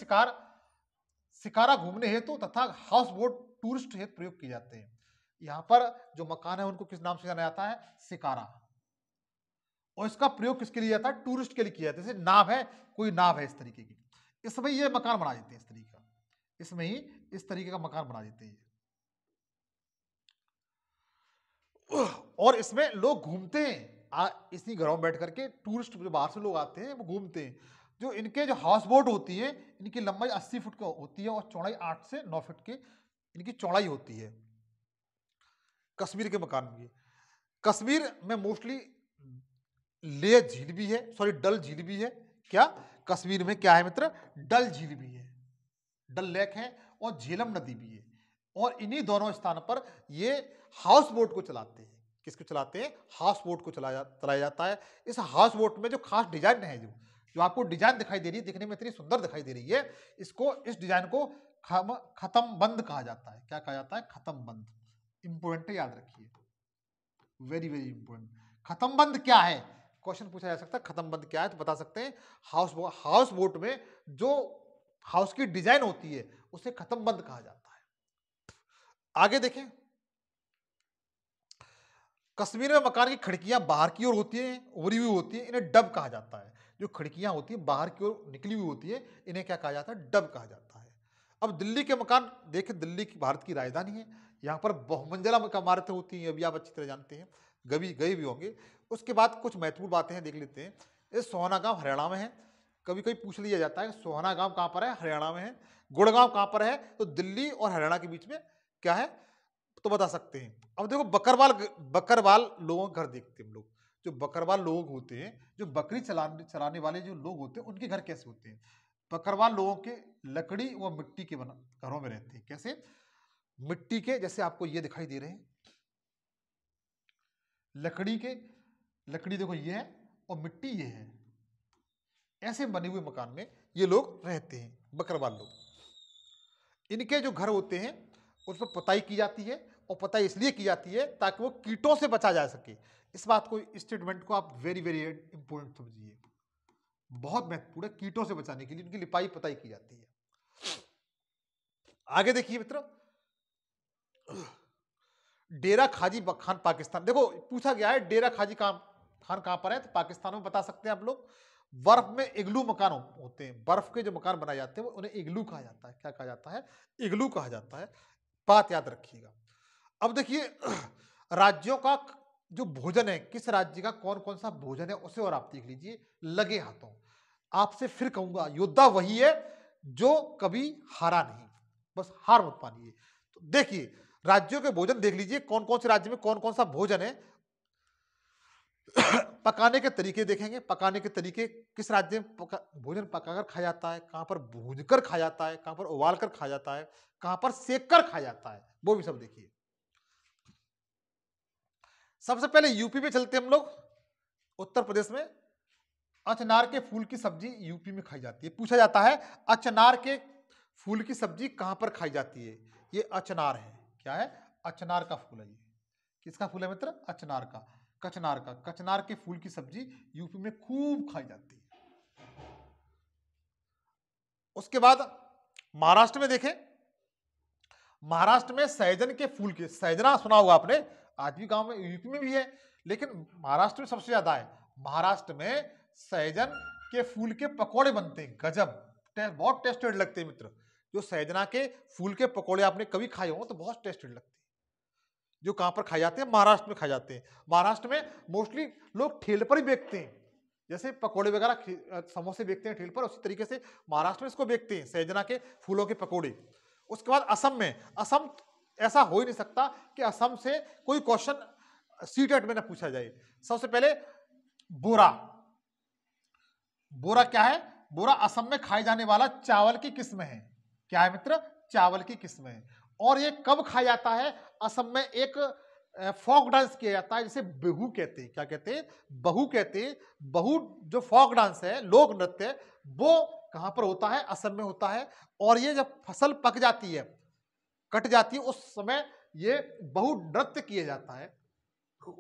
Speaker 1: शिकारा घूमने हेतु तथा हाउस बोट टूरिस्ट हेतु प्रयोग किए जाते हैं। यहाँ पर जो मकान है उनको किस नाम से जाना जाता है, शिकारा। और इसका प्रयोग किसके लिए जाता है, टूरिस्ट के लिए किया जाता है। जैसे नाव है, कोई नाव है इस तरीके की, इसमें ये मकान बना देते हैं इस तरीके का, इसमें ही इस तरीके का मकान बना देते हैं। और इसमें लोग घूमते हैं, इसी घरों में बैठ करके टूरिस्ट जो बाहर से लोग आते हैं वो घूमते हैं। जो इनके जो हाउस बोट होती है, इनकी लंबाई 80 फुट की होती है और चौड़ाई 8 से 9 फुट की इनकी चौड़ाई होती है कश्मीर के मकान की। कश्मीर में मोस्टली ले झील भी है, सॉरी डल झील भी है। क्या, कश्मीर में क्या है मित्र, डल झील भी है, डल लेक है और झेलम नदी भी है। और इन्हीं दोनों स्थान पर ये हाउस बोट को चलाते हैं। किसको चलाते हैं, हाउस बोट को चलाया जाता है। इस हाउस बोट में जो खास डिजाइन है, जो आपको डिजाइन दिखाई दे रही है, दिखने में इतनी सुंदर दिखाई दे रही है, इस डिजाइन को खत्म बंद कहा जाता है। क्या कहा जाता है, खत्म बंद। इंपोर्टेंट है, याद रखिए, वेरी वेरी इंपोर्टेंट। खत्म बंद क्या है, क्वेश्चन पूछा जा सकता है, खत्म बंद क्या है तो बता सकते हैं, हाउस बोट में जो हाउस की डिजाइन होती है उसे खत्म बंद कहा जाता है। आगे देखें, कश्मीर में मकान की खिड़कियां बाहर की ओर होती हैं, उभरी हुई होती है, इन्हें डब कहा जाता है। जो खिड़कियां होती हैं बाहर की ओर निकली हुई होती है, इन्हें क्या कहा जाता है, डब कहा जाता है। अब दिल्ली के मकान देखें, दिल्ली की भारत की राजधानी है, यहाँ पर बहुमंजिला इमारतें होती हैं, अभी आप अच्छी तरह जानते हैं, गए भी होंगे। उसके बाद कुछ महत्वपूर्ण बातें हैं, देख लेते हैं। ये सोहाना गांव हरियाणा में है, कभी कभी पूछ लिया जाता है सोहाना गांव कहाँ पर है, हरियाणा में है। गुड़गांव कहाँ पर है, तो दिल्ली और हरियाणा के बीच में क्या है तो बता सकते हैं। अब देखो बकरवाल लोगों के घर देखते हैं हम लोग। जो बकरवाल लोग होते हैं, जो बकरी चराने वाले जो लोग होते हैं, उनके घर कैसे होते हैं, बकरवाल लोगों के लकड़ी व मिट्टी के घरों में रहते हैं। कैसे, मिट्टी के, जैसे आपको ये दिखाई दे रहे हैं, लकड़ी देखो ये है और मिट्टी ये है, ऐसे बने हुए मकान में ये लोग रहते हैं, बकरवाल लोग। इनके जो घर होते हैं उस पर पुताई की जाती है, और पुताई इसलिए की जाती है ताकि वो कीटों से बचा जा सके। इस बात को, स्टेटमेंट को आप वेरी वेरी इंपोर्टेंट समझिए, बहुत महत्वपूर्ण है। कीटों से बचाने के लिए उनकी लिपाई पुताई की जाती है। आगे देखिए मित्रों, डेरा खाजी खान पाकिस्तान, देखो पूछा गया है डेरा खाजी खान कहां पर है, तो पाकिस्तान में बता सकते हैं आप लोग। बर्फ में इग्लू मकान होते हैं, बर्फ के जो मकान बनाए जाते हैं उन्हें इग्लू कहा जाता है। क्या कहा जाता है, इग्लू कहा जाता है, बात याद रखिएगा। अब देखिए, राज्यों का जो भोजन है, किस राज्य का कौन कौन सा भोजन है उसे और आप देख लीजिए लगे हाथों। आपसे फिर कहूंगा, योद्धा वही है जो कभी हारा नहीं, बस हार मत मानिए। तो देखिए, राज्यों के भोजन देख लीजिए, कौन कौन से राज्य में कौन कौन सा भोजन है। पकाने के तरीके देखेंगे, पकाने के तरीके, किस राज्य में भोजन पकाकर खाया जाता है, कहां पर भूनकर खाया जाता है, कहां पर उबाल कर खाया जाता है, कहां पर सेक कर खाया जाता है, वो भी सब देखिए। सबसे पहले यूपी में चलते हम लोग। उत्तर प्रदेश में अचनार के फूल की सब्जी यूपी में खाई जाती है। पूछा जाता है अचनार के फूल की सब्जी कहां पर खाई जाती है, ये अचनार है। क्या है, अचनार का फूल है। ये किसका फूल है मित्र, अचनार का, कचनार के फूल की सब्जी यूपी में खूब खाई जाती है। उसके बाद महाराष्ट्र में देखें, महाराष्ट्र में सहजन के फूल के, सहजना सुना होगा आपने, आज भी गांव में, यूपी में भी है, लेकिन महाराष्ट्र में सबसे ज्यादा है। महाराष्ट्र में सहजन के फूल के पकौड़े बनते हैं, गजब, बहुत टेस्टेड लगते हैं मित्र। जो सहजना के फूल के पकौड़े आपने कभी खाए हो तो बहुत टेस्टेड लगते हैं। जो कहाँ पर खाए जाते हैं, महाराष्ट्र में खाए जाते हैं। महाराष्ट्र में मोस्टली लोग ठेल पर ही बेचते हैं, जैसे पकोड़े वगैरह समोसे बेचते हैं ठेल पर, उसी तरीके से महाराष्ट्र में इसको बेचते हैं, सहजना के फूलों के पकोड़े। उसके बाद असम में, असम ऐसा हो ही नहीं सकता कि असम से कोई क्वेश्चन सीटेट में ना पूछा जाए। सबसे पहले बोरा, बोरा क्या है? बोरा असम में खाए जाने वाला चावल की किस्म है। क्या है मित्र? चावल की किस्म है। और ये कब खाया जाता है? असम में एक फोक डांस किया जाता है जिसे बिहू कहते हैं। क्या कहते हैं? बहु कहते हैं। बहु जो फोक डांस है, लोक नृत्य है, वो कहां पर होता है? असम में होता है। और ये जब फसल पक जाती है, कट जाती है, उस समय ये बहु नृत्य किया जाता है।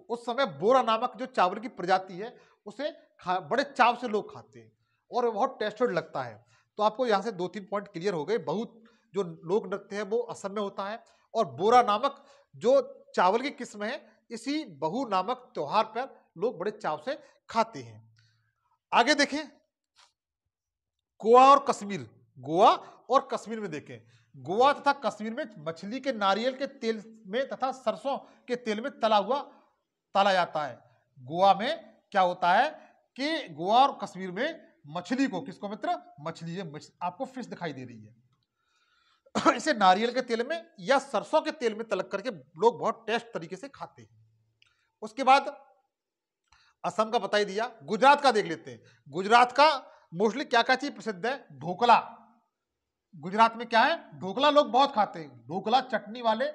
Speaker 1: उस समय बोरा नामक जो चावल की प्रजाति है उसे बड़े चाव से लोग खाते हैं और बहुत टेस्टेड लगता है। तो आपको यहाँ से 2-3 पॉइंट क्लियर हो गए। बहुत जो लोक नृत्य है वो असम में होता है और बोरा नामक जो चावल की किस्म है इसी बहु नामक त्योहार पर लोग बड़े चाव से खाते हैं। आगे देखें, गोवा और कश्मीर। गोवा और कश्मीर में देखें, गोवा तथा कश्मीर में मछली के नारियल के तेल में तथा सरसों के तेल में तला जाता है। गोवा में क्या होता है कि गोवा और कश्मीर में मछली को, किसको मित्र? मछली है, आपको फिश दिखाई दे रही है इसे नारियल के तेल में या सरसों के तेल में तलक करके लोग बहुत टेस्ट तरीके से खाते हैं। उसके बाद असम का बता ही दिया। गुजरात का देख लेते हैं। गुजरात का मोस्टली क्या क्या चीज प्रसिद्ध है? ढोकला। गुजरात में क्या है? ढोकला लोग बहुत खाते हैं। ढोकला चटनी वाले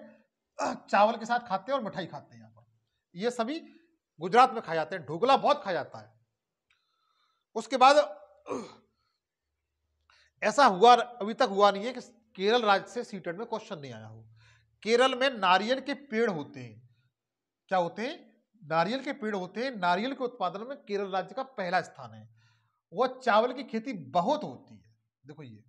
Speaker 1: चावल के साथ खाते हैं और मिठाई खाते हैं। यहाँ पर ये सभी गुजरात में खाए जाते हैं। ढोकला बहुत खाया जाता है। उसके बाद ऐसा हुआ अभी तक हुआ नहीं है कि केरल राज्य से सीटेट में क्वेश्चन नहीं आया हो। केरल में नारियल के पेड़ होते हैं। क्या होते हैं? नारियल के पेड़ होते हैं। नारियल के उत्पादन में केरल राज्य का पहला स्थान है। वह चावल की खेती बहुत होती है। देखो ये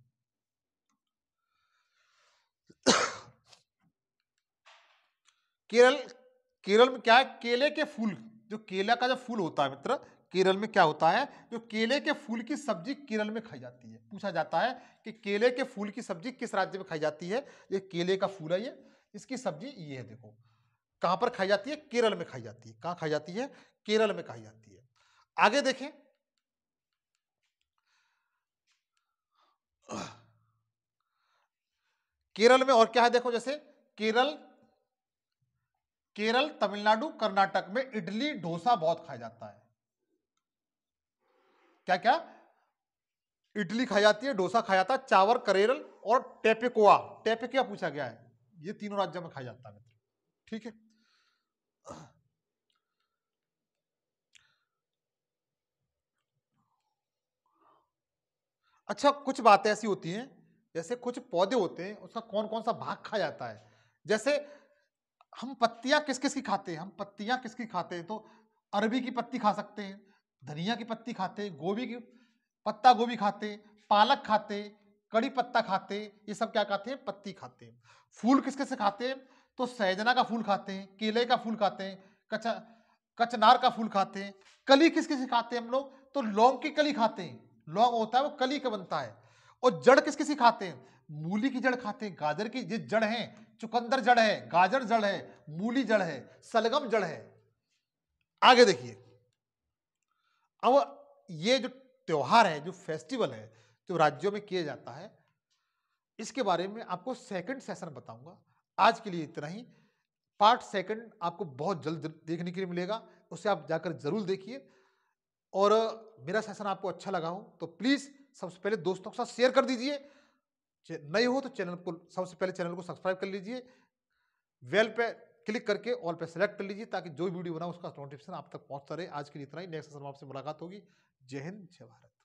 Speaker 1: केरल में क्या है? केले के फूल, जो केला का जो फूल होता है मित्र, केरल में क्या होता है? जो केले के फूल की सब्जी केरल में खाई जाती है। पूछा जाता है कि केले के फूल की सब्जी किस राज्य में खाई जाती है? ये केले का फूल है, ये इसकी सब्जी ये है। देखो कहां पर खाई जाती है? केरल में खाई जाती है। कहां खाई जाती है? केरल में खाई जाती है। आगे देखें, केरल में और क्या है? देखो जैसे केरल, तमिलनाडु, कर्नाटक में इडली डोसा बहुत खाया जाता है। क्या क्या? इडली खाई जाती है, डोसा खाया जाता है, चावल, करेल और टेपिकोआ पूछा गया है। ये तीनों राज्यों में खाया जाता है मित्र। ठीक है। अच्छा, कुछ बातें ऐसी होती हैं, जैसे कुछ पौधे होते हैं उसका कौन कौन सा भाग खाया जाता है। जैसे हम पत्तियां किस किस की खाते हैं? हम पत्तियां किसकी खाते हैं? तो अरबी की पत्ती खा सकते हैं, धनिया की पत्ती खाते हैं, गोभी की पत्ता गोभी खाते हैं, पालक खाते हैं, कड़ी पत्ता खाते हैं। ये सब क्या खाते हैं? पत्ती खाते हैं। फूल किस किस से खाते हैं? तो सहजना का फूल खाते हैं, केले का फूल खाते हैं, कचनार का फूल खाते हैं। कली किस किस खाते हैं हम लोग? तो लौंग की कली खाते हैं। लौंग होता है वो कली का बनता है। और जड़ किस किस खाते हैं? मूली की जड़ खाते हैं, गाजर की ये जड़ है, चुकंदर जड़ है, गाजर जड़ है, मूली जड़ है, सलगम जड़ है। आगे देखिए, अब ये जो त्योहार है, जो फेस्टिवल है, जो राज्यों में किया जाता है, इसके बारे में आपको सेकंड सेशन बताऊंगा। आज के लिए इतना ही। पार्ट सेकंड आपको बहुत जल्द देखने के लिए मिलेगा, उसे आप जाकर जरूर देखिए। और मेरा सेशन आपको अच्छा लगा हो तो प्लीज सबसे पहले दोस्तों के साथ शेयर कर दीजिए। नए हो तो चैनल को सबसे पहले चैनल को सब्सक्राइब कर लीजिए, बेल पे क्लिक करके ऑल पे सेलेक्ट कर लीजिए ताकि जो वीडियो बनाऊं उसका नोटिफिकेशन आप तक पहुंचता रहे। आज के लिए इतना ही। नेक्स्ट सेशन में आपसे मुलाकात होगी। जय हिंद, जय भारत।